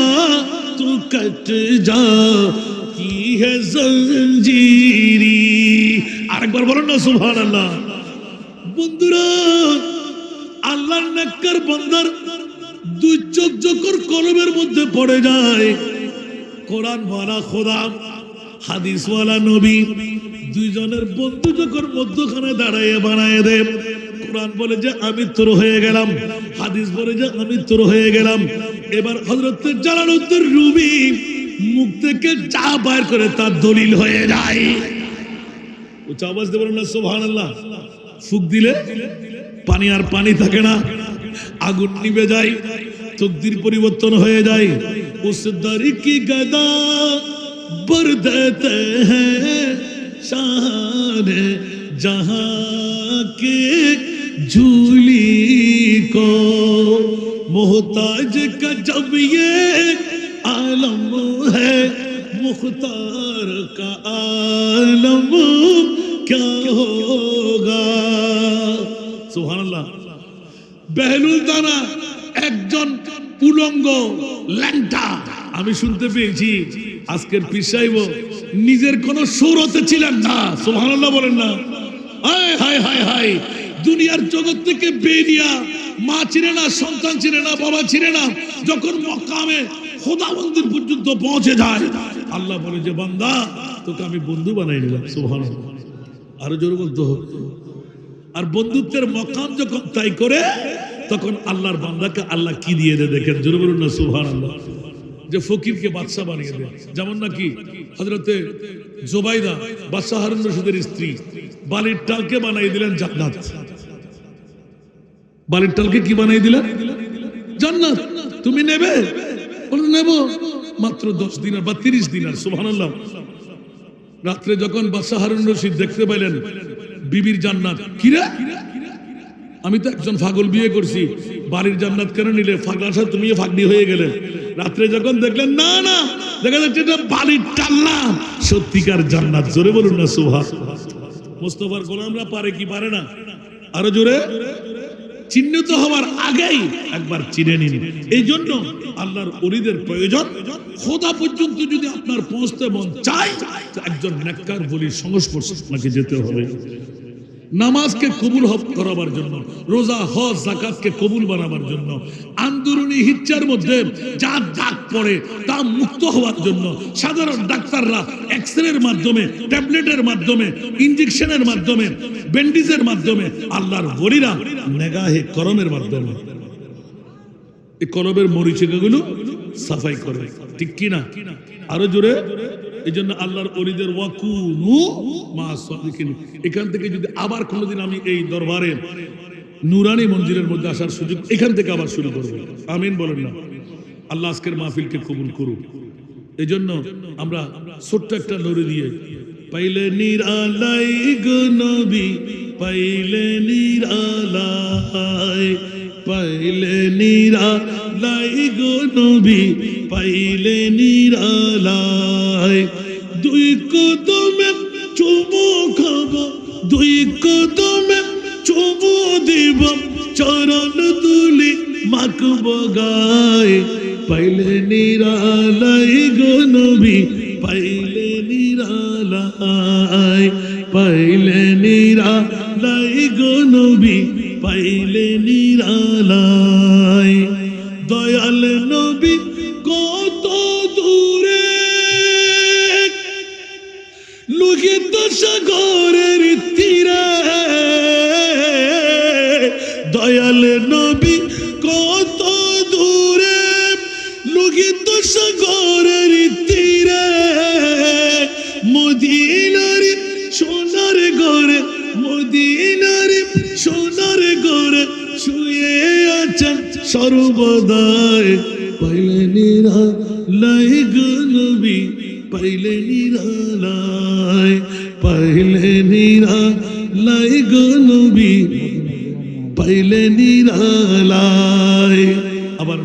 तू कट जाती है जंजीरी। আরেকবার বলুন না সুবহানাল্লাহ। বন্ধুরা, আল্লাহর নেককার বান্দার দুই চোখ যখন কলমের মধ্যে পড়ে যায়, কোরআন ওয়ালা খোদা, হাদিস ওয়ালা নবী, দুইজনের বন্ধু যখন মধ্যখানে দাঁড়ায় বানায় দেয়, কোরআন বলে যে আমি তোর হয়ে গেলাম, হাদিস বলে যে আমি তোর হয়ে গেলাম। এবার হযরত জালালউদ্দিন রুমি মুখ থেকে যা বাইর করে তার দলিল হয়ে যায়। উচ্চ আওয়াজ দিয়ে বলেন না সুবহানাল্লাহ। ফুক দিলে পানি আর পানি থাকে না, আগুন নিভে যায়, তকদির পরিবর্তন হয়ে যায়। উস দর কি গদা बर देते हैं शान जहां के झूली को, मोहताज का जब ये आलम है, मुख्तार का आलम क्या होगा। सुभानअल्लाह। বেহলুল দানা একজন উলঙ্গ ল্যাংটা, আমি শুনতে পেয়েছি আজকের পীর সাহেব নিজের কোন শৌরতে ছিলেন না। সুবহানাল্লাহ বলেন না। হায় হায় হায় হায়, দুনিয়ার জগৎ থেকে বেরিয়া, মা ছিল না, সন্তান ছিল না, বাবা ছিল না, যখন মক্কামে খোদাবন্দির পর্যন্ত পৌঁছে যায়, আল্লাহ বলে যে বান্দা তোকে আমি বন্ধু বানাই নিলাম। সুবহানাল্লাহ। আরো জোরে বলতে হবে। আর বন্ধুত্বের মকাম যখন তাই করে, তখন আল্লাহর বান্দাকে আল্লাহ কি দিয়ে দেয় দেখেন, জোরে বলুন না সুবহানাল্লাহ। যে ফকিরকে বাদশা বানিয়ে দেয়, যেমন নাকি হযরতে জুবাইদা বাদশা হারুন রশিদের স্ত্রী, বালির টালকে বানিয়ে দিলেন জান্নাত। বালির টালকে কি বানিয়ে দিলেন? জান্নাত। তুমি নেবে? বলে নেব। মাত্র 10 দিনার বা 30 দিনার। সুবহানাল্লাহ। রাত্রে যখন বাদশা হারুন রশিদ দেখতে পেলেন বিবির জান্নাত, কিরে আমি তো একজন পাগল বিয়ে করছি, বাড়ির জান্নাত কেন নিলে? ফাগলার সাথে তুমিও ফাগলি হয়ে গেলে। রাত্রে যখন দেখলেন না না, দেখা যাচ্ছে এটা বাড়ির টাল না, সত্যিকার জান্নাত। জোরে বলুন না সুবহানাল্লাহ। মুস্তাফার গোলামরা পারে কি পারে না? আরো জোরে। চিহ্নিত হওয়ার আগেই একবার চিনে নিন। এই জন্য আল্লাহর ওলিদের প্রয়োজন, খোদা পর্যন্ত যদি আপনার পৌঁছতে মন চায়, একজন নেককার ওলির সংস্পর্শে আপনাকে যেতে হবে। নামাজকে কবুল করাবার জন্য, রোজা হজ যাকাতকে কবুল বানাবার জন্য, আন্দোলনী হিচ্ছার মধ্যে যা দাগ পড়ে তা মুক্ত হওয়ার জন্য সাধারণ ডাক্তাররা এক্সরের মাধ্যমে, ট্যাবলেটের মাধ্যমে, ইনজেকশনের মাধ্যমে, ব্যান্ডেজের মাধ্যমে, আল্লাহর ওলিরা নেগাহে করমের মাধ্যমে এই কলবের মরিচিকাগুলো সাফাই করে। ঠিক কি না? আরো জোরে। এই জন্য আল্লাহর ওলিদের ওয়াকুনু মা সাদিকিন। এখান থেকে যদি আবার কোনোদিন আমি এই দরবারে নুরানি মঞ্জিলের মধ্যে আসার সুযোগ, এখান থেকে আবার শুরু করবো। আমিন বলেন না। আল্লাহ আজকের মাহফিলকে কবুল করুক। এই জন্য আমরা ছোট্ট একটা লড়ি দিয়ে, পাইলে নিরালাই গো নবী, পাইলে নিরালাই, পাইলে নিরালাই গো নবী, পাইলে নিরালাই। দুই কদমে চুমু খাব, দুই কদমে চুমু দিব, চরণ দুলি মাখব গায়, পাইলে নিরালাই গো নবী, পাইলে নিরালাই, পাইলে নিরালাই গো নবী, পাইলে নিরালাই। দয়াল নবী কত দূরে লুকিয়ে নবী কত দূরে লোহিত সাগরের তীরে মদিনার সোনার ঘরে মদিনার সোনার ঘরে শুয়ে আছেন সর্বদাই পাইলে নিরালাই গো নবী পাইলে নিরালাই পাইলে নিরালাই গো নবী পাইলে নিরালাই। আবার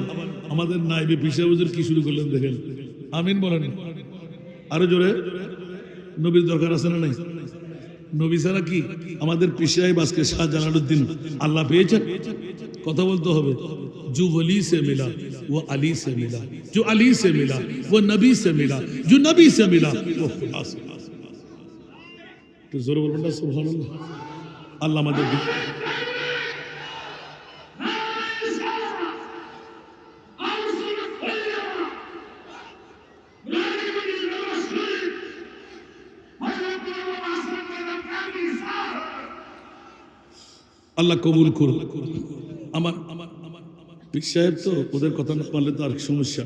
আমাদের নাইবে পিসা হুজুর কি শুরু করলেন দেখেন, আমিন বলেন আরো জোরে। নবীর দরকার আছে না নাই? নবী ছাড়া কি আমাদের পিসাই বাসকে শাহ জালালউদ্দিন আল্লাহ পেয়েছেন? কথা বলতে হবে। जो वली से मिला वो अली से मिला, जो अली से मिला वो नबी से मिला, जो नबी से मिला वो खुदा से मिला। तो जोर बोलবেন না সুবহানাল্লাহ। আল্লাহ আমাদের আল্লাহ কবুল করুন। আমার পীর সাহেব তো ওদের কথা না পারলে তো আর সমস্যা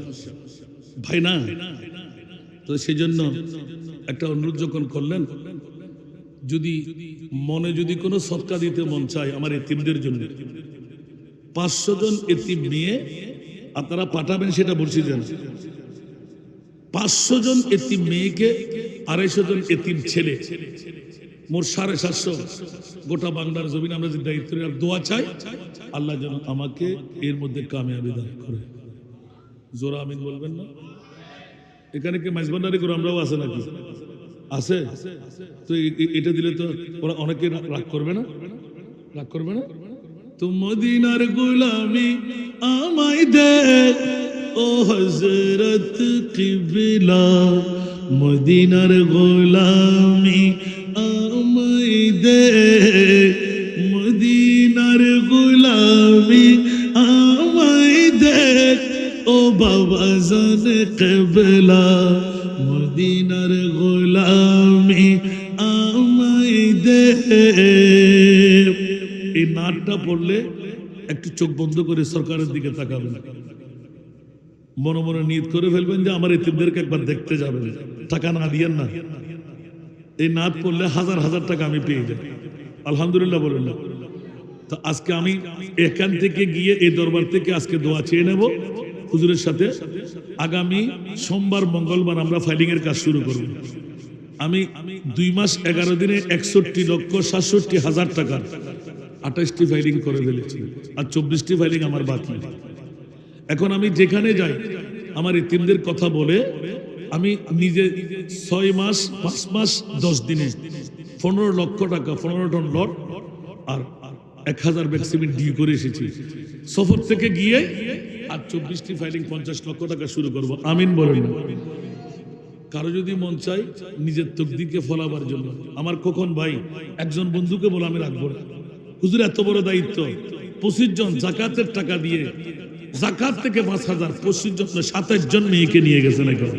ভাই না, তো সেই জন্য একটা অনুরোধ যখন করলেন, যদি মনে যদি কোনো সদকা দিতে মন চায় আমার এতিমদের জন্য 500 জন এতিম নিয়ে আপনারা পাঠাবেন, সেটা বলছি যেন 500 জন এতিম মেয়েকে 250 জন এতিম ছেলে, মোট 750 গোটা বাংলার জমিন আমরা যে দায়িত্ব দোয়া চাই আল্লাহ যেন আমাকে এর মধ্যে কামিয়াবি দান করে। জোরা আমিন বলবেন না? এখানে কি মাইজবান্ডারি করে আমরাও আছে নাকি? আছে তো এটা দিলে তো ওরা অনেকে রাগ করবে না, রাগ করবে না। তো মদিনার গোলামি আমায় দে ও হযরত কিবলা, মদিনার গোলামি আমায় দে, মদিনার গোলামি আমায় দে ও বাবা জান কিবলা, মদিনার গোলামি আমায় দে। এই নাটটা পড়লে একটু চোখ বন্ধ করে সরকারের দিকে তাকাবেন, মনে মনে নিয়ত করে ফেলবেন যে আমার এতিমদেরকে একবার দেখতে যাবেন, টাকা না দিয়েন না। এই নাত পড়লে হাজার হাজার টাকা আমি পেয়ে যাই, আলহামদুলিল্লাহ বলেন না। তো আজকে আমি এখান থেকে গিয়ে এই দরবার থেকে আজকে দোয়া চেয়ে নেব হুজুরের সাথে। আগামী সোমবার মঙ্গলবার আমরা ফাইলিং এর কাজ শুরু করব। আমি 2 মাস 11 দিনে 61,67,000 টাকা 28টি ফাইলিং করে ফেলেছি, আর 24টি ফাইলিং আমার বাকি। এখন আমি যেখানে যাই আমার এতিমদের কথা বলে আমি নিজে 6 মাস 5 মাস 10 দিনে 15 লক্ষ টাকা 15 টন লট আর 1000 ব্যাগ সিমেন্ট ডিউ করে এসেছি সফর থেকে গিয়ে। আর 24টি ফাইলিং 50 লক্ষ টাকা শুরু করব, আমিন বলেন। কারো যদি মন চাই নিজের তকদিরকে ফলাবার জন্য, আমার কখন ভাই একজন বন্ধুকে বলে আমি রাখবো না, হুজুর এত বড় দায়িত্ব, 25 জন জাকাতের টাকা দিয়ে, জাকাত থেকে 5000, 25 জন 27 জন মেয়েকে নিয়ে গেছেন এখন,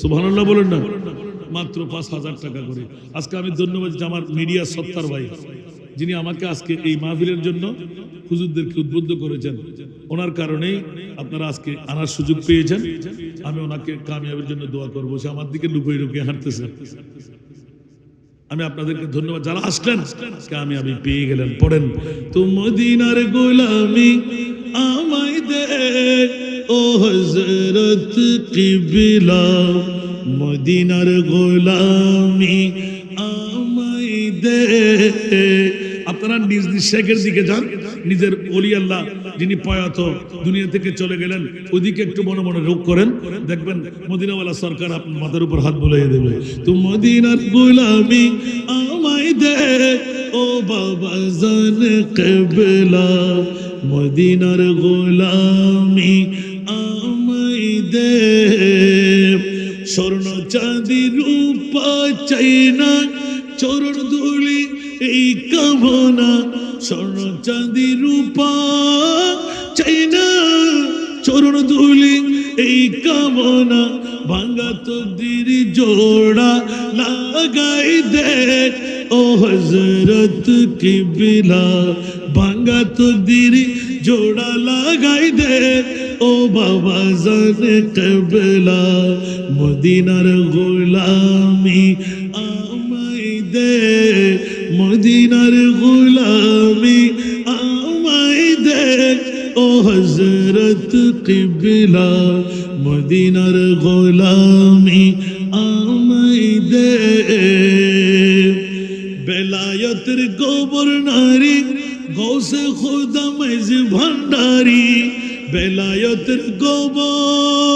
সুবহানাল্লাহ বলেন না, মাত্র 5000 টাকা করে। আজকে আমি ধন্যবাদ যে আমার মিডিয়া সত্তার ভাই যিনি আমাকে আজকে এই মাহফিলের জন্য হুজুরদেরকে উদ্বুদ্ধ করেছেন, ওনার কারণেই আপনারা আজকে আনার সুযোগ পেয়েছেন। আমি ওনাকে কামিয়াবের জন্য দোয়া করবো, সে আমার দিকে লুকিয়ে লুকিয়ে হাঁটতেছে। আমি আপনাদেরকে ধন্যবাদ, যারা আসলেন কামিয়াবি পেয়ে গেলেন। পড়েন, তো মদিনার গোলামি আমায় দে ও হযরত কিবলা, মদিনার গোলামি আমায় দে। আপনারা নিজ নিজ শেখের দিকে যান, নিজের ওলি আল্লাহ যিনি প্রয়াত দুনিয়া থেকে চলে গেলেন ওইদিকে একটু মনে মনে রোগ করেন, দেখবেন মদিনাওয়ালা সরকার আপনার মাথার উপর হাত বুলিয়ে দেবে। তো মদিনার গোলামি আমায় দে ও বাবা জান কিবলা, মদিনার গোলামি আমায় দে। স্বর্ণ চাঁদি রূপা চাই না, চরণ ধুলি এই কামনা, স্বর্ণ চাঁদি রূপা চাই না, চরণ ধুলি এই কামনা, ভাঙ্গা তকদির জোড়া লাগাই দে ও হযরত কিবলা, ভাঙ্গা তকদির জোড়া লাগাই দে ও বাবা জানে কেবলা মদিনার গোলামি আমায় দে মদিনার গোলামি আমায় দে ও হযরত কিবলা মদিনার গোলামি আমায় দে বেলায়েতের গভর্নরি গৌসে খুদা মেজ ভান্ডারি বেলায়েতের গভর্নরি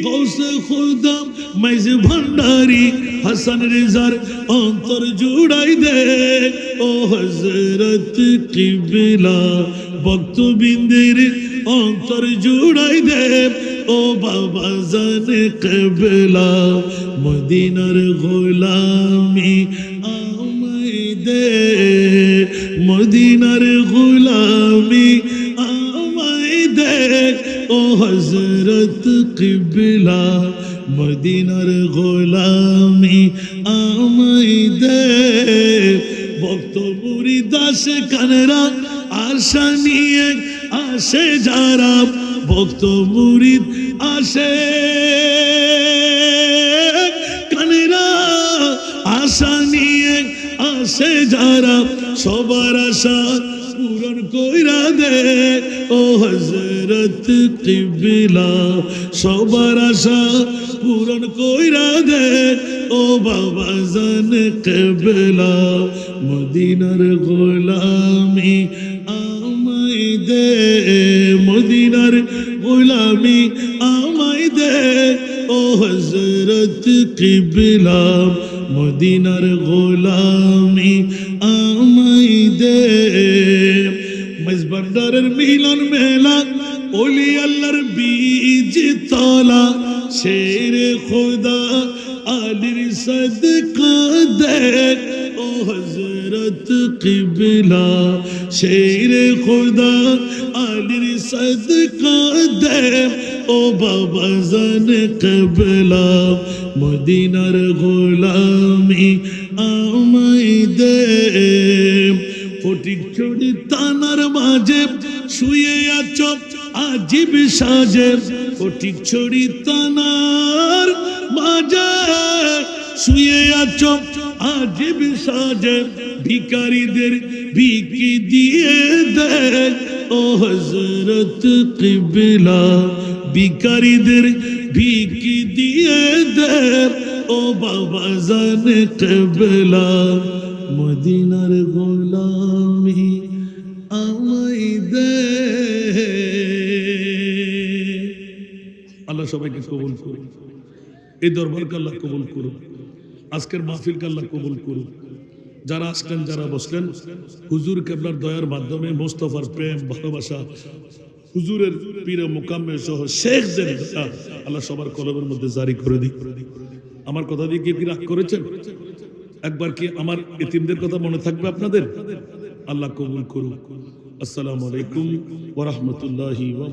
গৌসে খুদা মেজ ভান্ডারি হাসান রেজার অন্তর জুড়াই দে ও হযরত কিবলা ভক্তবৃন্দের অন্তর জুড়াই দে ও বাবা জানে কেবলা মদিনার গোলামি আমায় দে মদিনার গোলামি আমায় দে ও হযরত কিবলা মদিনার গোলামি আমায় দে ভক্ত মুরিদ আসে কানেরা আশা নিয়ে আসে যারা ভক্ত মুরিদ আসে কানেরা আশা নিয়ে আসে যারা সবার আশা পূরণ কইরা দে ও হযরত কিবলা সবার আশা পূরণ কইরা দে ও বাবা জানে কেবলা মদিনার গোলামি আমায় দে মদিনার গোলামি আমায় দে ও হযরত কিবলা মদিনার গোলামি আমায় দে মেজবান্ডারের মিলন মেলা ওলি আল্লাহর বীজ তলা শেরে খোদা আলীর সদকা দে ও হযরত কিবলা শেরে খোদা আলীর সদকা দে ও বাবা জানে কেবলা মদিনার গোলামি আমায় দে ফটিকছড়ি থানার মাঝে শুয়ে আছো আজিব সাজে ফটিকছড়ি থানার মাঝে শুয়ে আছো আজিব সাজে ভিখারিদের ভিকি দিয়ে দে ও হযরত কিবলা ভিখারিদের ভিকি দিয়ে দে ও বাবা জানে কেবলা মদিনার গোলামি আমায় দে আল্লাহ সবাইকে কবুল করুন এই দরবারকে আল্লাহ কবুল করুন আজকের মাহফিলকে আল্লাহ কবুল করুন যারা আসলেন যারা বসলেন হুজুর কেবলার দয়ার মাধ্যমে মোস্তফার প্রেম ভালোবাসা হুজুরের পীর মুকাম্মে সহ শেখদের আল্লাহ সবার কলবের মধ্যে জারি করে দিক আমার কথা দিয়ে কি রাগ করেছেন একবার কি আমার এতিমদের কথা মনে থাকবে আপনাদের আল্লাহ কবুল করুন আসসালামু আলাইকুম ওয়া রাহমাতুল্লাহি ওয়া